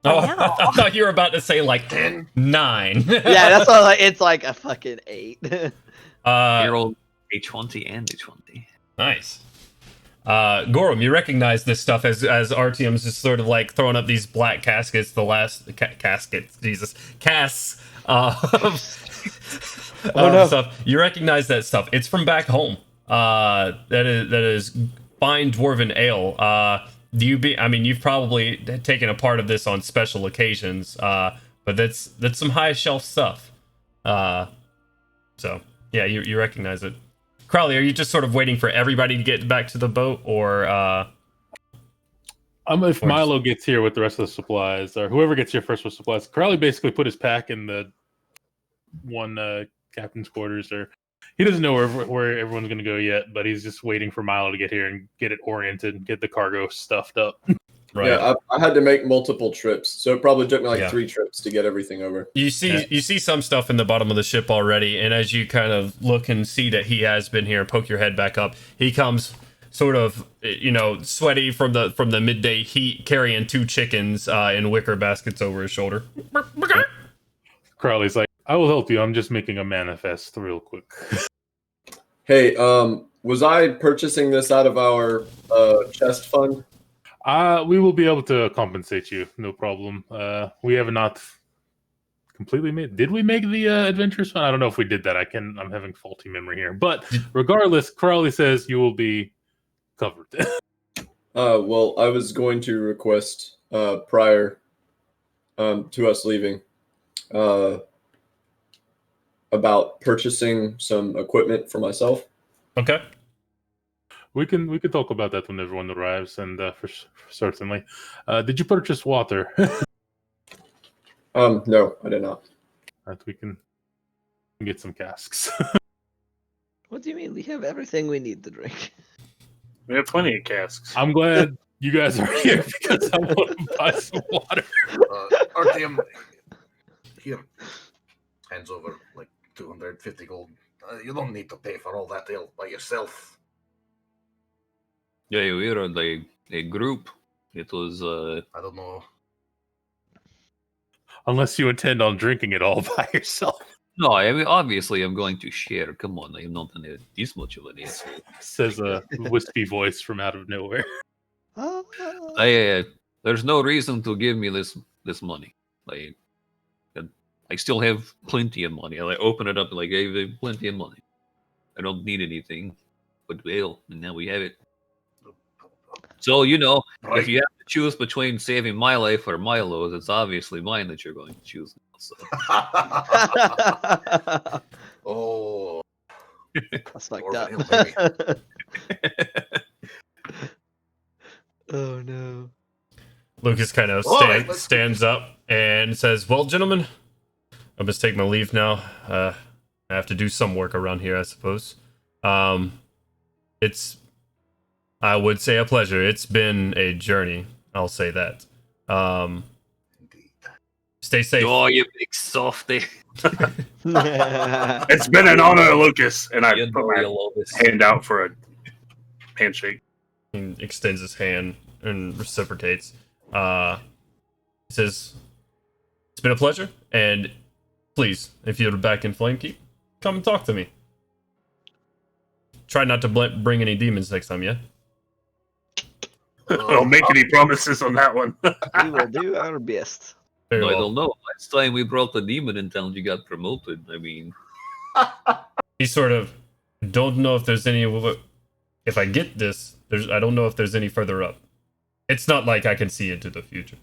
Oh, I thought you were about to say 10. 9. Yeah, that's what, it's like a fucking 8. You rolled a 20 and a 20. Nice. Gorum, you recognize this stuff as RTM's just sort of throwing up these black caskets, the last caskets, casks stuff. You recognize that stuff. It's from back home. That is fine dwarven ale. You've probably taken a part of this on special occasions, but that's some high shelf stuff. So yeah, you recognize it. Crowley, are you just sort of waiting for everybody to get back to the boat, or if Milo gets here with the rest of the supplies, or whoever gets here first with supplies? Crowley basically put his pack in the one captain's quarters, or he doesn't know where everyone's going to go yet, but he's just waiting for Milo to get here and get it oriented and get the cargo stuffed up. Right. Yeah, I had to make multiple trips, so it probably took me 3 trips to get everything over. You see some stuff in the bottom of the ship already, and as you kind of look and see that he has been here, poke your head back up, he comes sort of sweaty from the midday heat, carrying 2 chickens in wicker baskets over his shoulder. Crowley's like, I will help you. I'm just making a manifest real quick. Hey, was I purchasing this out of our chest fund? We will be able to compensate you, no problem. We have not completely made. Did we make the adventures fund? I don't know if we did that. I'm having faulty memory here. But regardless, Crowley says you will be covered. Well, I was going to request prior to us leaving about purchasing some equipment for myself. Okay. We can talk about that when everyone arrives, and for certainly. Did you purchase water? No, I did not. We can get some casks. What do you mean? We have everything we need to drink. We have plenty of casks. I'm glad you guys are here because I want to buy some water. RTM, here, hands over 250 gold. You don't need to pay for all that ale by yourself. Yeah, we were a group. It was I don't know. Unless you intend on drinking it all by yourself. No, I mean, obviously I'm going to share. Come on, I'm not this much of an asshole. Says a wispy voice from out of nowhere. There's no reason to give me this money. Like, I still have plenty of money. I open it up and I gave you plenty of money. I don't need anything, but well, and now we have it. So if you have to choose between saving my life or Milo's, it's obviously mine that you're going to choose. So. Oh, That's fucked Orphan up. Hill, baby. Oh no. Lucas kind of stands up and says, "Well, gentlemen, I must take my leave now. I have to do some work around here, I suppose. It's, I would say, a pleasure. It's been a journey. I'll say that. Indeed. Stay safe." Oh, you big softy. It's been an honor, Lucas. And I You put know my you'll love this. hand out for a handshake. He extends his hand and reciprocates. He says, "It's been a pleasure, and please, if you're back in Flamekeep, come and talk to me. Try not to bring any demons next time, yeah?" I don't make any promises on that one. We will do our best. Very I well. don't know. Last time we brought the demon in town, you got promoted. I mean, He sort of, don't know if there's any, if I get this, I don't know if there's any further up. It's not like I can see into the future.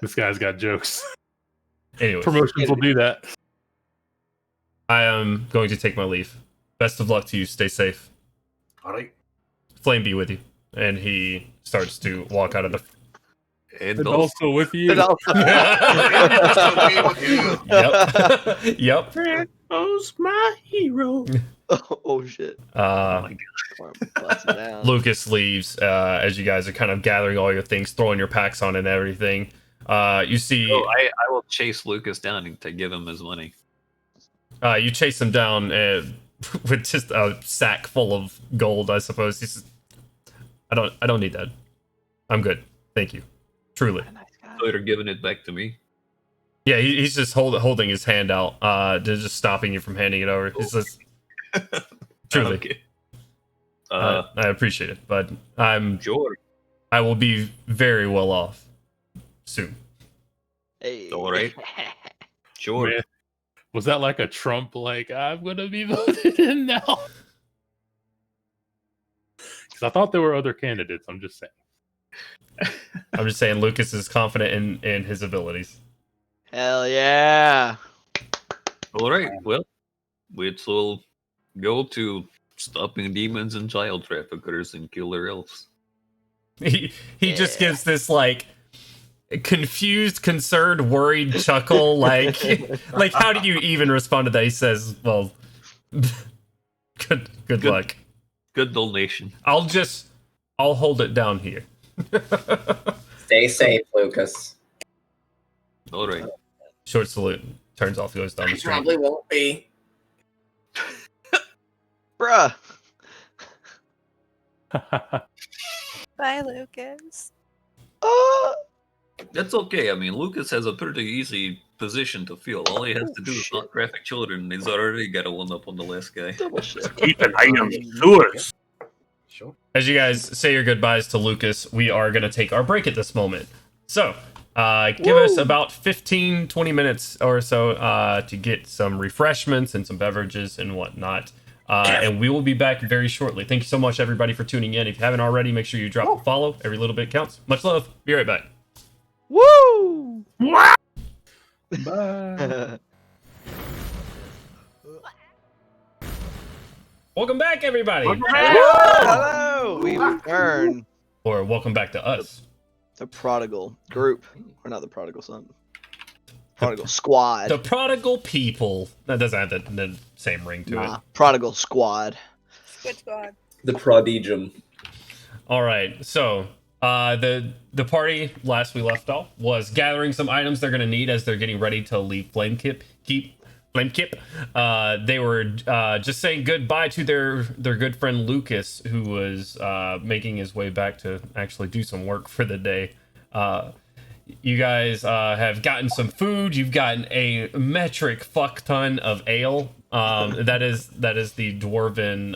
This guy's got jokes. Anyways, Promotions will do that. I am going to take my leave. Best of luck to you. Stay safe. All right. Flame be with you. And he starts to walk out of the... And also with you. And also- Yep. Yep. There goes my hero. oh shit. Bust it down. Lucas leaves as you guys are kind of gathering all your things, throwing your packs on and everything. You see... I will chase Lucas down to give him his money. You chase him down with just a sack full of gold, I suppose. He says, I don't need that. I'm good. Thank you. Truly. Nice guy. So you're giving it back to me. Yeah, he's just holding his hand out, just stopping you from handing it over. He's just, truly. Okay. I appreciate it, but Sure. I will be very well off soon. Hey. All right. Sure. Man, was that like a Trump, like, I'm going to be voted in now? Because I thought there were other candidates. I'm just saying. I'm just saying Lucas is confident in his abilities. Hell yeah. All right. Well, we'll go to stopping demons and child traffickers and killer elves. He just gives this like confused, concerned, worried chuckle. like how do you even respond to that? He says, "Well, good luck. Good donation. I'll hold it down here." Stay safe, Lucas. All right. Short salute. Turns off, goes down the I street. probably won't be. Bruh. Bye, Lucas. That's okay. I mean, Lucas has a pretty easy position to fill. All he has to do is not traffic children. He's already got a one up on the last guy. Double shit. Keep an eye on the sewers. Sure. As you guys say your goodbyes to Lucas, we are going to take our break at this moment. So, give us about 15-20 minutes or so to get some refreshments and some beverages and whatnot. And we will be back very shortly. Thank you so much, everybody, for tuning in. If you haven't already, make sure you drop a follow. Every little bit counts. Much love. Be right back. Woo! Bye. Welcome back, everybody. Hello! We return. Or welcome back to us. The prodigal group. Or not the prodigal son. Prodigal squad. The prodigal people. That doesn't have the same ring to it. Prodigal squad. Good God. The prodigium. All right, so the party last we left off was gathering some items they're gonna need as they're getting ready to leave Flamekeep. They were just saying goodbye to their good friend Lucas, who was making his way back to actually do some work for the day. you guys have gotten some food. You've gotten a metric fuck ton of ale. That is the dwarven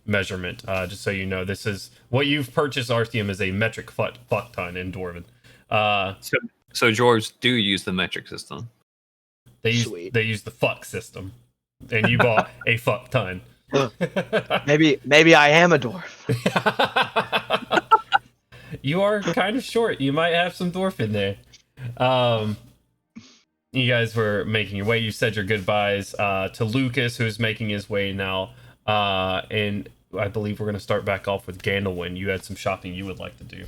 measurement. Just so you know, this is what you've purchased. Arthium is a metric fuck ton in dwarven. So dwarves do use the metric system. They use the fuck system, and you bought a fuck ton. maybe I am a dwarf. You are kind of short. You might have some dwarf in there. You guys were making your way. You said your goodbyes to Lucas, who's making his way now. And I believe we're going to start back off with Gandelwyn. You had some shopping you would like to do.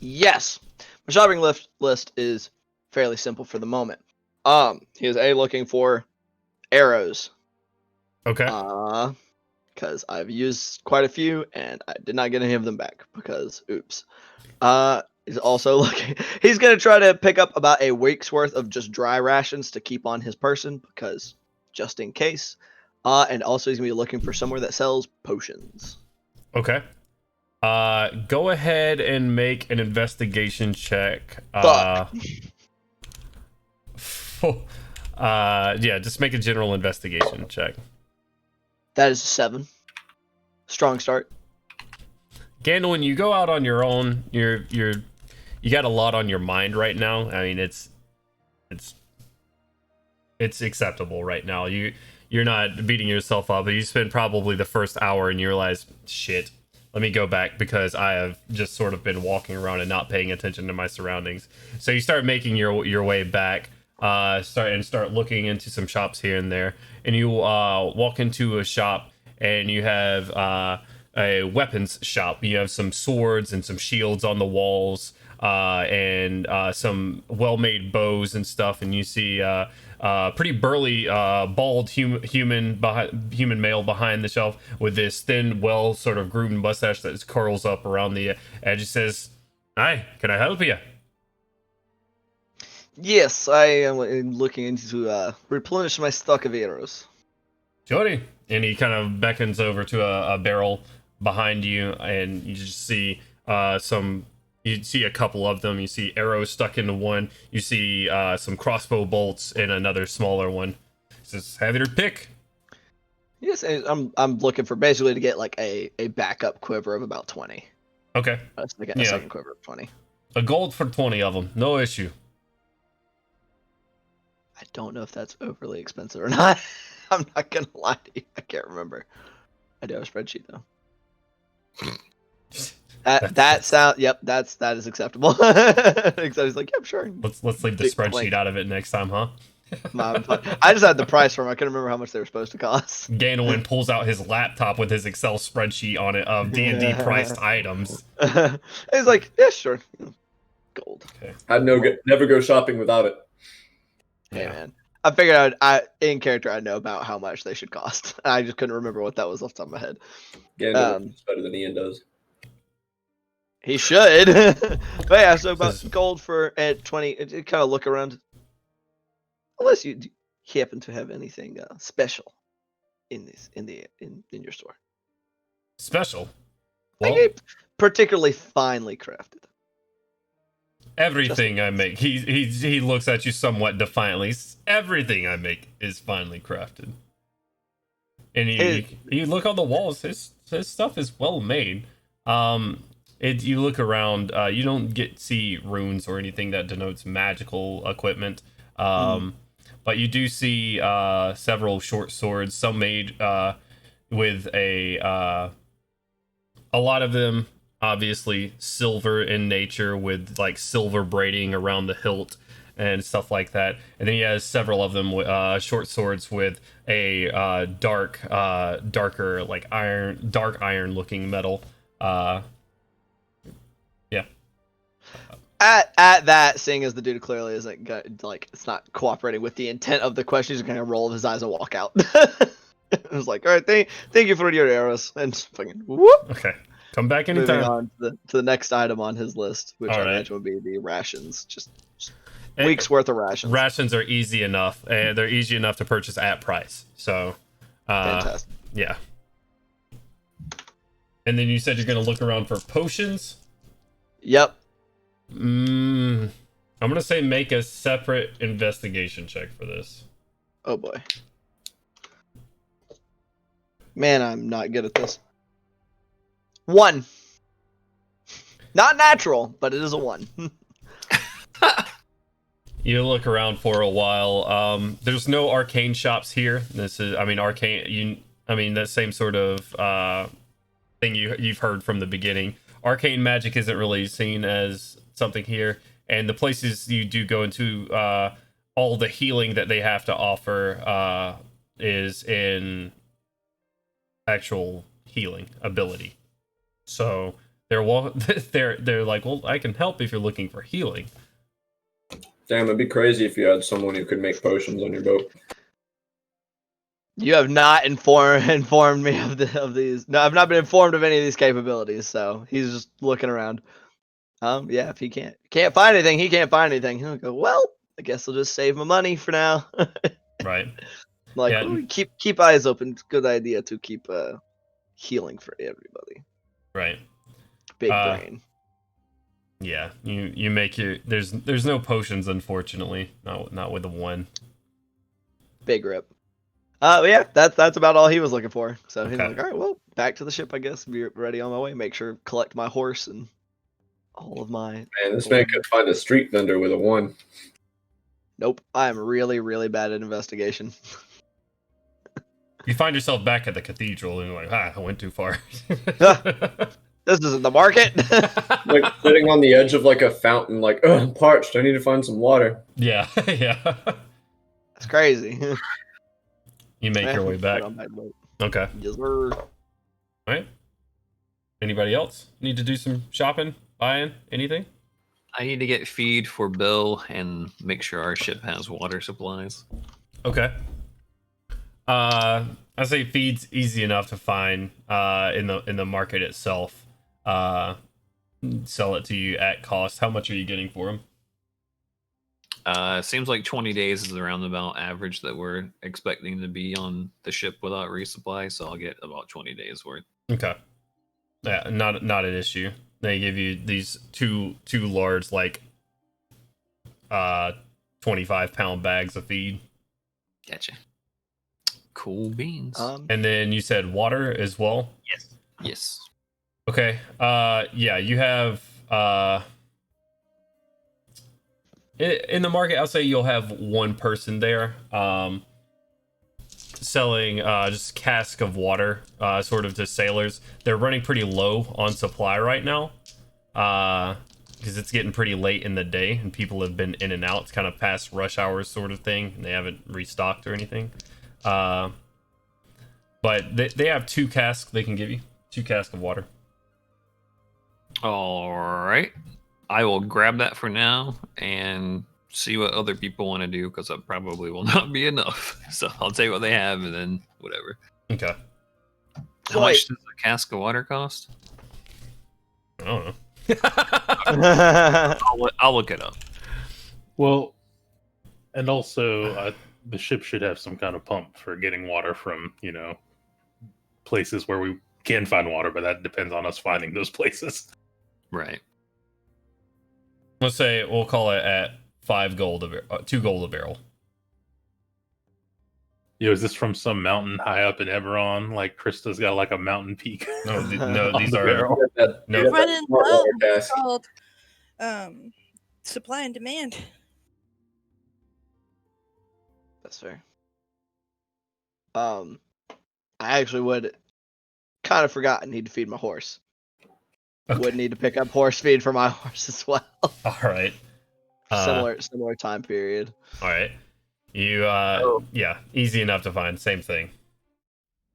Yes. My shopping list is fairly simple for the moment. He is looking for arrows. Okay. Because I've used quite a few and I did not get any of them back because oops. He's also looking. He's gonna try to pick up about a week's worth of just dry rations to keep on his person because just in case. And also he's gonna be looking for somewhere that sells potions. Okay. Go ahead and make an investigation check. Fuck. Yeah, just make a general investigation check. That is a 7. Strong start. Gandelwyn, you go out on your own. You got a lot on your mind right now. I mean, it's acceptable right now. You're not beating yourself up, but you spend probably the first hour and you realize, shit, let me go back because I have just sort of been walking around and not paying attention to my surroundings. So you start making your way back, start looking into some shops here and there, and you walk into a shop and you have a weapons shop. You have some swords and some shields on the walls, and some well-made bows and stuff, and you see pretty burly, bald human male behind the shelf with this thin, well sort of groomed mustache that curls up around the edge. He says, "Hi, can I help you?" Yes, I am looking into replenish my stock of arrows. Jody. And he kind of beckons over to a barrel behind you, and you just see you see a couple of them. You see arrows stuck into one. You see some crossbow bolts in another smaller one. He says, "Have your pick." Yes, I'm looking for basically to get like a backup quiver of about 20. Okay. So I get a second quiver of 20. A gold for 20 of them. No issue. I don't know if that's overly expensive or not. I'm not gonna lie to you. I can't remember. I do have a spreadsheet though. That is acceptable. Except he's like, yep, sure. Let's leave the spreadsheet out of it next time, huh? I just had the price for them. I couldn't remember how much they were supposed to cost. Gandelwyn pulls out his laptop with his Excel spreadsheet on it of D&D priced items. He's like, yeah, sure. Gold. Okay. I'd never go shopping without it. Hey, man. I figured in character I'd know about how much they should cost. I just couldn't remember what that was off the top of my head. Gandelwyn better than Ian does. He should. But yeah, so about gold for at 20. It kind of look around. Unless you happen to have anything special in your store. Special? Well, like particularly finely crafted. Everything I make, he looks at you somewhat defiantly. Everything I make is finely crafted. And you look on the walls, his stuff is well made. You look around, you don't see runes or anything that denotes magical equipment. But you do see several short swords, some made with a lot of them obviously silver in nature, with like silver braiding around the hilt and stuff like that. And then he has several of them with short swords with a darker like dark iron looking metal. Yeah. At that, seeing as the dude clearly isn't it's not cooperating with the intent of the question, he's gonna roll his eyes and walk out. It was like, all right, thank you for your arrows, and fucking whoop. Okay, come back anytime. Moving on to the next item on his list, which I imagine would be the rations. Just week's worth of rations. Rations are easy enough, and they're easy enough to purchase at price. So, fantastic. Yeah. And then you said you're gonna look around for potions. Yep. I'm gonna say make a separate investigation check for this. Oh boy. Man, I'm not good at this. 1. Not natural, but it is a 1. You look around for a while. There's no arcane shops here. Arcane. That same sort of thing you've heard from the beginning. Arcane magic isn't really seen as something here, and the places you do go into, all the healing that they have to offer is in actual healing ability. So they're like, well, I can help if you're looking for healing. Damn, it'd be crazy if you had someone who could make potions on your boat. You have not informed me of these. No, I've not been informed of any of these capabilities. So he's just looking around. Yeah, if he can't find anything, he can't find anything. He'll go, well, I guess I'll just save my money for now. Right. Like, Yeah. ooh, keep eyes open. It's a good idea to keep healing for everybody. Right. Big brain. Yeah, you make your there's no potions, unfortunately. Not with the 1. Big rip. Yeah, that's about all he was looking for. So he's Okay. like, all right, well, back to the ship, I guess. Be ready on my way. Make sure collect my horse and all of my. Man, this man could find a street vendor with a 1. Nope, I'm really, really bad at investigation. You find yourself back at the cathedral and you're like, I went too far. This isn't the market. Like sitting on the edge of like a fountain, like, oh, I'm parched. I need to find some water. Yeah, yeah. It's crazy. You make your way back. Okay. Yes, sir. All right. Anybody else need to do some shopping, buying, anything? I need to get feed for Bill and make sure our ship has water supplies. Okay. I say feed's easy enough to find in the market itself. Sell it to you at cost. How much are you getting for them? Seems like 20 days is the roundabout average that we're expecting to be on the ship without resupply, so I'll get about 20 days worth. Okay. Yeah, not an issue. They give you these two large, like 25-pound bags of feed. Gotcha. Cool beans. And then you said water as well? Yes. Okay. Yeah, you have in the market, I'll say you'll have one person there selling just cask of water sort of to sailors. They're running pretty low on supply right now because it's getting pretty late in the day and people have been in and out. It's kind of past rush hours sort of thing, and they haven't restocked or anything. But they have 2 casks they can give you. 2 casks of water. All right. I will grab that for now and see what other people want to do because that probably will not be enough. So I'll take what they have and then whatever. Okay. How much does a cask of water cost? I don't know. I'll look it up. Well, and also the ship should have some kind of pump for getting water from, places where we can find water, but that depends on us finding those places. Right. Let's say we'll call it at 5 gold a barrel, 2 gold a barrel. Is this from some mountain high up in Eberron? Like Krista's got like a mountain peak. No, these are barrel. no. Running low. It's called supply and demand. That's fair. I actually would kind of forgot I need to feed my horse. Okay. Would need to pick up horse feed for my horse as well. All right. Similar time period. All right. You yeah, easy enough to find. Same thing.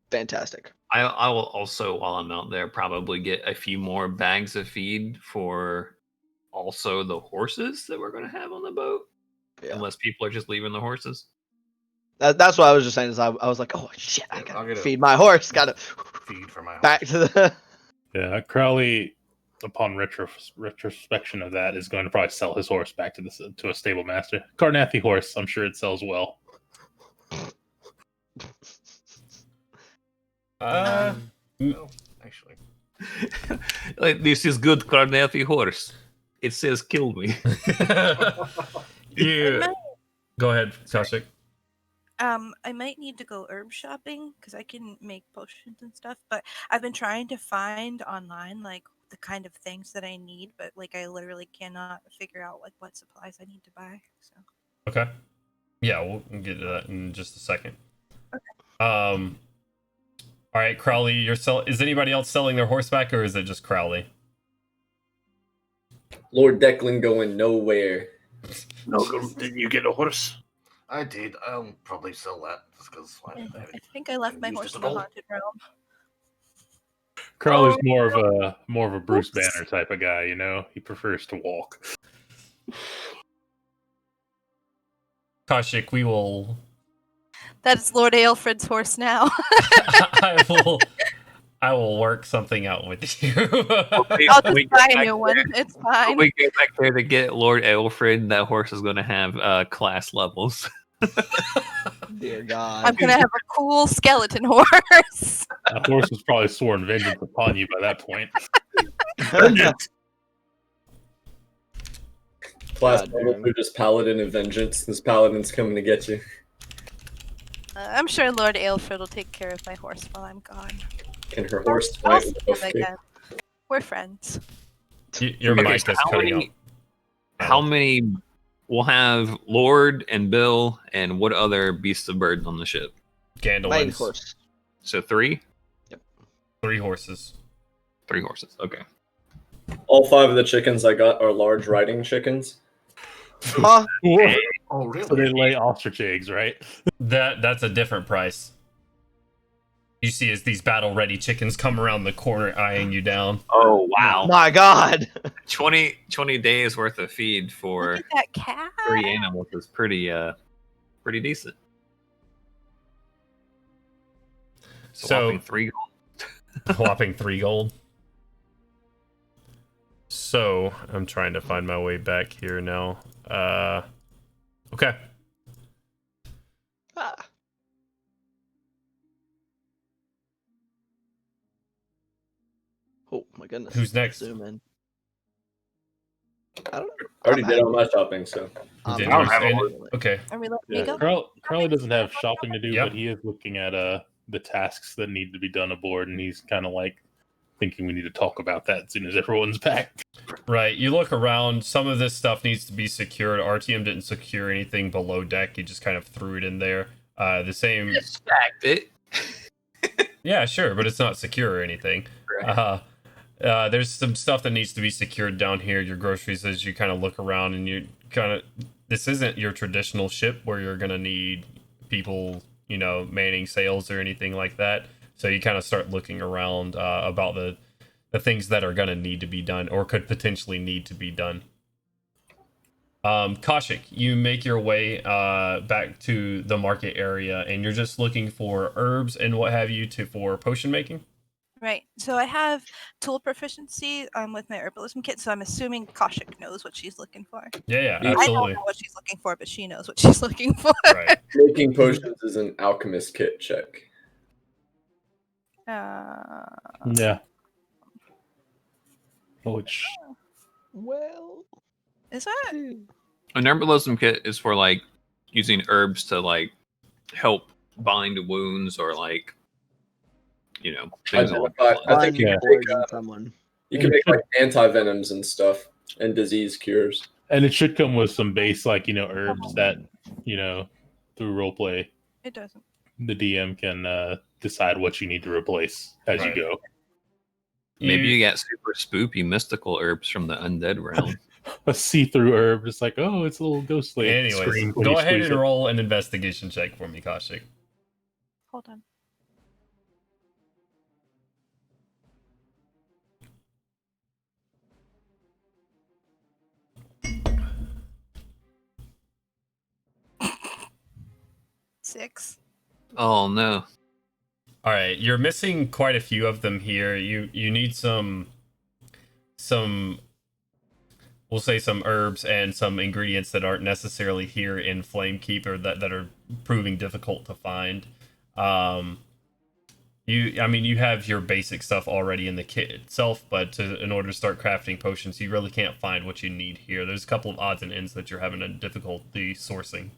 Fantastic. I will also, while I'm out there, probably get a few more bags of feed for also the horses that we're going to have on the boat. Yeah. Unless people are just leaving the horses. That's what I was just saying. Is I was like, oh shit, I I'll gotta get feed my horse. Gotta feed for my back to the. Yeah, Crowley, upon retrospection of that, is going to probably sell his horse back to a stable master. Carnathi horse, I'm sure it sells well. No, actually. Like, this is good Carnathi horse. It says kill me. You go ahead, Kaushik. I might need to go herb shopping because I can make potions and stuff. But I've been trying to find online like the kind of things that I need, but like I literally cannot figure out like what supplies I need to buy. So. Okay. Yeah, we'll get to that in just a second. Okay. All right, Crowley, is anybody else selling their horseback, or is it just Crowley? Lord Declan going nowhere. No, didn't you get a horse? I did. I'll probably sell that just because I think I left my used horse it in at the all. haunted realm. Crowley's more of a Bruce Banner type of guy, you know. He prefers to walk. Kaushik, we will. That's Lord Aelfred's horse now. I will work something out with you. I'll just buy a new one. It's fine. When we get back there to get Lord Alfred, that horse is going to have class levels. Dear God. I'm gonna have a cool skeleton horse. That horse has probably sworn vengeance upon you by that point. Class God level damn. 2 just Paladin of Vengeance. This Paladin's coming to get you. I'm sure Lord Aelfred will take care of my horse while I'm gone. Can her horse I'll fight see with him a again. We're friends. Your Okay, mic so is how cutting many- out. How many will have Lord and Bill, and what other beasts of burden on the ship? Main Gandelwyn's horse. So 3? 3 horses. 3 horses. Okay. All 5 of the chickens I got are large riding chickens. Huh? Oh, So they really? lay ostrich eggs, right? That's a different price. You see as these battle-ready chickens come around the corner eyeing you down. Oh, wow. My God. 20 days worth of feed Look for at that cat. 3 animals is pretty decent. So Whopping 3 gold. whopping 3 gold. So I'm trying to find my way back here now. Okay. Ah. Oh my goodness. Who's next? Zoom in. I don't know. I already did all my shopping, so. You did I don't yours, have a and- horse. okay. Are we letting me Yeah, go? Crowley doesn't have shopping to do, Yep. but he is looking at the tasks that need to be done aboard, and he's kind of like thinking we need to talk about that as soon as everyone's back. Right. You look around. Some of this stuff needs to be secured. RTM didn't secure anything below deck. He just kind of threw it in there. The same. Stacked it. Yeah, sure, but it's not secure or anything. Right. There's some stuff that needs to be secured down here. Your groceries, as you kind of look around, and you kind of. This isn't your traditional ship where you're gonna need people, manning sails or anything like that. So you kind of start looking around about the things that are going to need to be done or could potentially need to be done. Kaushik, you make your way back to the market area, and you're just looking for herbs and what have you for potion making? Right. So I have tool proficiency with my herbalism kit, so I'm assuming Kaushik knows what she's looking for. Yeah, I don't absolutely. know what she's looking for, but she knows what she's looking for. Right. Making potions is an alchemist kit check. Yeah. Which Well. Is that? An herbalism kit is for like using herbs to like help bind wounds or like things along those I lines. think you Yeah. can make, Poison someone. you can make like anti-venoms and stuff and disease cures. and it should come with some base herbs that through roleplay It doesn't. the DM can decide what you need to replace as Right. you go. Maybe you get super spoopy mystical herbs from the undead realm. A see-through herb, it's like, oh, it's a little ghostly. Anyways, Scream when go you ahead squeeze and it. roll an investigation check for me, Kaushik. Hold on. Six. Oh no. All right, you're missing quite a few of them here. You need some we'll say some herbs and some ingredients that aren't necessarily here in Flamekeep or that are proving difficult to find. You have your basic stuff already in the kit itself, but in order to start crafting potions, you really can't find what you need here. There's a couple of odds and ends that you're having a difficulty sourcing.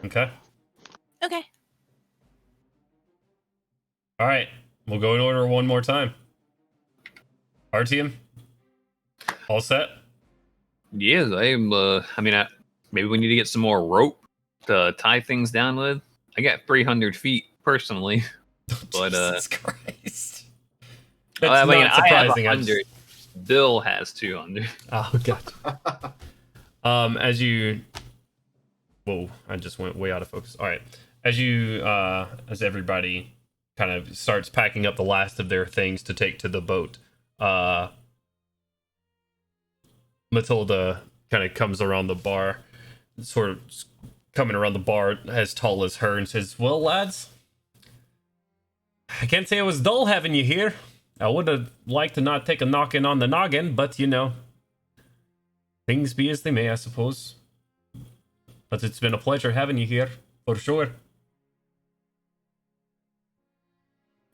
Okay. Okay. All right. We'll go in order one more time. Artyom, all set? Yes, I am. Maybe we need to get some more rope to tie things down with. I got 300 feet personally, but Jesus Christ. I That's mean, not I have surprising. 100. Bill has 200. Oh, gotcha. As you, whoa, I just went way out of focus. All right, as everybody kind of starts packing up the last of their things to take to the boat, Matilda kind of comes around the bar, sort of coming around the bar as tall as her, and says, "Well, lads, I can't say it was dull having you here. I would have liked to not take a knocking on the noggin, but things be as they may, I suppose. But it's been a pleasure having you here, for sure."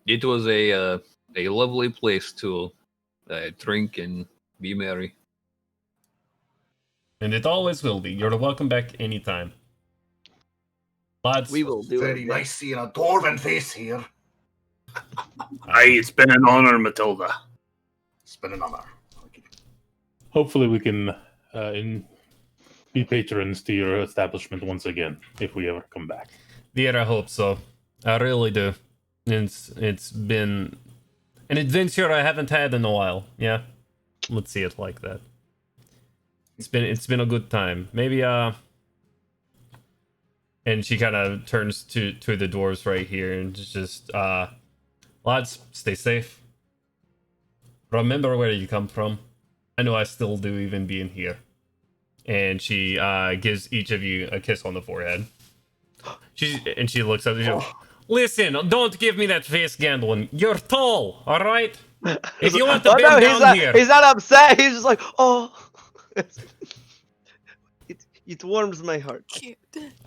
It was a lovely place to drink and be merry. And it always will be. You're welcome back anytime. Lads, We will do Very it. nice seeing a dwarven face here. It's been an honor, Matilda. It's been an honor. Hopefully, we can be patrons to your establishment once again if we ever come back. Dear, I hope so. I really do. It's been an adventure I haven't had in a while. Yeah, let's see it like that. It's been a good time. Maybe and she kind of turns to the dwarves right here and just lads, stay safe. Remember where you come from. I know I still do, even being here. And she gives each of you a kiss on the forehead. She looks up and she goes, "Listen, don't give me that face, Gandelwyn. You're tall, all right? If you want to bend down here." He's not upset. He's just like, oh. It warms my heart. Cute.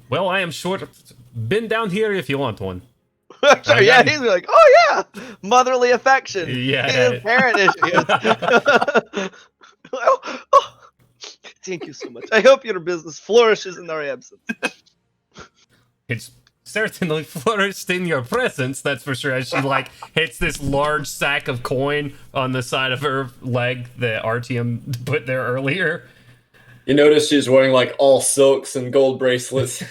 Well, I am short. Bend down here if you want one. So, yeah, he's like, oh yeah, motherly affection. Yeah. His parent issues. Oh, thank you so much. I hope your business flourishes in our absence. It's certainly flourished in your presence, that's for sure. As she hits this large sack of coin on the side of her leg that Artyom put there earlier. You notice she's wearing all silks and gold bracelets.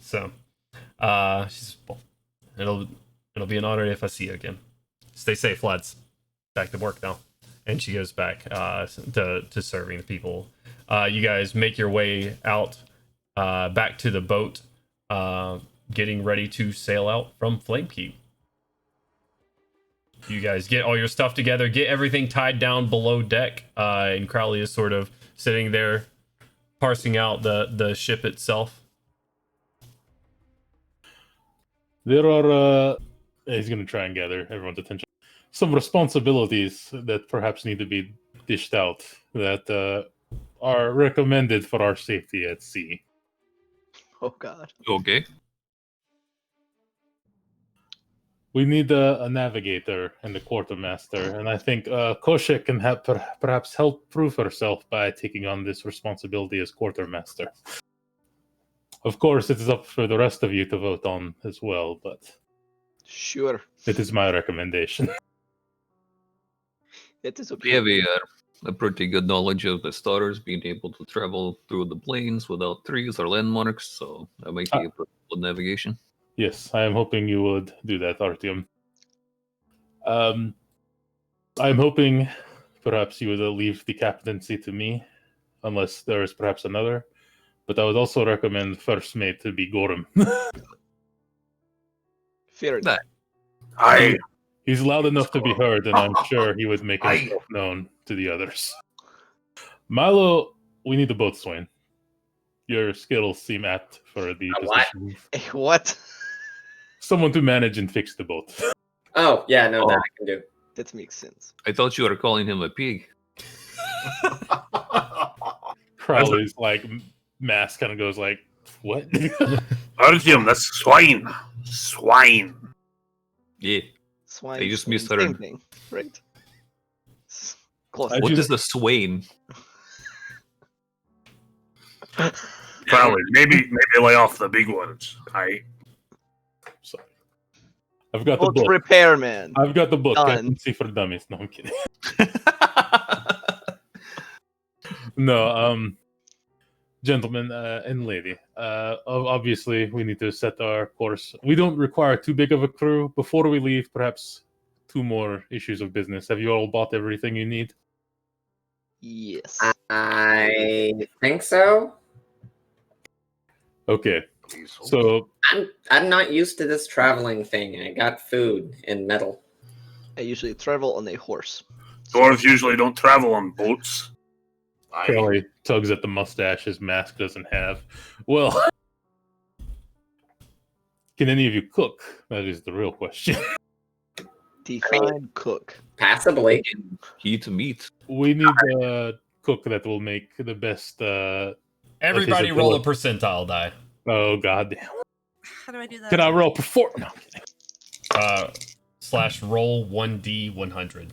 So, she's, well, it'll be an honor if I see you again. Stay safe, lads. Back to work now. And she goes back to serving the people. You guys make your way out back to the boat, getting ready to sail out from Flamekeep. You guys get all your stuff together, get everything tied down below deck, and Crowley is sort of sitting there parsing out the ship itself. There are, he's going to try and gather everyone's attention, some responsibilities that perhaps need to be dished out that are recommended for our safety at sea. Oh God. Okay. We need a navigator and a quartermaster, and I think Koshek can perhaps help prove herself by taking on this responsibility as quartermaster. Of course, it is up for the rest of you to vote on as well, but Sure. it is my recommendation. It is We okay. have a pretty good knowledge of the stars, being able to travel through the plains without trees or landmarks, so that might be a good navigation. Yes, I am hoping you would do that, Artyom. I'm hoping perhaps you would leave the captaincy to me, unless there is perhaps another. But I would also recommend first mate to be Gorham. Fair enough. He's loud enough to be heard, and I'm sure he would make himself known to the others. Milo, we need a boatswain. Your skills seem apt for the position. What? Someone to manage and fix the boat. Oh, yeah, no, that I can do. That makes sense. I thought you were calling him a pig. Crowley's mask kind of goes what? Artyom, that's swine. Swine. Yeah. Swine. They just swine, misheard. Same thing. Right. Close. I What just- is the swain? Probably. Maybe lay off the big ones. Sorry. I've got the Boat book. repairman. I've got the book. Done. Captaincy for Dummies. No, I'm kidding. No, gentlemen and lady. Obviously, we need to set our course. We don't require too big of a crew. Before we leave, perhaps 2 more issues of business. Have you all bought everything you need? Yes. I think so. Okay. So I'm not used to this traveling thing. I got food and metal. I usually travel on a horse. Dwarves usually don't travel on boats. Kelly tugs at the mustache his mask doesn't have. Well, can any of you cook? That is the real question. Define cook. Passably. Heat meat. We need a cook that will make the best. Everybody roll a percentile die. Oh goddamn! How do I do that? Can I roll perform? No, I'm kidding. / roll 1d 100.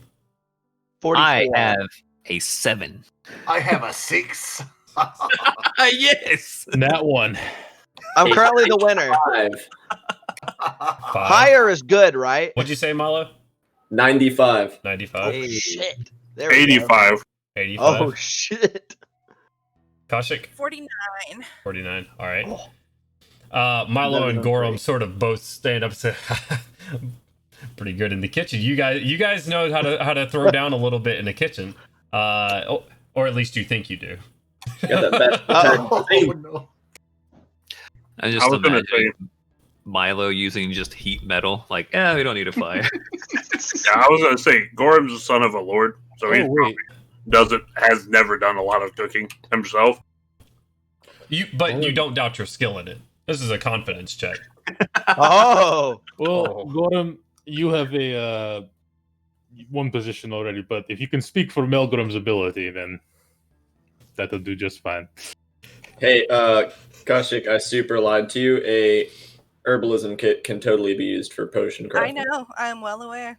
44. I have a 7. I have a 6. Yes. That one. I'm currently the winner. 5. 5. Higher is good, right? What'd you say, Milo? 95. 95. Oh shit. There we go. 85. 85. Oh shit. Kashik? 49. 49. All right. Oh. Milo Better and than Gorum three. sort of both stand up and say, pretty good in the kitchen. You guys know how to throw down a little bit in the kitchen. Or at least you think you do. Got that best Oh, attack. no. I just I was gonna imagine Milo using just heat metal. Like, we don't need a fire. Yeah, I was gonna say Gorham's the son of a lord, so he Oh wait. has never done a lot of cooking himself. You don't doubt your skill in it. This is a confidence check. Oh. Well, Gorum, you have a one position already, but if you can speak for Melgrim's ability, then that'll do just fine. Hey, Kashik, I super lied to you. A herbalism kit can totally be used for potion crafting. I know. I'm well aware.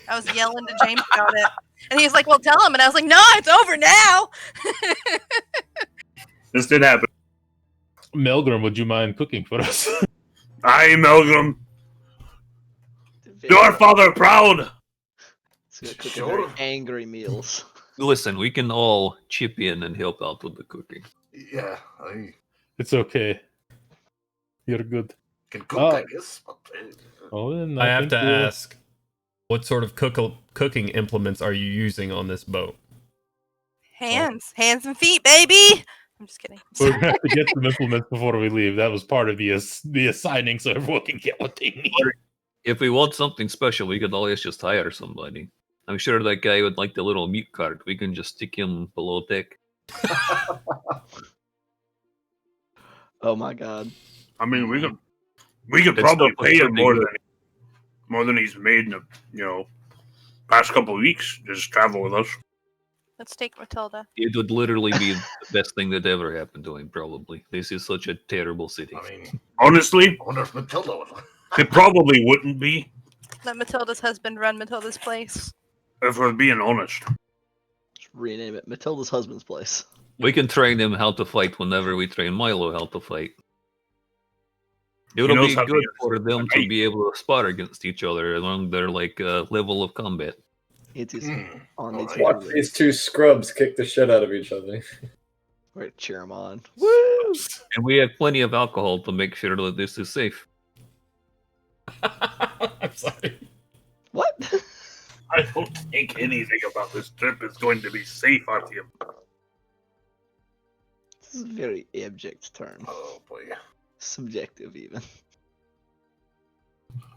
I was yelling to James about it. And he was like, well, tell him. And I was like, no, it's over now. This did happen. Melgrim, would you mind cooking for us? I, Melgrim, your father proud. It's gonna cook Sure. very angry meals. Listen, we can all chip in and help out with the cooking. Yeah, I It's okay. You're good. can cook, Oh. I guess. But, Oh, then I have think to we'll- ask, what sort of cooking implements are you using on this boat? Hands and feet, baby. I'm just kidding. We're gonna have to get some implements before we leave. That was part of the assigning, so everyone can get what they need. If we want something special, we could always just hire somebody. I'm sure that guy would like the little mute card. We can just stick him below deck. Oh my god. I mean, we could It's probably not pay him pretty more than he's made in the past couple of weeks. Just travel with us. Let's take Matilda. It would literally be the best thing that ever happened to him, probably. This is such a terrible city. I mean, Honestly, I wonder if Matilda would. it probably wouldn't be Let Matilda's husband run Matilda's place. if we're being honest. Just rename it Matilda's husband's place. We can train him how to fight whenever we train Milo how to fight. It would knows be how to good use for them a to knife. be able to spar against each other along their level of combat. It is Hmm. on its Alright. Watch these two scrubs kick the shit out of each other. We're gonna cheer him on. Woo! And we have plenty of alcohol to make sure that this is safe. I'm sorry. What? I don't think anything about this trip is going to be safe, Artyom. This is a very abject term. Oh boy. Subjective even.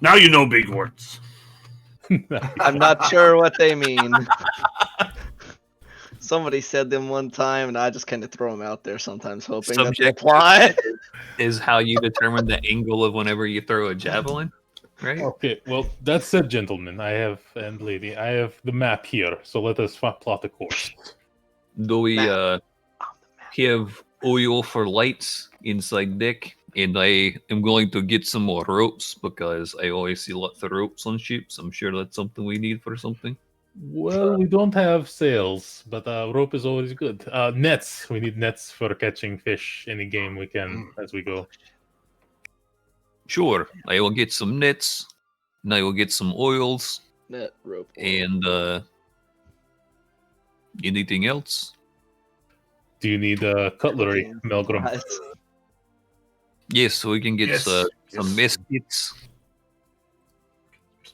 Now you know big words. I'm not sure what they mean. Somebody said them one time, and I just kind of throw them out there sometimes, hoping that they Subjective. apply. Is how you determine the angle of whenever you throw a javelin, right? Okay, well, that said, gentlemen, and lady, I have the map here, so let us plot the course. Do we Map. have oil for lights inside deck And I am going to get some more ropes because I always see lots of ropes on ships. I'm sure that's something we need for something. Well, we don't have sails, but rope is always good. Nets. We need nets for catching fish any game we can as we go. Sure, I will get some nets, and I will get some oils, Net, rope, oil. and anything else? Do you need cutlery, Cooking Melgrim? supplies. Yes, so we can get Yes, some yes. mesquits.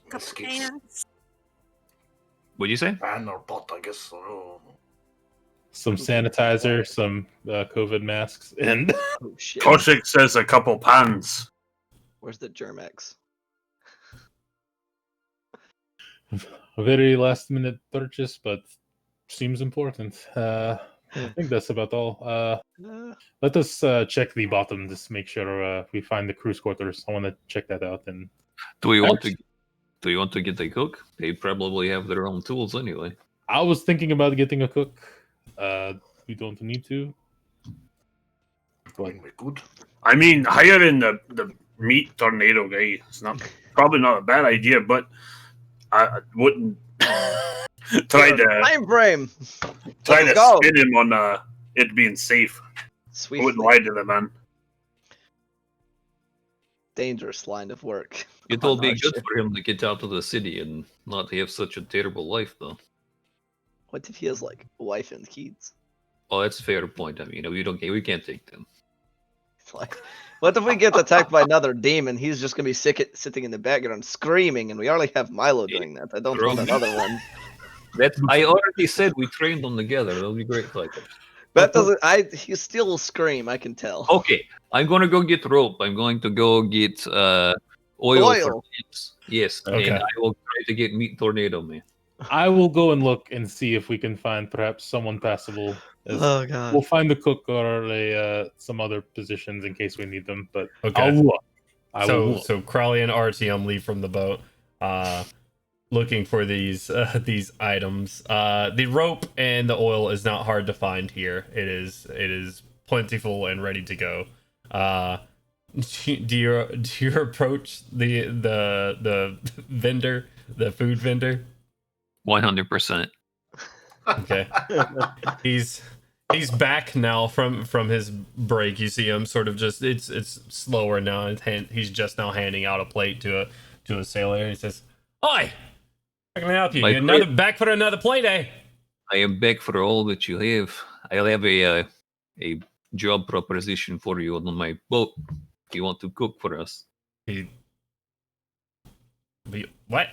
Couple Biscuits. cans. What'd you say? Pan or pot, I guess. Some sanitizer, some COVID masks, and Oh shit. Koshik says a couple pans. Where's the Germex? a very last minute purchase, but seems important. I think that's about all. Let us check the bottom, just make sure we find the cruise quarters. I want to check that out. And Do you want to get a cook? They probably have their own tools anyway. I was thinking about getting a cook. We don't need to. When we could. I mean, hiring the meat tornado guy is probably not a bad idea, but I wouldn't try to Time frame. try Let's to go. spin him on it being safe. I Sweet. wouldn't lie to the man. Dangerous line of work. It will on be our good ship. for him to get out of the city and not have such a terrible life, though. What if he has like a wife and kids? Oh, that's a fair point. I mean, we can't take them. It's like, what if we get attacked by another demon? He's just gonna be sitting in the background screaming, and we already have Milo doing that. I don't want another one. I already said we trained them together. That'll be great, Michael. That doesn't. He still will scream. I can tell. Okay, I'm gonna go get rope. I'm going to go get oil. For Oil. ships. Yes, Okay. and I will try to get meat tornado man. I will go and look and see if we can find perhaps someone passable. Oh god. We'll find the cook or some other positions in case we need them. But Okay. I'll look. I will look. So Crowley and Artyom leave from the boat, looking for these items. The rope and the oil is not hard to find here. It is plentiful and ready to go. Do you approach the vendor, the food vendor? 100%. Okay. He's back now from his break. You see him sort of just it's slower now. He's just now handing out a plate to a sailor. He says, "Oi, how can I help you? My You're plate. back for another play day." I am back for all that you have. I'll have a job proposition for you on my boat. If you want to cook for us, What?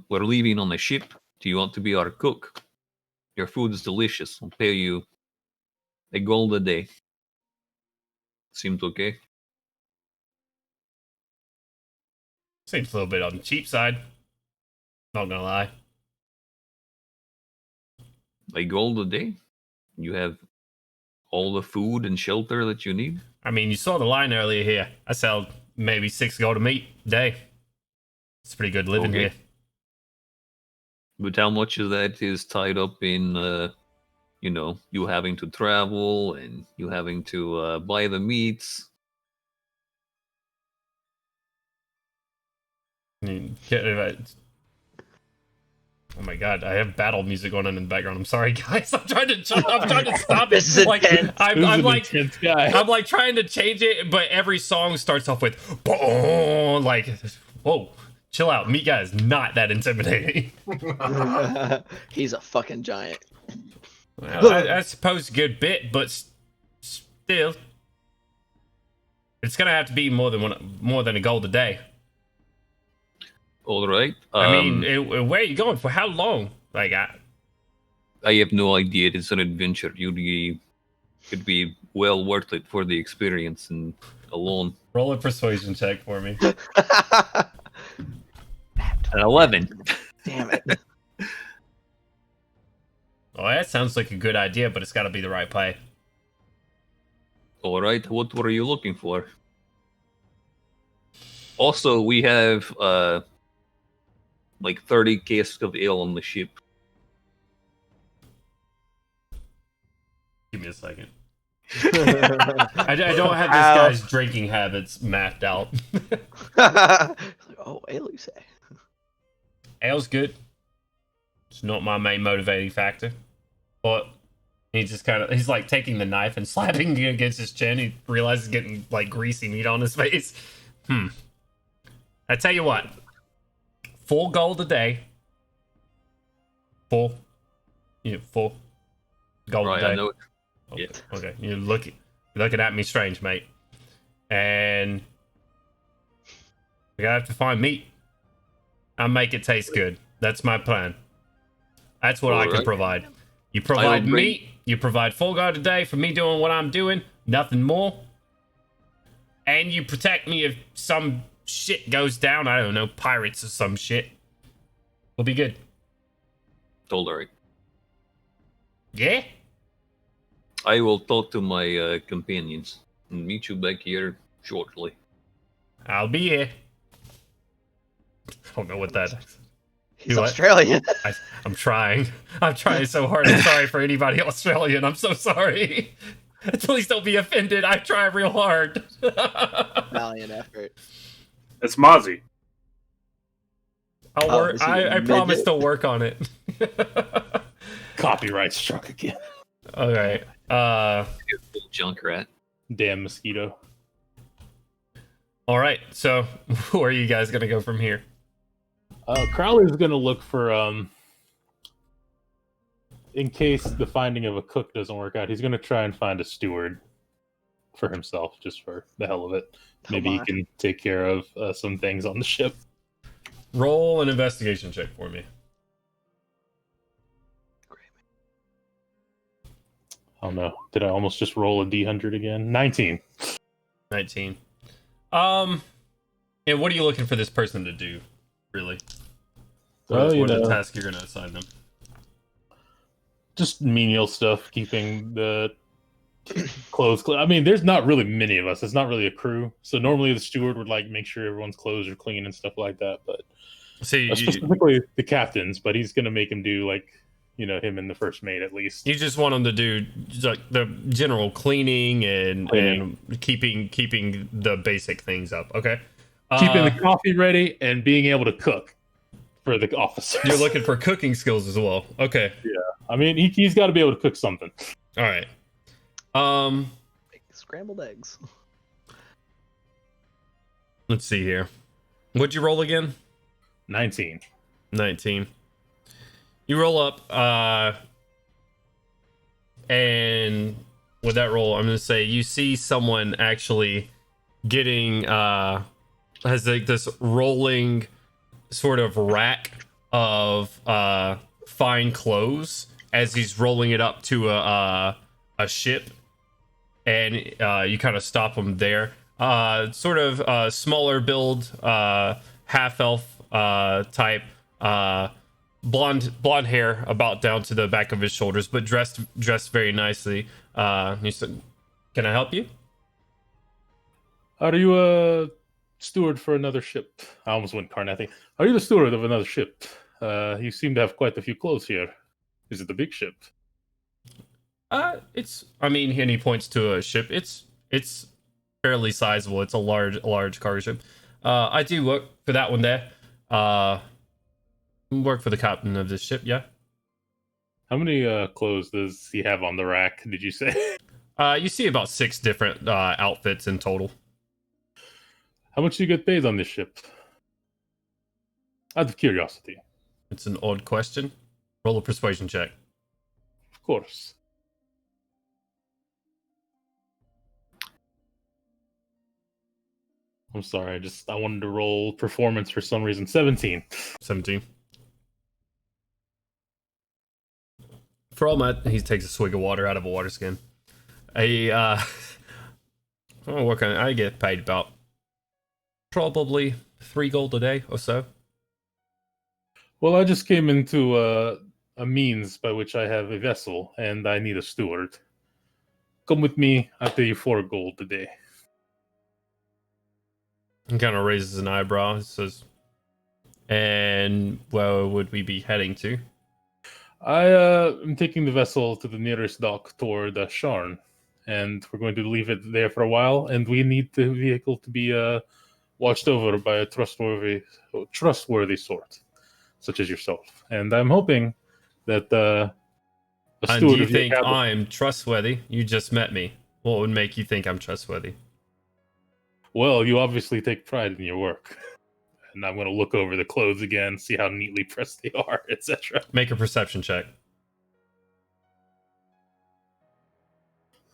we're leaving on a ship. Do you want to be our cook? Your food is delicious. I'll pay you a gold a day. Seems okay. Seems a little bit on the cheap side. Not gonna lie. A gold a day? You have all the food and shelter that you need? I mean, you saw the line earlier here. I sell maybe 6 gold a meat a day. It's pretty good living Okay. here. But how much of that is tied up in, you having to travel and you having to buy the meats? I mean, oh my god, I have battle music going on in the background. I'm sorry, guys. I'm trying to stop it. This is Like, intense. I'm like intense guy. I'm like trying to change it, but every song starts off with boom, like, whoa, chill out. Meat guy is not that intimidating. He's a fucking giant. Well, I suppose a good bit, but still, it's gonna have to be more than a gold a day. All right. I mean, where are you going for? How long? Like, I have no idea. It's an adventure. It'd be well worth it for the experience and alone. roll a persuasion check for me. An 11. Damn it. Oh, that sounds like a good idea, but it's got to be the right pay. All right. What were you looking for? Also, we have like 30 casks of ale on the ship. Give me a second. I don't have this guy's drinking habits mapped out. Oh, ale, you say? Ale's good. It's not my main motivating factor. But he just he's like taking the knife and slapping it against his chin. He realizes getting like greasy meat on his face. I tell you what. 4 gold a day. 4 gold Right, a day. I know it. Okay. Yeah. Okay. You're looking at me strange, mate. And we gotta have to find meat. I'll make it taste good. That's my plan. That's what I can Alright. provide. You provide bring- meat. You provide 4 gold a day for me doing what I'm doing. Nothing more. And you protect me if some shit goes down. I don't know, pirates or some shit. We'll be good. Alright. Yeah? I will talk to my companions and meet you back here shortly. I'll be here. I don't know what that is. He's What? Australian. I'm trying. I'm trying so hard. I'm sorry for anybody Australian. I'm so sorry. Please don't be offended. I try real hard. Valiant effort. It's Mozzie. I'll Oh, work. is he I a promise midget? to work on it. Copyright struck again. Okay. Junk rat. Damn mosquito. All right. So, where are you guys gonna go from here? Crowley's gonna look for in case the finding of a cook doesn't work out, he's gonna try and find a steward for himself, just for the hell of it. Maybe he my. can take care of some things on the ship. Roll an investigation check for me. Oh no! Did I almost just roll a D100 again? 19. 19. And what are you looking for this person to do, really? Well, What are the tasks you're gonna assign them? Just menial stuff, keeping the clothes clean. I mean, there's not really many of us. It's not really a crew. So normally the steward would like make sure everyone's clothes are clean and stuff like that. But See, specifically the captains. But he's gonna make him do like, him and the first mate at least. you just want them to do like the general cleaning and keeping the basic things up. Okay. Keeping the coffee ready and being able to cook for the officers. You're looking for cooking skills as well. Okay. I mean, he's got to be able to cook something. All right. Make scrambled eggs. Let's see here. What'd you roll again? 19. 19. You roll up, and with that roll, I'm gonna say you see someone actually getting has like this rolling sort of rack of fine clothes as he's rolling it up to a ship, and you kind of stop him there. Sort of smaller build, half elf type, blonde hair about down to the back of his shoulders, but dressed very nicely. He said, "Can I help you?" Are you a steward for another ship? I almost went Carnathy. Are you the steward of another ship? You seem to have quite a few clothes here. Is it the big ship? I mean, and he points to a ship. It's fairly sizable. It's a large cargo ship. I do work for that one there. Work for the captain of this ship, yeah. How many clothes does he have on the rack, did you say? You see about 6 different outfits in total. How much do you get paid on this ship? Out of curiosity. It's an odd question. Roll a persuasion check. Of course. I'm sorry, I wanted to roll performance for some reason. 17. 17. For all my, he takes a swig of water out of a water skin. I get paid about probably 3 gold a day or so. Well, I just came into a means by which I have a vessel, and I need a steward. Come with me, I'll pay you 4 gold a day. He kind of raises an eyebrow. He says, "And where would we be heading to?" I am taking the vessel to the nearest dock toward Sharn, and we're going to leave it there for a while. And we need the vehicle to be watched over by a trustworthy sort, such as yourself. And I'm hoping that a And steward you of your think cabinet. I'm trustworthy? You just met me. What would make you think I'm trustworthy? Well, you obviously take pride in your work. And I'm going to look over the clothes again, see how neatly pressed they are, etc. Make a perception check.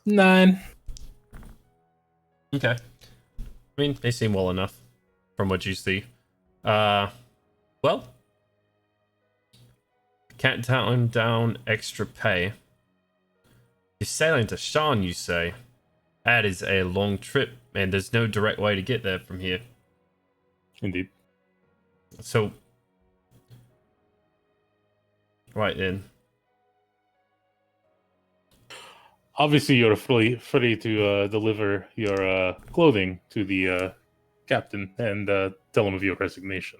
9. Okay. I mean, they seem well enough from what you see. Well, can't turn down extra pay. You're sailing to Shan, you say? That is a long trip, and there's no direct way to get there from here. Indeed. So, right then. Obviously, you're free to deliver your clothing to the captain and tell him of your resignation.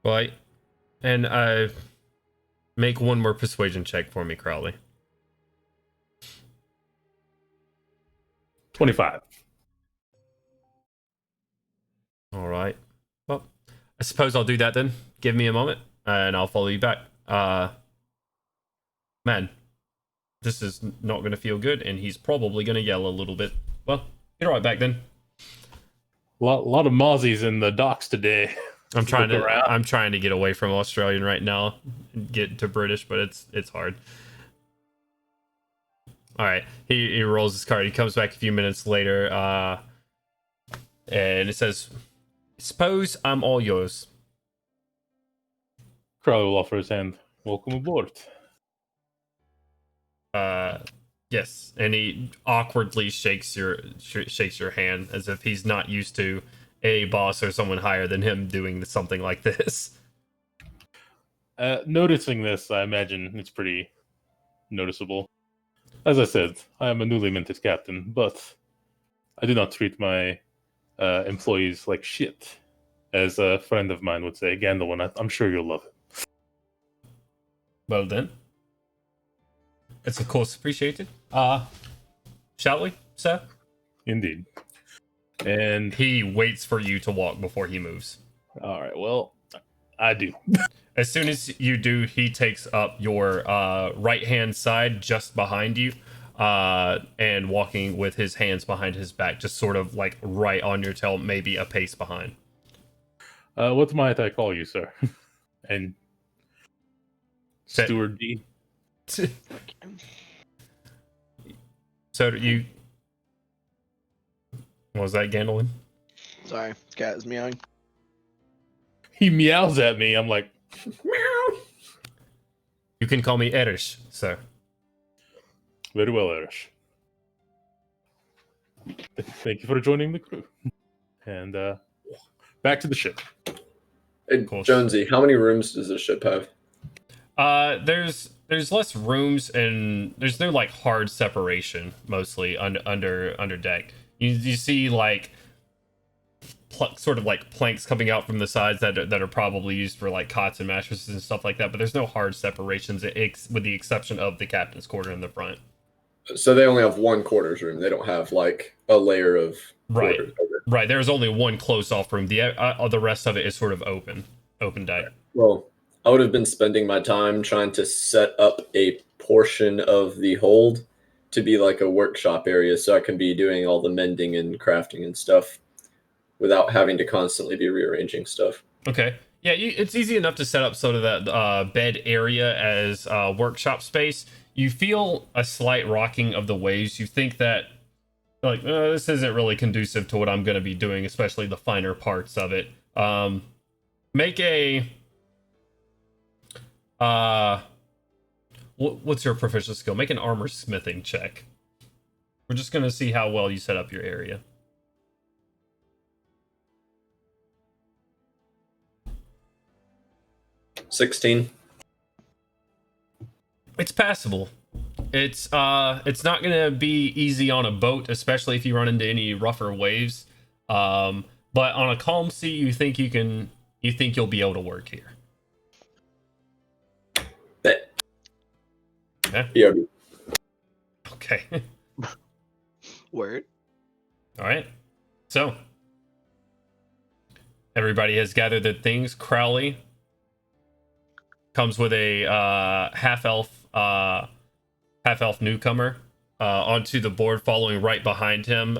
Right. And make one more persuasion check for me, Crowley. 25. All right. Well, I suppose I'll do that then. Give me a moment, and I'll follow you back. Man, this is not going to feel good, and he's probably going to yell a little bit. Well, get right back then. A lot of mozzies in the docks today. I'm trying Look to around. I'm trying to get away from Australian right now, and get to British, but it's hard. All right, he rolls his card. He comes back a few minutes later, and it says, "Suppose I'm all yours." Crowley will offer his hand. Welcome aboard. Yes, and he awkwardly shakes your hand as if he's not used to a boss or someone higher than him doing something like this. Noticing this, I imagine it's pretty noticeable. As I said, I am a newly minted captain, but I do not treat my employees like shit. As a friend of mine would say, Gandelwyn, I'm sure you'll love it. Well then, it's of course appreciated. Shall we, sir? Indeed. And He waits for you to walk before he moves. all right, well, I do. As soon as you do, he takes up your right hand side just behind you, and walking with his hands behind his back, just sort of like right on your tail, maybe a pace behind. What might I call you, sir? And Sa- Steward D. So you, what was that, Gandelwyn? Sorry, cat is meowing. He meows at me. I'm like, You can call me Erish, sir. very well, Erish. Thank you for joining the crew. And back to the ship. Hey, course. Jonesy, how many rooms does this ship have? There's less rooms and there's no like hard separation mostly under deck. You see like sort of like planks coming out from the sides that are probably used for like cots and mattresses and stuff like that, but there's no hard separations with the exception of the captain's quarter in the front. So they only have one quarters room. They don't have like a layer of Right. quarters. Okay. Right, there's only one closed off room. The rest of it is sort of open deck. Well, I would have been spending my time trying to set up a portion of the hold to be like a workshop area so I can be doing all the mending and crafting and stuff without having to constantly be rearranging stuff. Okay. Yeah, it's easy enough to set up sort of that bed area as workshop space. You feel a slight rocking of the waves. You think that, like, this isn't really conducive to what I'm going to be doing, especially the finer parts of it. Make a... what's your proficiency skill? Make an armor smithing check. We're just going to see how well you set up your area. $16. It's passable. It's not gonna be easy on a boat, especially if you run into any rougher waves. But on a calm sea, you think you'll be able to work here. Bet. Okay. BRB. Okay. Word. All right. So everybody has gathered their things. Crowley comes with a half elf newcomer onto the board, following right behind him.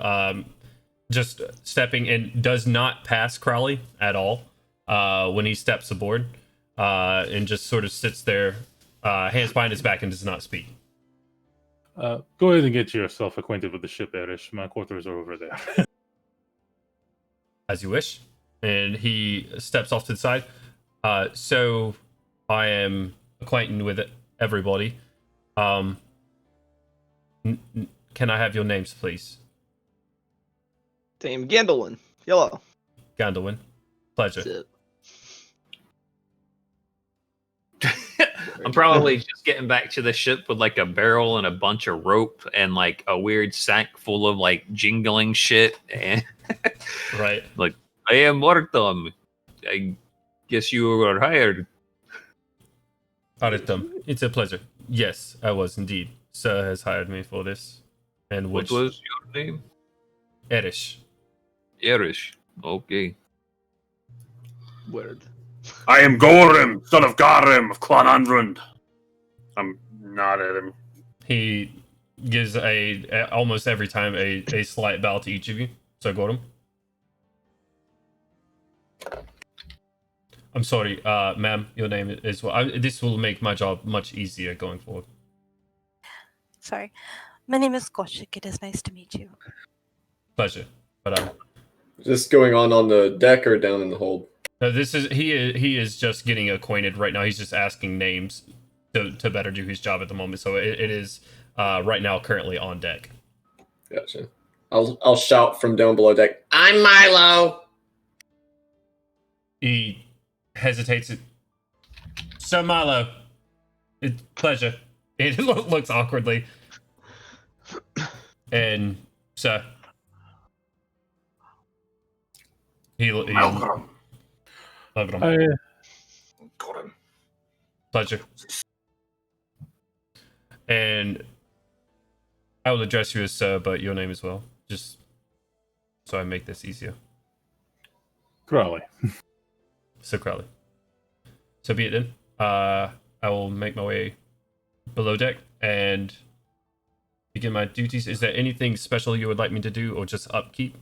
Just stepping in, does not pass Crowley at all when he steps aboard, and just sort of sits there, hands behind his back, and does not speak. Go ahead and get yourself acquainted with the ship, Erish. My quarters are over there. As you wish. And he steps off to the side. So I am acquainted with everybody. Can I have your names, please? Dame Gandelwyn. Yellow. Gandelwyn. Pleasure. That's it. I'm probably just getting back to the ship with like a barrel and a bunch of rope and like a weird sack full of like jingling shit. And Right. like, I am Mortum. I guess you were hired. Aritum. It's a pleasure. Yes, I was indeed. Sir has hired me for this. And What was your name? Erish. Erish. Okay. Word. I am Gorim, son of Garim of Clan Andrund. I'm not at him. He gives almost every time a slight bow to each of you. So Gordon. I'm sorry, ma'am, your name is well. This will make my job much easier going forward. Sorry. My name is Koshik. It is nice to meet you. Pleasure. But Is this going on the deck or down in the hold? no, this is he is just getting acquainted right now. He's just asking names to better do his job at the moment. So it is right now currently on deck. Gotcha. I'll shout from down below deck. I'm Milo. He hesitates. Sir Milo, pleasure. It looks awkwardly. And sir, Malcolm. Gorim. Pleasure. And I will address you as sir, but your name as well, just so I make this easier. Crowley. So Crowley. So be it then. I will make my way below deck and begin my duties. Is there anything special you would like me to do, or just upkeep?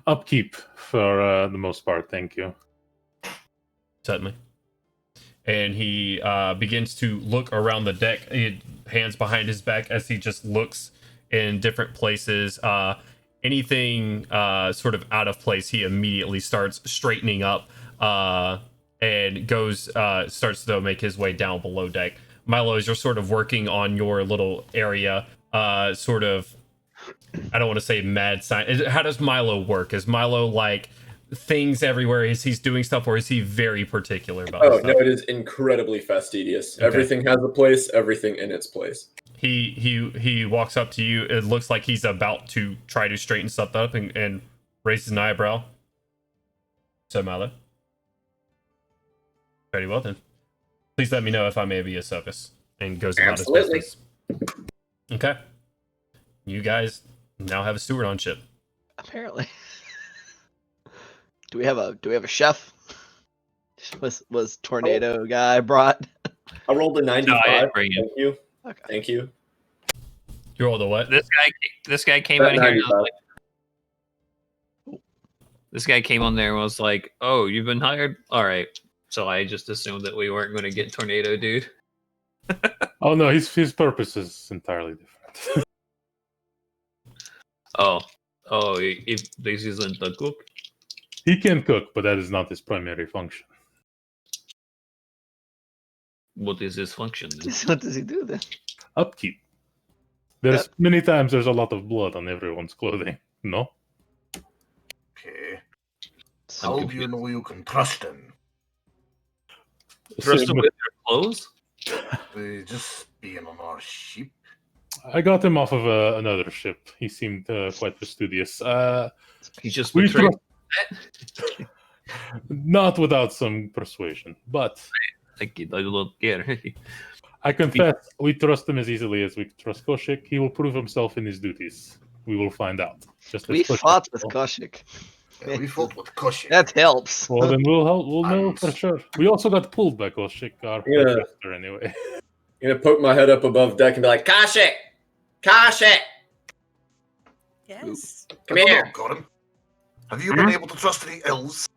Upkeep for the most part, thank you. Certainly. And he begins to look around the deck, hands behind his back, as he just looks in different places. Anything sort of out of place, he immediately starts straightening up and starts to make his way down below deck. Milo, as you're sort of working on your little area, sort of, I don't want to say mad science. How does Milo work? Is Milo like things everywhere as he's doing stuff, or is he very particular about Oh, stuff? no, it is incredibly fastidious. Okay. Everything has a place, everything in its place. He walks up to you. It looks like he's about to try to straighten stuff up and raises an eyebrow. So Milo. Very well then. Please let me know if I may be of service. And goes about his Absolutely. business. Okay. You guys now have a steward on ship. Apparently. Do we have a chef? Was tornado guy brought? I rolled a 95. No, I didn't bring it. Thank you. Okay. Thank you. You rolled a what? This guy came in here. And 95. was like, this guy came on there and was like, "Oh, you've been hired? All right." So I just assumed that we weren't going to get tornado, dude. Oh no, his purpose is entirely different. Oh, if this isn't the cook. He can cook, but that is not his primary function. What is his function then? What does he do then? Upkeep. There's many times there's a lot of blood on everyone's clothing. No? Okay. How do you know you can trust him? Trust him with your clothes? Just being on our ship. I got him off of another ship. He seemed quite fastidious. He just We betrayed. Not without some persuasion, but I don't care. I confess, we trust him as easily as we trust Koshik. He will prove himself in his duties. We will find out. Just as We Koshik fought with will. Koshik. Yeah, we fought with Koshik. That helps. Well, then we'll know And- for sure. We also got pulled by Koshik, our Yeah. headmaster, anyway. I'm gonna poke my head up above deck and be like, Kashik! Kashik! Yes, Come I don't here. know, Gordon. Have you been able to trust any elves?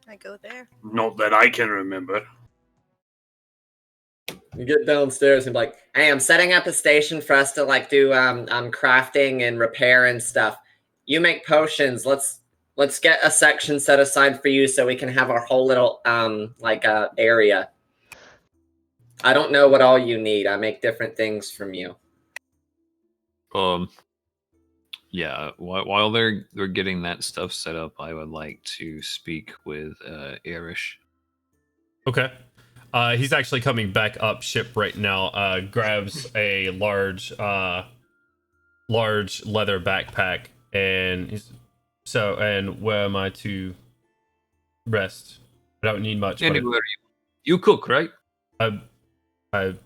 I go there. Not that I can remember. You get downstairs and be like, hey, I'm setting up a station for us to like do crafting and repair and stuff. You make potions. Let's get a section set aside for you so we can have our whole little area. I don't know what all you need. I make different things from you. Yeah. While they're getting that stuff set up, I would like to speak with Erish. Okay. He's actually coming back up ship right now. Grabs a large leather backpack, and and where am I to rest? I don't need much. Anywhere you cook, right? I'm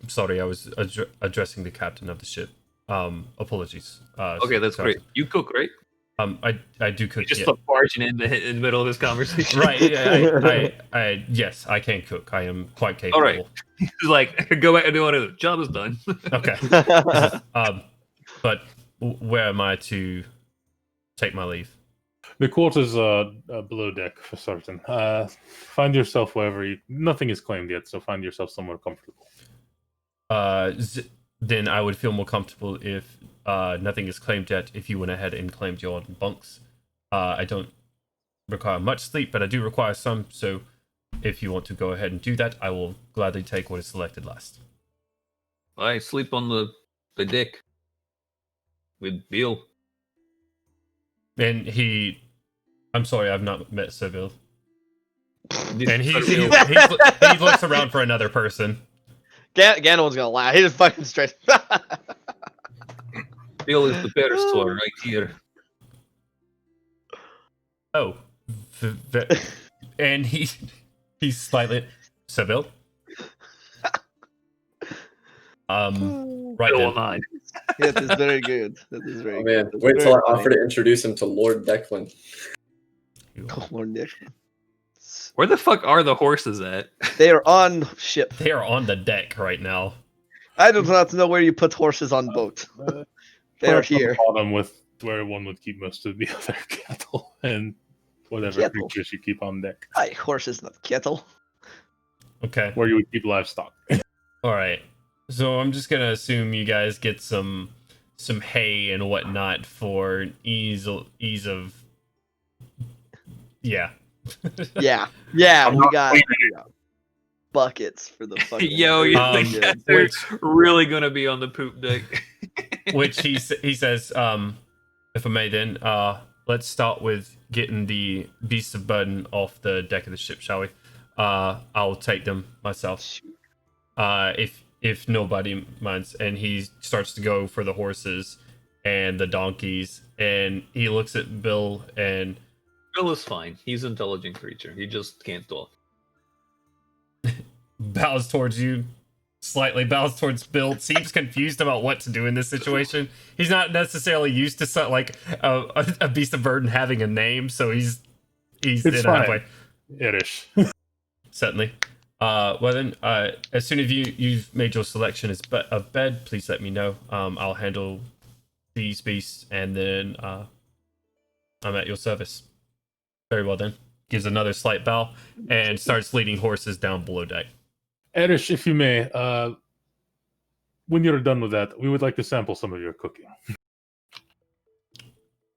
sorry. I was addressing the captain of the ship. Apologies. Okay, that's Captain. great. You cook, right? I do cook. You just yeah. start barging in the middle of this conversation. Right. Yeah, yes, I can cook. I am quite capable. All right. He's like, go back and do whatever. Job is done. Okay. But where am I to take my leave? The quarters are below deck for certain. Find yourself wherever you... Nothing is claimed yet, so find yourself somewhere comfortable. Then I would feel more comfortable if nothing is claimed yet, if you went ahead and claimed your bunks. I don't require much sleep, but I do require some, so if you want to go ahead and do that, I will gladly take what is selected last. I sleep on the deck with Bill. And I'm sorry, I've not met Sir Bill. This And he is- looks around for another person. Gandelwyn's gonna laugh. He just fucking straight. Bill is the better store right here. Oh, and he's slightly Sir Bill. Right Bill then. and I. That is very good. That is very Oh man, good. wait till I offer to introduce him to Lord Declan. Lord Nick. Where the fuck are the horses at? They are on ship. They are on the deck right now. I do not know where you put horses on boat. They are Perhaps on the here. bottom with where one would keep most of the other cattle and whatever Cattle. creatures you keep on deck. Aye, horses, not cattle. Okay. Where you would keep livestock. All right. So I'm just gonna assume you guys get some hay and whatnot for ease of. Yeah. Yeah, I'm we not got cleaning buckets for the fucking. Yo, you Um, think that they're really gonna be on the poop deck? Which he says, if I may, then let's start with getting the beasts of burden off the deck of the ship, shall we? I'll take them myself. If nobody minds, and he starts to go for the horses and the donkeys, and he looks at Bill and Bill is fine. He's an intelligent creature. He just can't talk. bows towards you, slightly bows towards Bill. Seems confused about what to do in this situation. He's not necessarily used to like a beast of burden having a name, so he's It's in fine. halfway. Irish. Certainly. Well then, as soon as you've made your selection of bed, please let me know. I'll handle these beasts, and then I'm at your service. Very well then. Gives another slight bow and starts leading horses down below deck. Irish, if you may, when you're done with that, we would like to sample some of your cooking.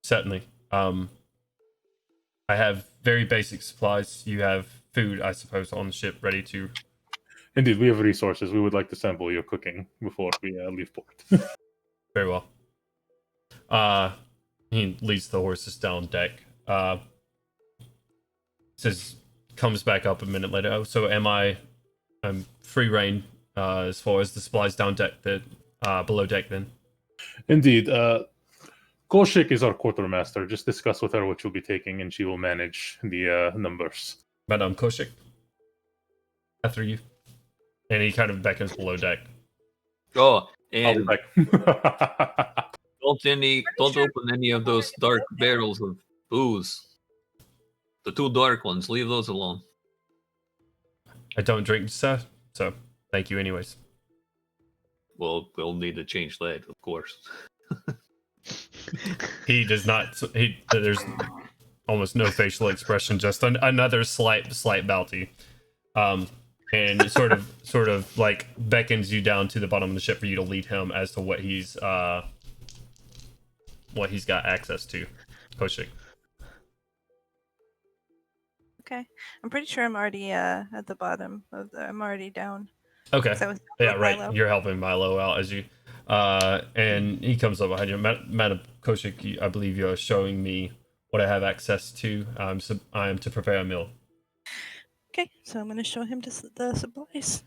Certainly. I have very basic supplies. You have food, I suppose, on the ship ready to. Indeed, we have resources. We would like to sample your cooking before we leave port. Very well. He leads the horses down deck. Comes back up a minute later. Oh, so I'm free reign as far as the supplies down deck, below deck then. Indeed. Koshik is our quartermaster. Just discuss with her what you'll be taking, and she will manage the numbers. Madame Koshik. After you. And he kind of beckons below deck. Oh, I'll be and back. don't open any of those dark barrels of booze. The 2 dark ones, leave those alone. I don't drink, sir, so thank you anyways. Well, we'll need to change that, of course. He does not. There's almost no facial expression, just another slight bounty, and sort of like beckons you down to the bottom of the ship for you to lead him as to what he's got access to. Koshik. Okay. I'm pretty sure I'm already at the bottom of I'm already down. Okay. So Yeah, right. Milo. You're helping Milo out as you, and he comes up behind you. Madam Koshik, I believe you are showing me what I have access to. I am to prepare a meal. Okay, so I'm going to show him the supplies.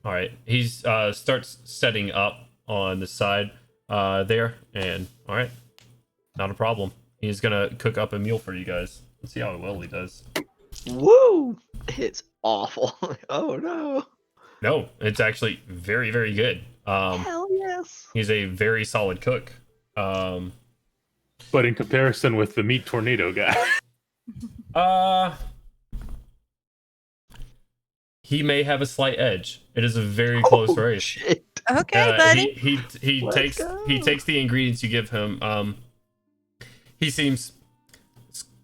All right. He starts setting up on the side there, and all right, not a problem. He's gonna cook up a meal for you guys. Let's see how well he does. Woo! It's awful. Oh no. No, it's actually very, very good. Hell yes. He's a very solid cook. But in comparison with the meat tornado guy, he may have a slight edge. It is a very close race. Shit. Okay, buddy. He takes the ingredients you give him. He seems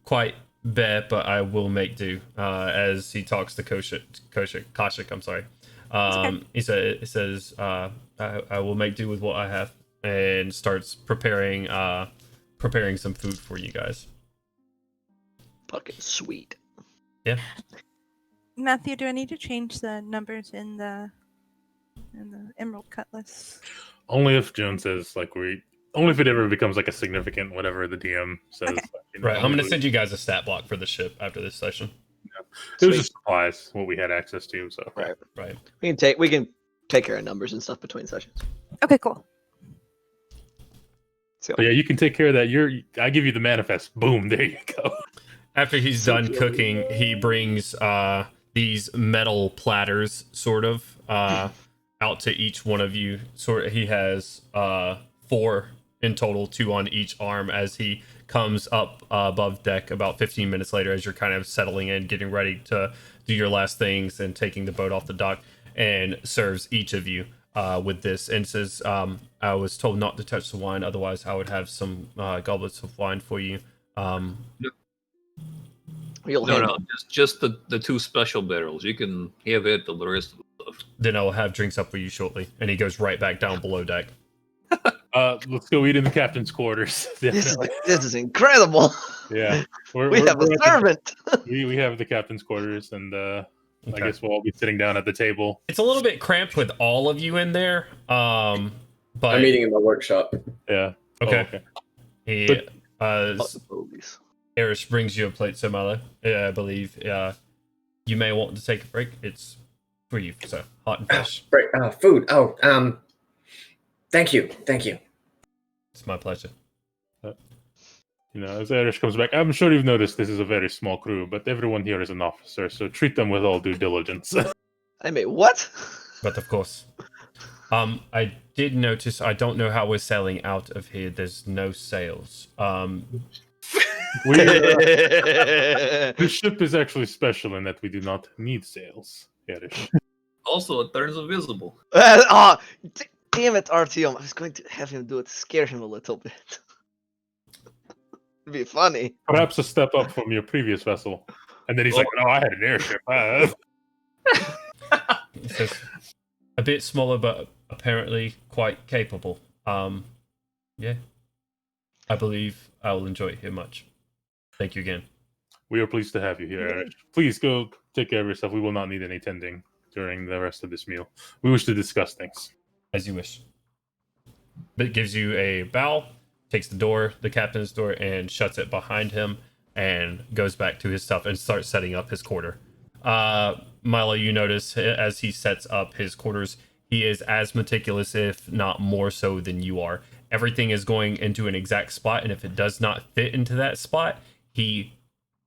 quite bad, but I will make do. As he talks to Koshik, I'm sorry. Okay. He says, I will make do with what I have, and starts preparing some food for you guys. Fucking sweet. Yeah. Matthew, do I need to change the numbers in the Emerald Cutlass? only if Joan says only if it ever becomes like a significant whatever the DM says. Okay. Right. I'm gonna send you guys a stat block for the ship after this session. It was just supplies, what we had access to. So Right. Right. We can take care of numbers and stuff between sessions. Okay, cool. So But yeah, you can take care of that. I give you the manifest. Boom, there you go. After he's done cooking, he brings these metal platters, sort of, out to each one of you. He has 4 in total, 2 on each arm, as he comes up above deck about 15 minutes later, as you're kind of settling in, getting ready to do your last things and taking the boat off the dock, and serves each of you with this, and says, I was told not to touch the wine, otherwise I would have some goblets of wine for you. No, just the 2 special barrels. You can have it the rest of the stuff. Then I will have drinks up for you shortly. And he goes right back down below deck. Let's go eat in the captain's quarters. this is incredible. Yeah, We have a servant. We have the captain's quarters, and I Okay. guess we'll all be sitting down at the table. It's a little bit cramped with all of you in there. But I'm eating in the workshop. Yeah. Okay. He Bogies. Erish brings you a plate, so Milo, I believe you may want to take a break. It's for you, so hot and fresh. Food. Thank you. It's my pleasure. As Erish comes back, I'm sure you've noticed this is a very small crew, but everyone here is an officer, so treat them with all due diligence. I mean, what? But of course. I did notice, I don't know how we're sailing out of here. There's no sails. This ship is actually special in that we do not need sails, Erish. Also, it turns invisible. Damn it, Artyom. I was going to have him do it to scare him a little bit. It'd be funny. Perhaps a step up from your previous vessel. And then he's like, no, I had an airship. It says, a bit smaller, but apparently quite capable. Yeah. I believe I will enjoy it here much. Thank you again. We are pleased to have you here, Erish. Please go take care of yourself. We will not need any tending during the rest of this meal. We wish to discuss things. As you wish. But it gives you a bow, takes the captain's door, and shuts it behind him, and goes back to his stuff and starts setting up his quarter. Milo, you notice as he sets up his quarters, he is as meticulous, if not more so, than you are. Everything is going into an exact spot, and if it does not fit into that spot, he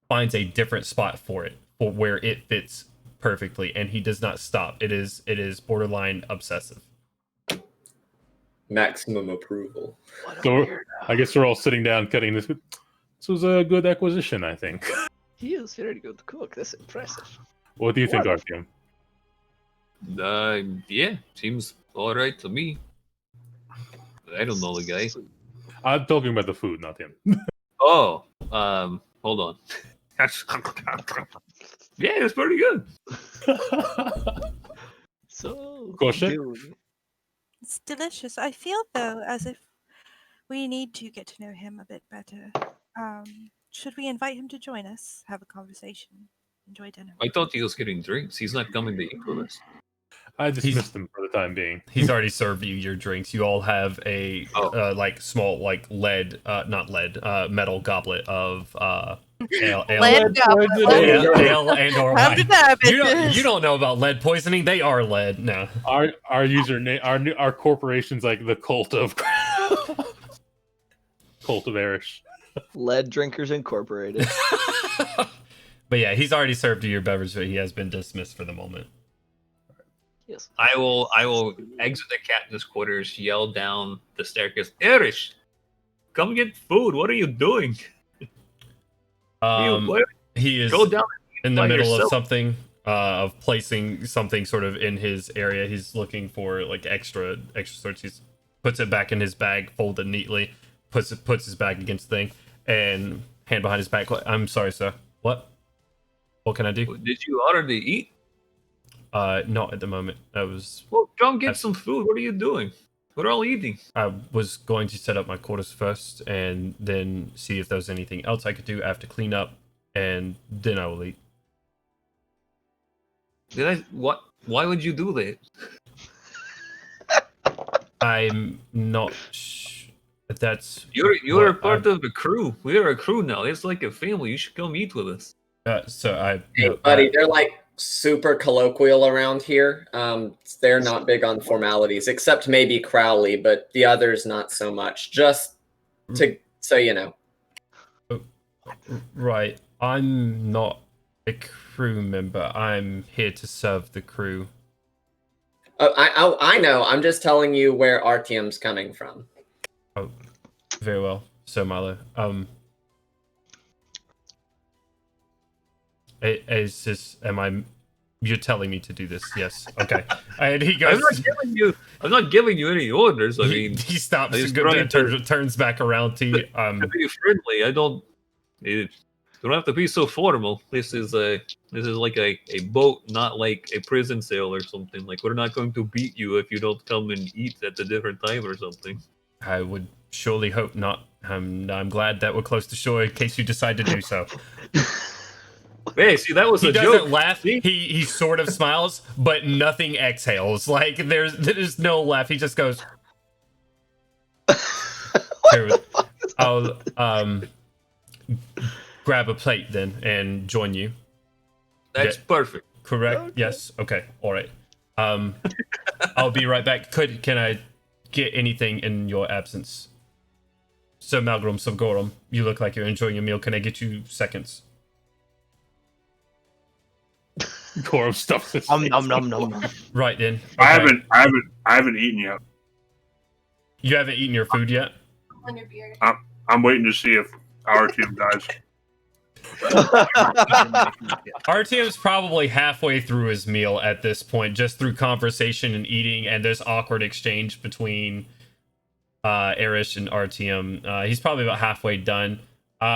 finds a different spot for where it fits perfectly, and he does not stop. It is borderline obsessive. maximum approval. What a So weird. I guess we're all sitting down cutting this. This was a good acquisition, I think. He is very good cook. That's impressive. What do you think, What? Artyom? Yeah, seems all right to me. I don't know the guy. I'm talking about the food, not him. Oh, hold on. Yeah, it's pretty good. So Kosher? dude, It's delicious. I feel, though, as if we need to get to know him a bit better. Should we invite him to join us, have a conversation, enjoy dinner? I thought he was getting drinks. He's not coming to eat with us. I dismissed him for the time being. He's already served you your drinks. You all have a like small like lead, not lead, metal goblet of ale, Lead goblet. ale and or How wine. did that You don't know about lead poisoning. They are lead. No. Our username, our corporation's like the cult of Erish. Lead Drinkers Incorporated. But yeah, he's already served you your beverage, but he has been dismissed for the moment. Yes. I will exit the captain's quarters, yell down the staircase, Erish, come get food. What are you doing? He is Go down in the by middle of yourself. something, of placing something sort of in his area. He's looking for like extra sorts. He puts it back in his bag, folded neatly, puts his bag against the thing, and hand behind his back. I'm sorry, sir. What can I do? Did you order to eat? Not at the moment. Well, come get some food. What are you doing? We're all eating. I was going to set up my quarters first, and then see if there's anything else I could do. I have to clean up, and then I will eat. What? Why would you do that? I'm not. That's You're a part of the crew. We are a crew now. It's like a family. You should come eat with us. Hey, buddy, they're like super colloquial around here. They're not big on formalities, except maybe Crowley, but the others not so much. Just so you know. Right. I'm not a crew member. I'm here to serve the crew. I know. I'm just telling you where Artyom's coming from. Oh, very well, Sir Milo. Is this? You're telling me to do this? Yes. Okay. And he goes. I'm not giving you any orders. I mean, he stops just and turns back around to you. To be friendly. You don't have to be so formal. This is like a boat, not like a prison cell or something. Like, we're not going to beat you if you don't come and eat at a different time or something. I would surely hope not. I'm glad that we're close to shore in case you decide to do so. Hey, see, that was he a doesn't joke. laugh. He sort of smiles, but nothing exhales. Like there's no laugh. He just goes. Here, I'll grab a plate then and join you. That's perfect. Correct. Okay. Yes. Okay. All right. I'll be right back. Can I get anything in your absence? Sir Malgrim Savgorum, you look like you're enjoying your meal. Can I get you seconds? Gorum stuffs his face. Right then. Okay. I haven't eaten yet. You haven't eaten your food yet? On your beard. I'm waiting to see if our team dies. Artyom's probably halfway through his meal at this point, just through conversation and eating and this awkward exchange between Erish and Artyom. He's probably about halfway done.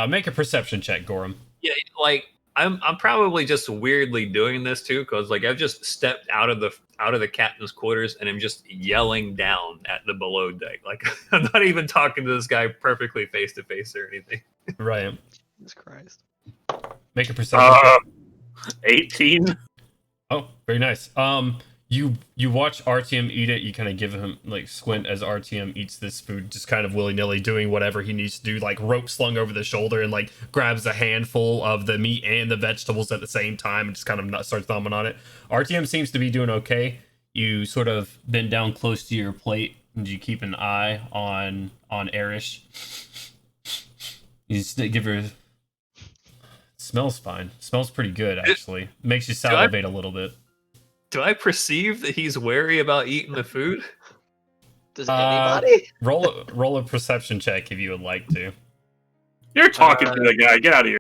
Make a perception check, Gorum. Yeah, like I'm probably just weirdly doing this too, because like I've just stepped out of the captain's quarters and I'm just yelling down at the below deck. Like I'm not even talking to this guy perfectly face to face or anything. Right. Jesus Christ. Make a perception check. 18. Oh, very nice. You watch Artyom eat it. You kind of give him like squint as Artyom eats this food, just kind of willy nilly doing whatever he needs to do, like rope slung over the shoulder, and like grabs a handful of the meat and the vegetables at the same time, and just kind of starts thumbing on it. Artyom seems to be doing okay. You sort of bend down close to your plate, and you keep an eye on Erish. You just give her. Smells fine. Smells pretty good actually. Makes you salivate a little bit. Do I perceive that he's wary about eating the food? Does anybody? Roll a perception check if you would like to. You're talking to the guy. Get out of here.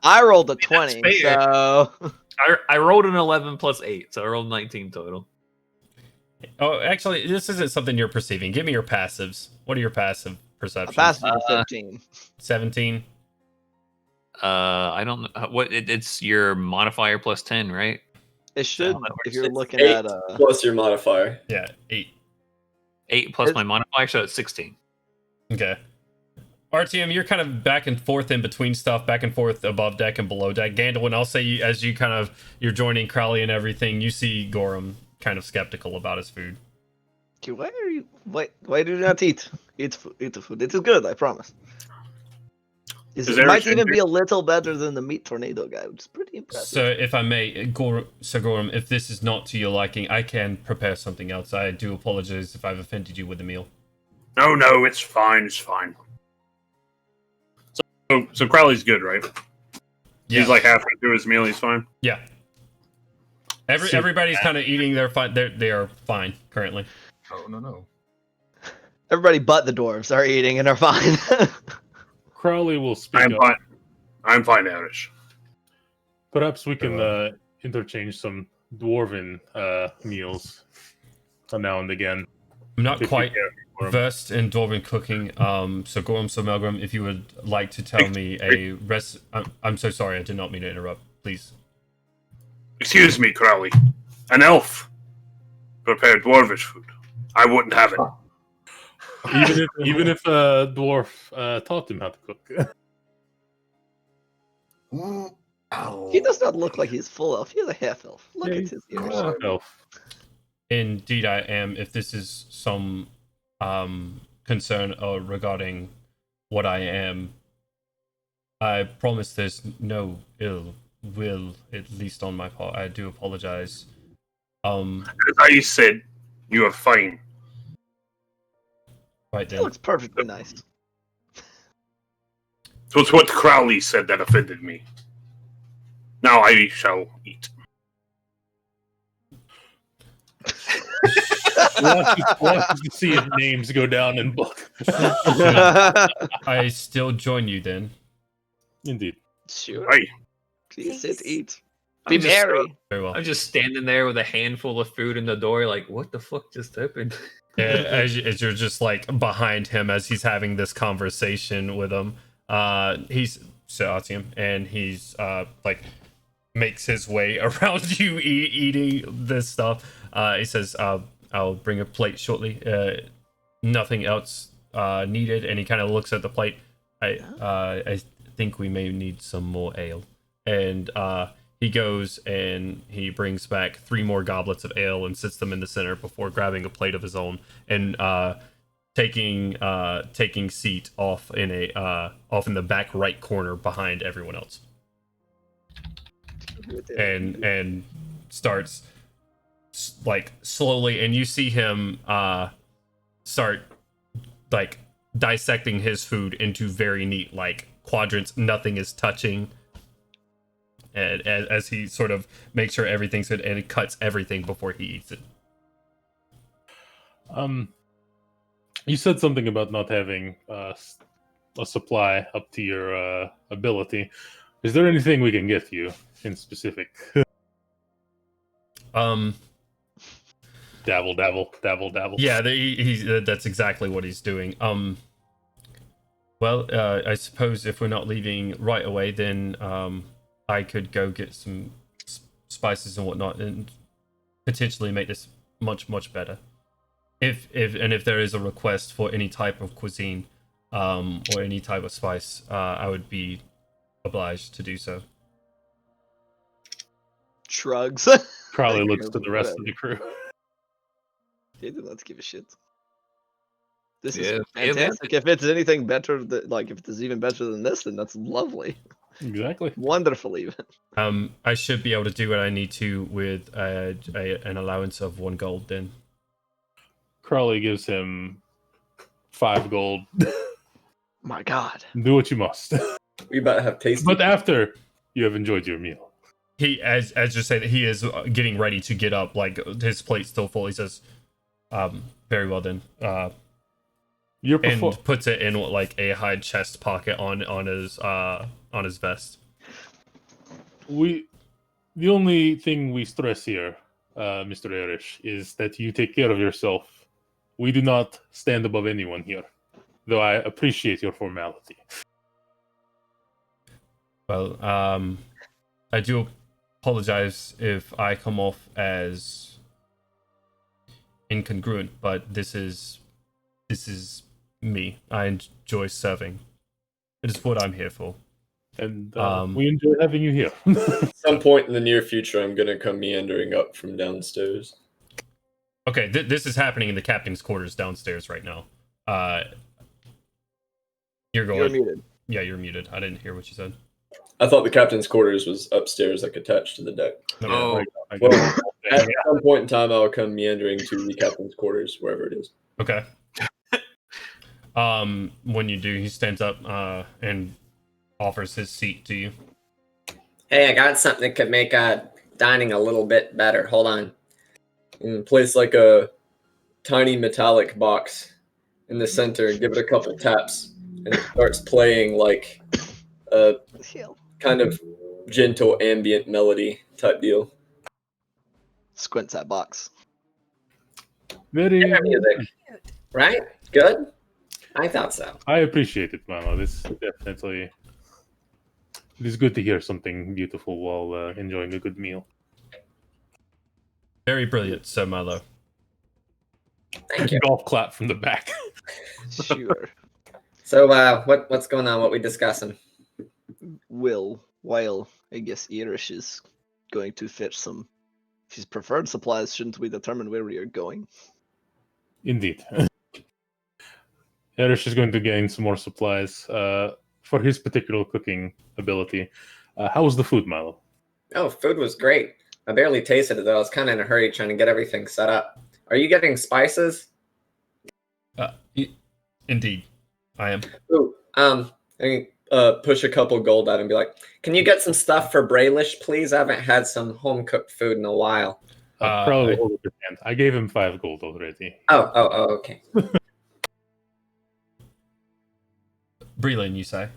I rolled a That's 20, fair. so I rolled an 11 plus 8, so I rolled 19 total. Oh, actually, this isn't something you're perceiving. Give me your passives. What are your passive I perceptions? passed with a 15. 17. I don't know what it's your modifier plus 10, right? It should, that works. if you're It's looking 8 at plus your modifier. Yeah, 8. 8 plus It's- my modifier, so it's 16. Okay. RTM, you're kind of back and forth in between stuff, back and forth above deck and below deck. Gandelwyn, I'll say as you're joining Crowley and everything, you see Gorham kind of skeptical about his food. Okay, why do you not eat? Eat the food. It is good, I promise. Is It there a might even ginger? be a little better than the meat tornado guy, which is pretty impressive. So, if I may, Gorham, if this is not to your liking, I can prepare something else. I do apologize if I've offended you with the meal. No, it's fine. It's fine. So Crowley's good, right? Yeah. He's like halfway through his meal. He's fine. Yeah. Everybody's kind of eating. They're fine. They are fine currently. Oh, no. Everybody but the dwarves are eating and are fine. Crowley will speak I'm up. fine. I'm fine, Arish. Perhaps we can interchange some dwarven meals now and again. I'm not If you quite care for 'em. versed in dwarven cooking. So Gorham, so Melgrim, if you would like to tell me a I'm so sorry. I did not mean to interrupt. Please. Excuse me, Crowley. An elf prepared dwarvish food. I wouldn't have it. Even if a dwarf taught him how to cook. Ow. He does not look like he's full elf. He's a half elf. Look Yeah, at his ears. Elf. Indeed, I am. If this is some concern regarding what I am, I promise there's no ill will, at least on my part. I do apologize. As I said, you are fine. Right He then. looks perfectly nice. It was what Crowley said that offended me. Now I shall eat. We'll have to see if names go down in book. I still join you then. Indeed. Sure. Right. Please sit, Please. eat. I'm Be just, merry. Very well. I'm just standing there with a handful of food in the door, like, what the fuck just happened? As you're just like behind him as he's having this conversation with him, he's Artyom, and he's like makes his way around you eating this stuff. He says, "I'll bring a plate shortly. Nothing else needed." And he kind of looks at the plate. I think we may need some more ale. And he goes and he brings back 3 more goblets of ale and sits them in the center before grabbing a plate of his own and taking seat off in the back right corner behind everyone else. And starts like slowly, and you see him start like dissecting his food into very neat like quadrants. Nothing is touching. And as he sort of makes sure everything's good, and he cuts everything before he eats it. You said something about not having a supply up to your ability. Is there anything we can get you in specific? Dabble. Yeah, that's exactly what he's doing. Well, I suppose if we're not leaving right away, then I could go get some spices and whatnot, and potentially make this much better. If there is a request for any type of cuisine, or any type of spice, I would be obliged to do so. Shrugs. Probably looks to the rest of the crew. They do not give a shit. This Yeah, is yeah, fantastic. If it's anything better, if it is even better than this, then that's lovely. Exactly. Wonderful, even. I should be able to do what I need to with an allowance of 1 gold then. Crowley gives him 5 gold. My God. Do what you must. We about to have tasty. But after you have enjoyed your meal. He, as you say, that he is getting ready to get up, like his plate's still full. He says, Very well then. Your And puts it in like a hide chest pocket on his vest. The only thing we stress here, Mr. Erish, is that you take care of yourself. We do not stand above anyone here, though I appreciate your formality. Well, I do apologize if I come off as incongruent, but this is me. I enjoy serving. It is what I'm here for. And we enjoy having you here. At some point in the near future, I'm gonna come meandering up from downstairs. Okay, this is happening in the captain's quarters downstairs right now. You're muted. Yeah, you're muted. I didn't hear what you said. I thought the captain's quarters was upstairs, like attached to the deck. Oh, Well, at some point in time, I'll come meandering to the captain's quarters, wherever it is. Okay. When you do, he stands up and offers his seat to you. Hey, I got something that could make dining a little bit better. Hold on. And place like a tiny metallic box in the center, give it a couple taps, and it starts playing like a kind of gentle ambient melody type deal. Squints that box. Very. Music. Right? Good? I thought so. I appreciate it, Mama. This definitely. It is good to hear something beautiful while enjoying a good meal. Very brilliant, Sir Milo. Thank you. Golf clap from the back. Sure. So, what's going on? What we discussing? While I guess Irish is going to fetch some his preferred supplies, shouldn't we determine where we are going? Indeed. Erish is going to gain some more supplies for his particular cooking ability. How was the food, Milo? Oh, food was great. I barely tasted it though. I was kind of in a hurry trying to get everything set up. Are you getting spices? Indeed, I am. Ooh, I push a couple gold at him and be like, "Can you get some stuff for Brailish, please? I haven't had some home cooked food in a while." Probably hold up your hand. I gave him 5 gold already. Oh, okay. Breland, you say?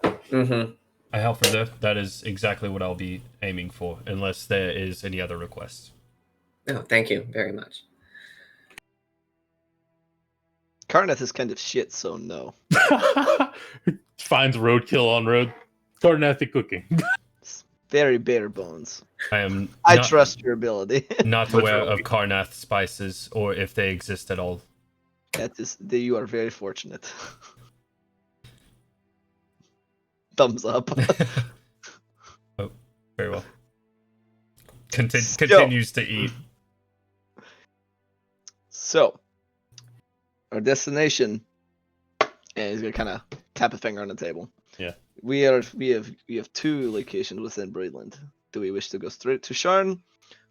Mm-hmm. I help for that. That is exactly what I'll be aiming for, unless there is any other requests. Oh, thank you very much. Karnath is kind of shit, so no. Finds roadkill on road. Carnathic cooking. It's very bare bones. I trust your ability. Not aware of Karnath spices, or if they exist at all. You are very fortunate. Thumbs up. Oh, very well. Continues to eat. So, our destination, and he's gonna kind of tap a finger on the table. Yeah. We have 2 locations within Breland. Do we wish to go straight to Sharn,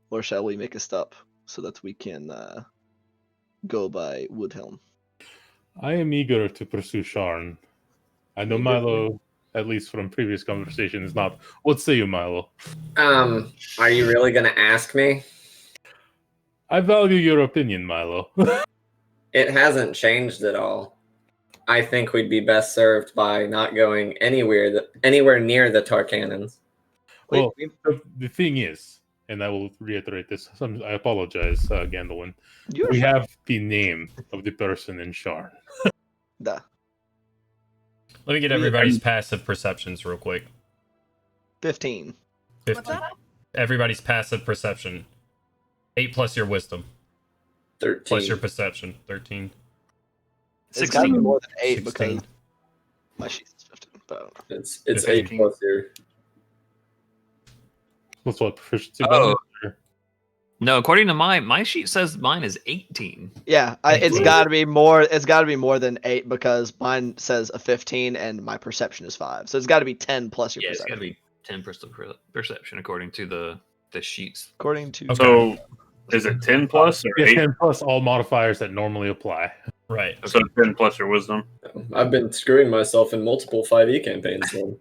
or shall we make a stop so that we can go by Woodhelm? I am eager to pursue Sharn. I know Milo, at least from previous conversations, not. What say you, Milo? Are you really gonna ask me? I value your opinion, Milo. It hasn't changed at all. I think we'd be best served by not going anywhere near the Tarkanans. Well, the thing is, and I will reiterate this, I apologize, Gandelwyn. We have the name of the person in Sharn. Duh. Let me get everybody's passive perceptions real quick. 15. 50. Everybody's passive perception. 8 plus your wisdom. 13. Plus your perception. 13. It's got to be more than 8 16. because my sheet is 15. But I don't know. It's 15. 8 plus here. What's what proficiency? Oh. No, according to my sheet says mine is 18. Yeah, it's got to be more. It's got to be more than 8 because mine says a 15 and my perception is 5. So it's got to be 10 plus your It's got perception. to be 10% perception according to the sheets. According to Okay. So, is it 10 plus or Yeah, 8? 10 plus all modifiers that normally apply. Right. So 10 plus your wisdom. I've been screwing myself in multiple 5e campaigns. Then.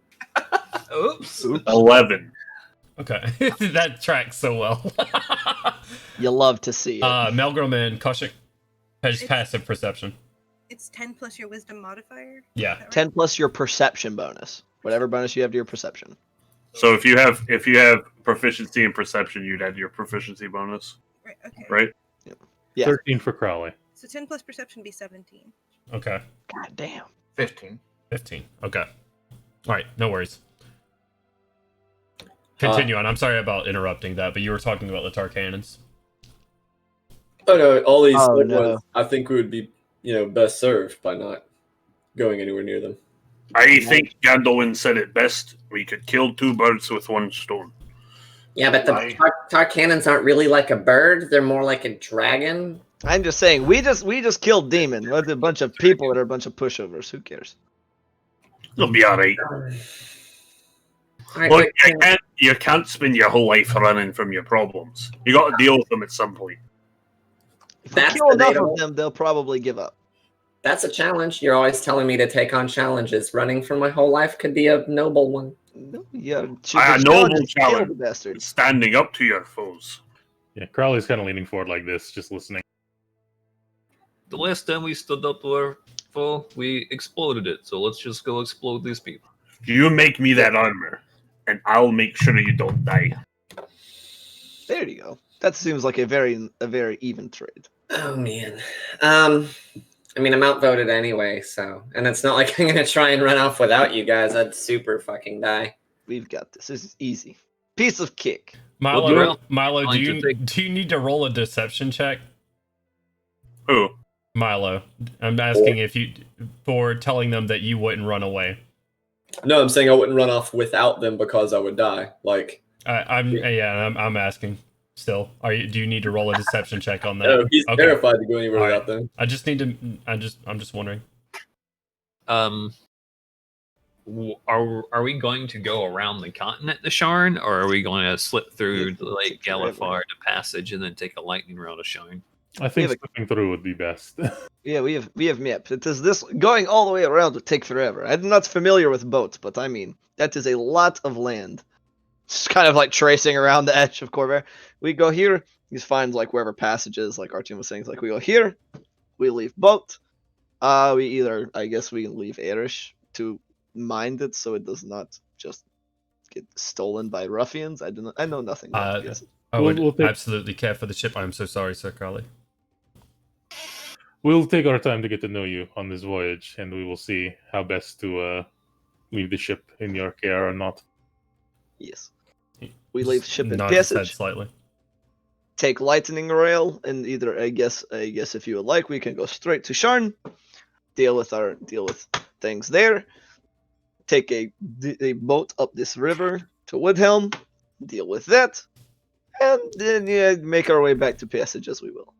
Oops. 11. Okay. That tracks so well. You love to see it. Melgrim and Kaushik has It's- passive perception. It's 10 plus your wisdom modifier. Yeah. Is that right? 10 plus your perception bonus. Whatever bonus you have to your perception. So if you have proficiency in perception, you'd add your proficiency bonus, Right. Okay. right? Yeah. 13 for Crowley. So 10 plus perception would be 17. Okay. God damn. 15. 15. Okay. All right. No worries. Continue on. I'm sorry about interrupting that, but you were talking about the tar cannons. Oh no, all these Oh, ones, no. I think we would be, best served by not going anywhere near them. I think Gandelwyn said it best. We could kill 2 birds with 1 stone. Yeah, but the Right. tar cannons aren't really like a bird. They're more like a dragon. I'm just saying, we just killed Demon. With a bunch of people that are a bunch of pushovers. Who cares? It'll be all right. All right, Look, wait, you can't spend your whole life running from your problems. You got to deal with them at some point. If we That's kill enough debatable. of them, they'll probably give up. that's a challenge. You're always telling me to take on challenges. Running for my whole life could be a noble one. No, yeah, A the noble is kill challenge. the bastards. Standing up to your foes. Yeah, Crowley's kind of leaning forward like this, just listening. The last time we stood up to our foe, we exploded it. So let's just go explode these people. You make me that armor, and I'll make sure you don't die. There you go. That seems like a very even trade. Oh man. I mean, I'm outvoted anyway, so, and it's not like I'm gonna try and run off without you guys. I'd super fucking die. We've got this. This is easy. Piece of cake. Milo, Well, Milo, going do to you need to roll a deception check? Who? Milo, I'm asking if you for telling them that you wouldn't run away. No, I'm saying I wouldn't run off without them because I would die. Like, I'm asking. Still, do you need to roll a deception check on that? no, he's Okay. terrified to go anywhere All right. without them. I'm just wondering. Are we going to go around the continent to Sharn, or are we going to slip through the Lake forever. Galifard to Passage and then take a lightning round of Sharn? I think Yeah, slipping through would be best. Yeah, we have maps. It is this going all the way around would take forever. I'm not familiar with boats, but I mean that is a lot of land. Just kind of like tracing around the edge of Corvair. We go here. He finds like wherever passage is, like Artyom was saying. It's like we go here, we leave boat. We either I guess we leave Erish to mind it so it does not just get stolen by ruffians. I know nothing about this. I would We'll take- absolutely care for the ship. I'm so sorry, Sir Crowley. We'll take our time to get to know you on this voyage, and we will see how best to leave the ship in your care or not. Yes. We leave ship in Nod his head passage. slightly. Take lightning rail, and either I guess if you would like, we can go straight to Sharn, deal with things there. Take a boat up this river to Woodhelm, deal with that, and then make our way back to passage as we will.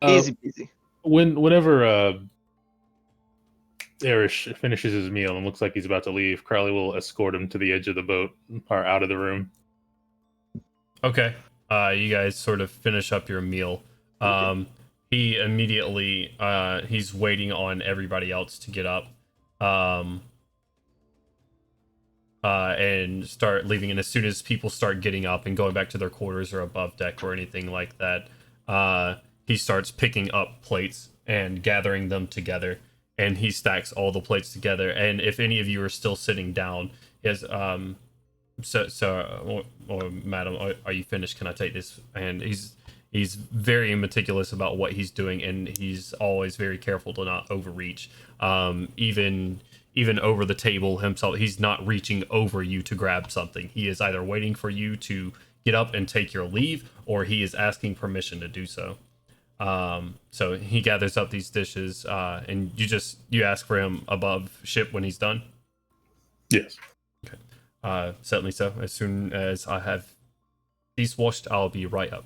Easy peasy. Whenever Erish finishes his meal and looks like he's about to leave, Crowley will escort him to the edge of the boat or out of the room. Okay. You guys sort of finish up your meal. He immediately he's waiting on everybody else to get up. And start leaving. And as soon as people start getting up and going back to their quarters or above deck or anything like that, he starts picking up plates and gathering them together. And he stacks all the plates together. And if any of you are still sitting down, or madam, are you finished? Can I take this? And he's very meticulous about what he's doing, and he's always very careful to not overreach. Even over the table himself, he's not reaching over you to grab something. He is either waiting for you to get up and take your leave, or he is asking permission to do so. So he gathers up these dishes, and you ask for him above ship when he's done. Yes. Okay. Certainly so. As soon as I have these washed, I'll be right up.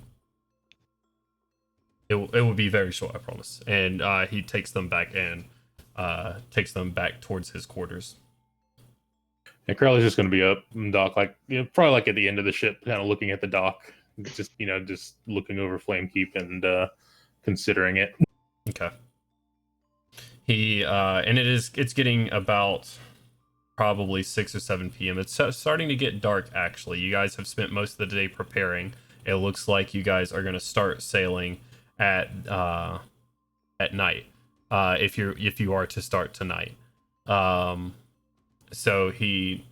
It will be very short, I promise. And he takes them back and takes them back towards his quarters. And Crowley's just going to be up in dock, probably like at the end of the ship, kind of looking at the dock, just looking over Flamekeep and considering it. Okay. He and it's getting about probably 6 or 7 p.m. It's starting to get dark, actually. You guys have spent most of the day preparing. It looks like you guys are going to start sailing at night, if you are to start tonight. So he,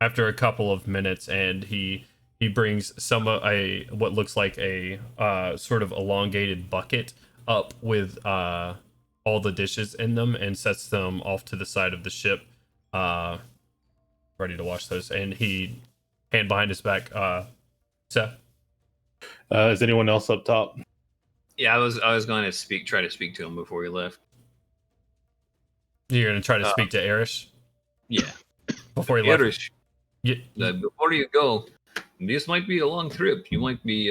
after a couple of minutes, and he brings what looks like a sort of elongated bucket up with all the dishes in them, and sets them off to the side of the ship, ready to wash those. And he, hand behind his back, Seth. Is anyone else up top? Yeah, I was going to try to speak to him before we left. You're gonna try to speak to Erish? Yeah. Before he left? Erish, Yeah. before you go, this might be a long trip. You might be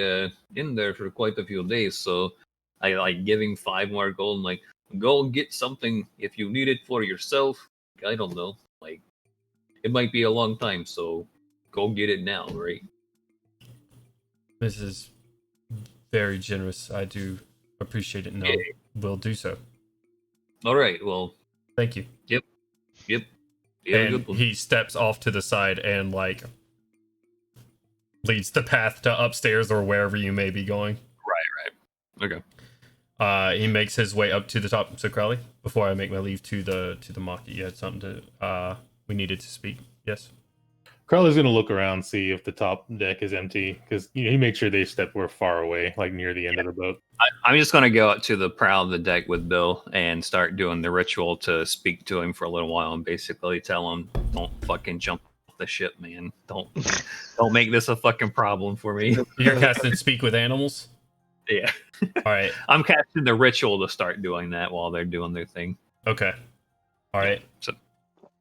in there for quite a few days, so I like give him 5 more gold and like, go get something if you need it for yourself. I don't know. Like, it might be a long time, so go get it now, right? This is very generous. I do appreciate it. No, will do so. All right. Well, thank you. Yep. And he steps off to the side and like leads the path to upstairs or wherever you may be going. Right. Okay. He makes his way up to the top. So Crowley, before I make my leave to the market, you had something to we needed to speak. Yes. Crowley's gonna look around, see if the top deck is empty, because he made sure they were far away, like near the end of the boat. I'm just gonna go out to the prow of the deck with Bill and start doing the ritual to speak to him for a little while, and basically tell him, "Don't fucking jump off the ship, man. Don't make this a fucking problem for me." You're casting Speak with Animals? Yeah. All right. I'm casting the ritual to start doing that while they're doing their thing. Okay. All right.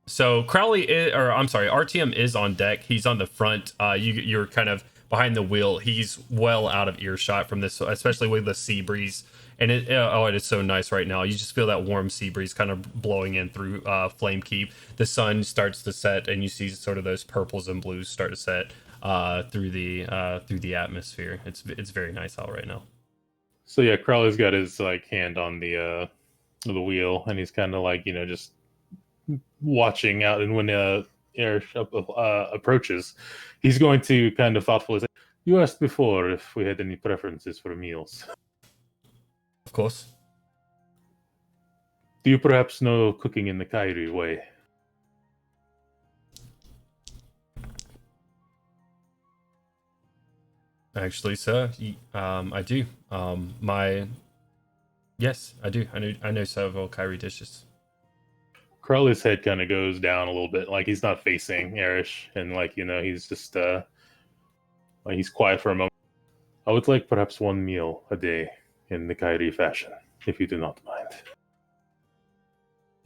So Crowley RTM is on deck. He's on the front. You're kind of behind the wheel. He's well out of earshot from this, especially with the sea breeze. And it is so nice right now. You just feel that warm sea breeze kind of blowing in through Flamekeep. The sun starts to set, and you see sort of those purples and blues start to set through the atmosphere. It's very nice out right now. So yeah, Crowley's got his like hand on the wheel, and he's kind of like just watching out. And when air approaches, he's going to kind of thoughtfully say, "You asked before if we had any preferences for meals." Of course. Do you perhaps know cooking in the Kyrie way? Actually, sir, I do. Yes, I do. I know several Kyrie dishes. Crowley's head kind of goes down a little bit, like he's not facing Erish, and like he's just like he's quiet for a moment. I would like perhaps 1 meal a day in the Kyrie fashion, if you do not mind.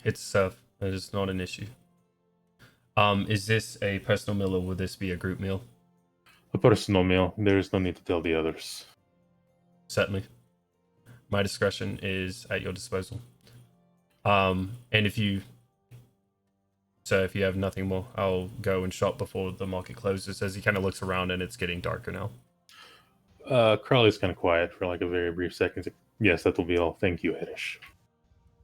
It's that is not an issue. Is this a personal meal, or would this be a group meal? A personal meal. There is no need to tell the others. Certainly. My discretion is at your disposal. And if you have nothing more, I'll go and shop before the market closes. As he kind of looks around, and it's getting darker now. Crowley's kind of quiet for like a very brief second. He's like, "Yes, that will be all. Thank you, Erish."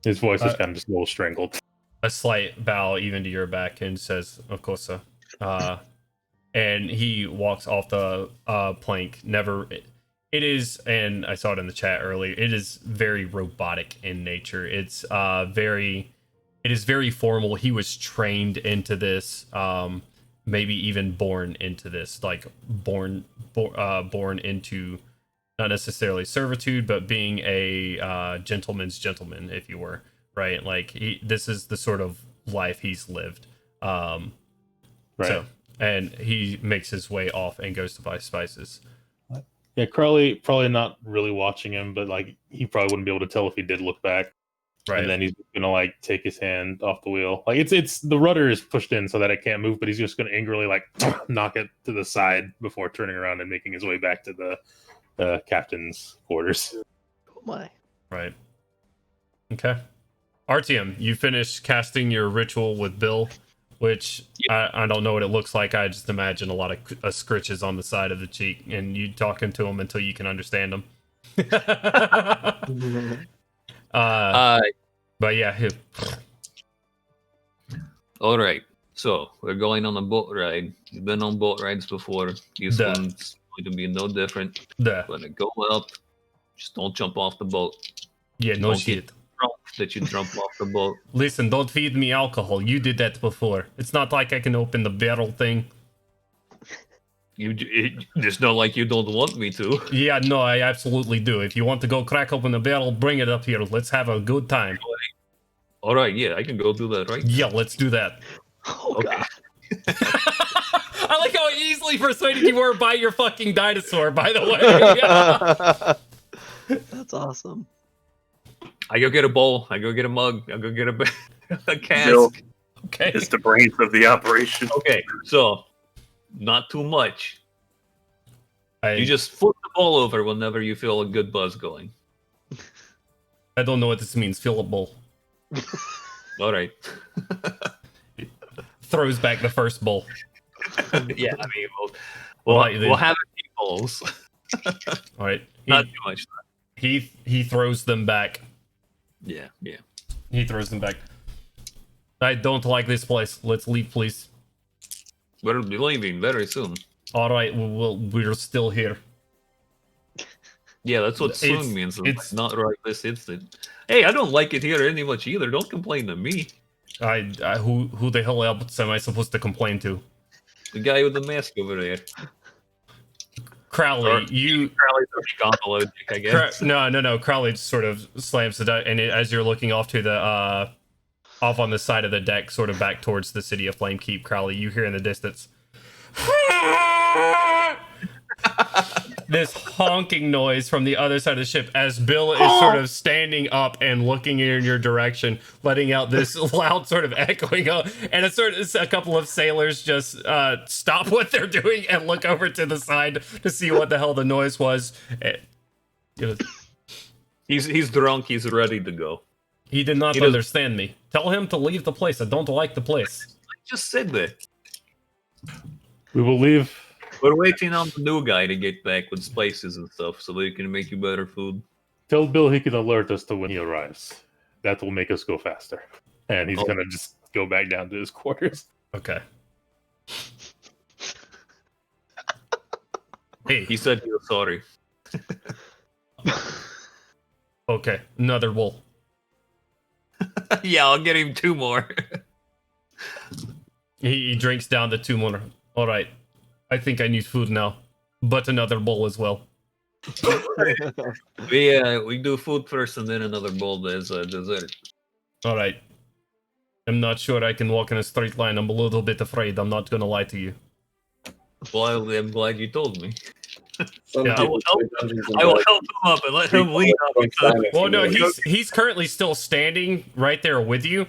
His voice is kind of just a little strangled. A slight bow even to your back, and says, "Of course, sir." And he walks off the plank. It is, and I saw it in the chat earlier, it is very robotic in nature. It is very formal. He was trained into this, maybe even born into this, like born into not necessarily servitude, but being a gentleman's gentleman, if you were, right? Like this is the sort of life he's lived. Right. So, and he makes his way off and goes to buy spices. Yeah, Crowley probably not really watching him, but like he probably wouldn't be able to tell if he did look back. Right. And then he's gonna like take his hand off the wheel. Like it's the rudder is pushed in so that it can't move, but he's just gonna angrily like knock it to the side before turning around and making his way back to the captain's quarters. Oh my. Right. Okay. RTM, you finished casting your ritual with Bill, which I don't know what it looks like. I just imagine a lot of scritches on the side of the cheek, and you talking to him until you can understand him. But yeah. All right. So we're going on a boat ride. You've been on boat rides before. This Duh. one's going to be no different. Duh. When it go up, just don't jump off the boat. Yeah, no Don't shit. get drunk that you jump off the boat. Listen, don't feed me alcohol. You did that before. It's not like I can open the barrel thing. It's not like you don't want me to. Yeah, no, I absolutely do. If you want to go crack open the barrel, bring it up here. Let's have a good time. All right, yeah, I can go do that right Yeah, let's do that. Oh Okay. god. I like how easily persuaded you were by your fucking dinosaur, by the way. That's awesome. I go get a bowl. I go get a mug. I go get a cask. Bill Okay. is the brains of the operation. Okay, so not too much. I You just flip the bowl over whenever you feel a good buzz going. don't know what this means. Fill a bowl. All right. Throws back the first bowl. Yeah, I mean, Right, then. we'll have it in bowls. All right. Not too much. He throws them back. Yeah, yeah. He throws them back. I don't like this place. Let's leave, please. We'll be leaving very soon. All right, we're still here. Yeah, that's what It's- soon means. it's- Not right this instant. Hey, I don't like it here any much either. Don't complain to me. Who the hell else am I supposed to complain to? The guy with the mask over there. Crowley, Or- you. Crowley's a gondola dick, I guess. No. Crowley just sort of slams it out, and as you're looking off to the off on the side of the deck, sort of back towards the city of Flamekeep, Crowley, you hear in the distance this honking noise from the other side of the ship as Bill is sort of standing up and looking in your direction, letting out this loud sort of echoing up, and a couple of sailors just stop what they're doing and look over to the side to see what the hell the noise was. He's drunk. He's ready to go. He did not He doesn't- understand me. Tell him to leave the place. I don't like the place. I just said that. We will leave. We're waiting on the new guy to get back with spices and stuff so they can make you better food. Tell Bill he can alert us to when he arrives. That will make us go faster. And he's Oh. gonna just go back down to his quarters. Okay. Hey, He said he was sorry. okay. Another bowl. Yeah, I'll get him 2 more. He drinks down the 2 more. All right. I think I need food now, but another bowl as well. We do food first and then another bowl as a dessert. All right. I'm not sure I can walk in a straight line. I'm a little bit afraid. I'm not gonna lie to you. Well, I'm glad you told me. Some Yeah, I people will play Dungeons and I will Dragons. help him up and let him lead up. Like silence Well, no, and he's currently still standing right there with you,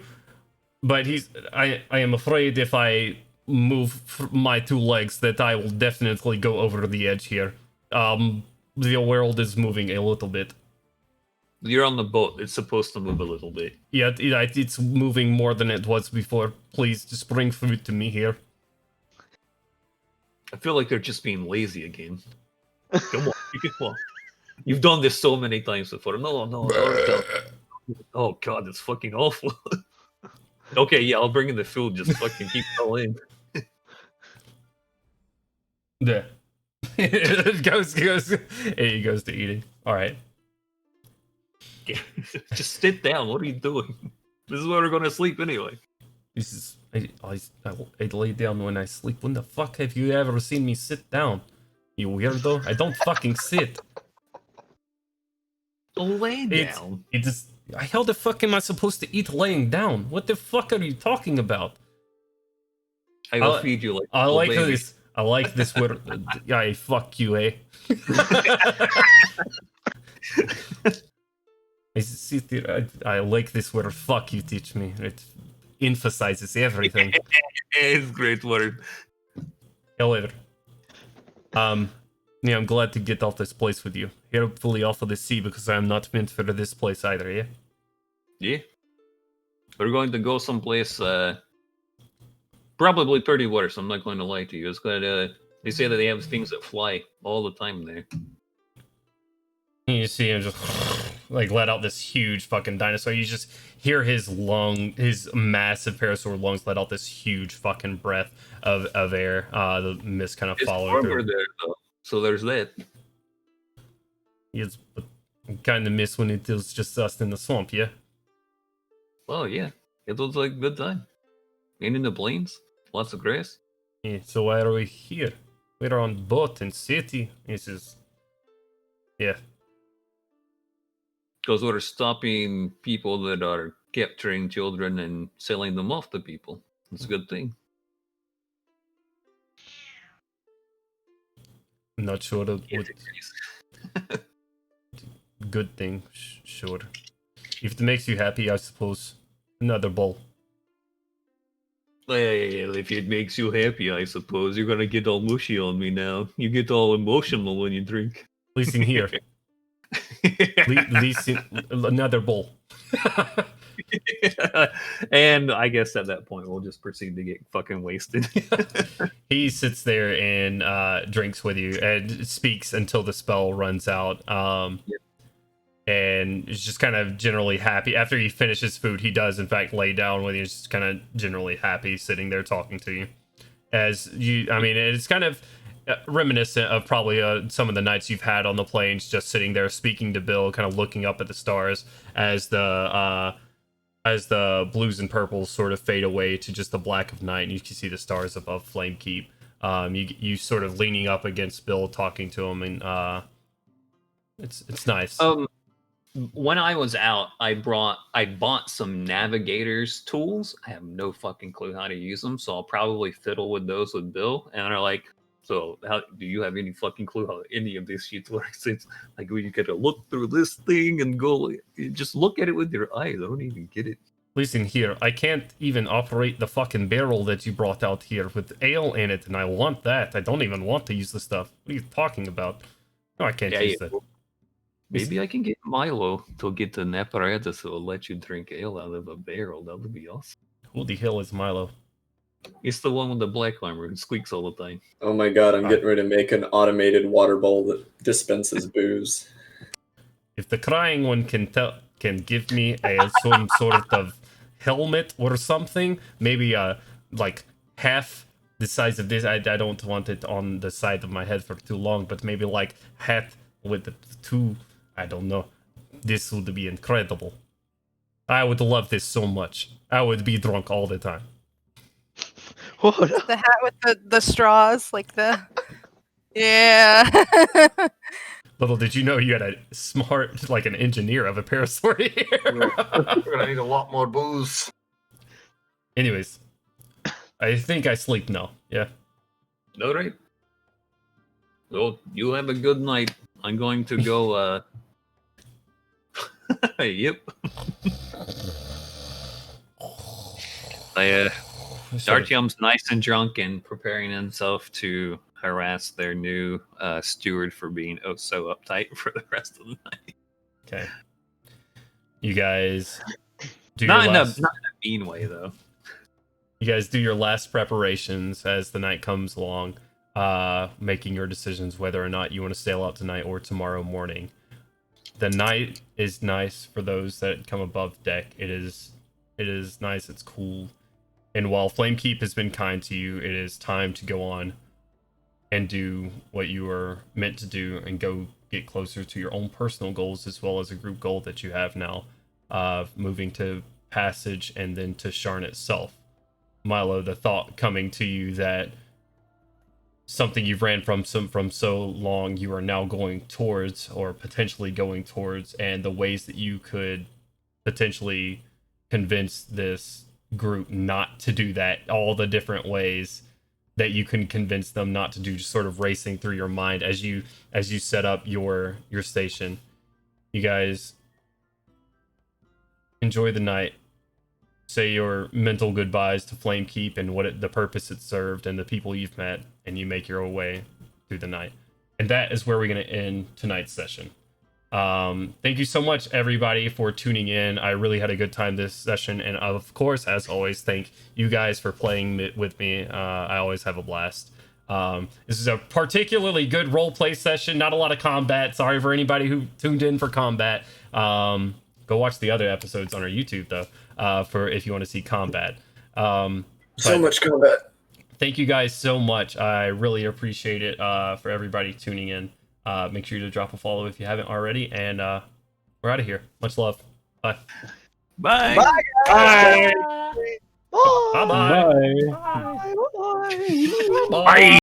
but I am afraid if I move my 2 legs that I will definitely go over the edge here. The world is moving a little bit. You're on the boat. It's supposed to move a little bit. Yeah, it's moving more than it was before. Please, just bring food to me here. I feel like they're just being lazy again. Come on, come on. You've done this so many times before. No. Oh god, it's fucking awful. Okay, yeah, I'll bring in the food. Just fucking keep it all in. Yeah. It goes, and he goes to eating. All right. Just sit down. What are you doing? This is where we're gonna sleep anyway. This is I lay down when I sleep. When the fuck have you ever seen me sit down? You weirdo! I don't fucking sit. Lay It's down. it's. How the fuck am I supposed to eat laying down? What the fuck are you talking about? I will I- feed you like. I a like baby. this. I like this word. I fuck you, eh? I sit here. I like this word. Fuck you. Teach me. It emphasizes everything. It's a great word. However, yeah, I'm glad to get off this place with you. Hopefully off of the sea because I'm not meant for this place either. Yeah. Yeah. We're going to go someplace. Probably pretty worse. I'm not going to lie to you. It's got. They say that they have things that fly all the time there. And you see him just like let out this huge fucking dinosaur. You just hear his massive parasaur lungs let out this huge fucking breath of air. The mist kind of It's following warmer through. there, though. So there's that. Yes, but I kind of miss when it was just us in the swamp. Yeah. Oh, yeah. It was like a good time. And in the plains, lots of grass. Yeah, so why are we here? We're on boat in city. This is, yeah. Because we're stopping people that are capturing children and selling them off to people. It's a good thing. I'm not sure what Yes, good thing. Sure. If it makes you happy, I suppose. Another bowl. Well, if it makes you happy, I suppose. You're gonna get all mushy on me now. You get all emotional when you drink. Listen here. Listen, another bowl. And I guess at that point, we'll just proceed to get fucking wasted. He sits there and drinks with you and speaks until the spell runs out. And is just kind of generally happy. After he finishes food, he does, in fact, lay down with you. He's just kind of generally happy sitting there talking to you. It's kind of reminiscent of probably some of the nights you've had on the plains, just sitting there speaking to Bill, kind of looking up at the stars as the blues and purples sort of fade away to just the black of night, and you can see the stars above Flamekeep. You sort of leaning up against Bill, talking to him, and it's nice. When I was out, I bought some navigator's tools. I have no fucking clue how to use them, so I'll probably fiddle with those with Bill. And they're like, so how do you have any fucking clue how any of this shit works? It's like, well, you gotta look through this thing and go, just look at it with your eyes. I don't even get it. Listen here, I can't even operate the fucking barrel that you brought out here with ale in it, and I want that. I don't even want to use the stuff. What are you talking about? No, I can't use that. Maybe I can get Milo to get an apparatus that will let you drink ale out of a barrel. That would be awesome. Who the hell is Milo? It's the one with the black armor who squeaks all the time. Oh my god, I'm getting ready to make an automated water bowl that dispenses booze. If the crying one can give me some sort of helmet or something, maybe like half the size of this. I don't want it on the side of my head for too long, but maybe like hat with the two. I don't know. This would be incredible. I would love this so much. I would be drunk all the time. The hat with the straws, like the... Yeah. Little did you know you had a smart, like an engineer of a parasaur here. We're gonna need a lot more booze. Anyways, I think I sleep now. Yeah. All right. Well, you have a good night. I'm going to go, Yep. Artyom's nice and drunk and preparing himself to harass their new steward for being so uptight for the rest of the night. Okay. You guys do not your in last... a mean way, though. You guys do your last preparations as the night comes along, making your decisions whether or not you want to sail out tonight or tomorrow morning. The night is nice for those that come above deck. It is nice. It's cool. And while Flamekeep has been kind to you, it is time to go on and do what you were meant to do and go get closer to your own personal goals as well as a group goal that you have now, moving to Passage and then to Sharn itself. Milo, the thought coming to you that something you've ran from so long, you are now going towards or potentially going towards, and the ways that you could potentially convince this group not to do that, all the different ways that you can convince them not to do, just sort of racing through your mind as you set up your station. You guys enjoy the night. Say your mental goodbyes to Flamekeep and the purpose it served and the people you've met, and you make your way through the night. And that is where we're going to end tonight's session. Thank you so much, everybody, for tuning in. I really had a good time this session, and of course, as always, thank you guys for playing with me. I always have a blast. This is a particularly good role play session. Not a lot of combat. Sorry for anybody who tuned in for combat. Go watch the other episodes on our YouTube though, for if you want to see combat. So much combat. Thank you guys so much. I really appreciate it. For everybody tuning in. Make sure to drop a follow if you haven't already, and we're out of here. Much love. Bye. Bye. Bye, guys. Bye. Bye. Bye. Bye. Bye. Bye. Bye. Bye.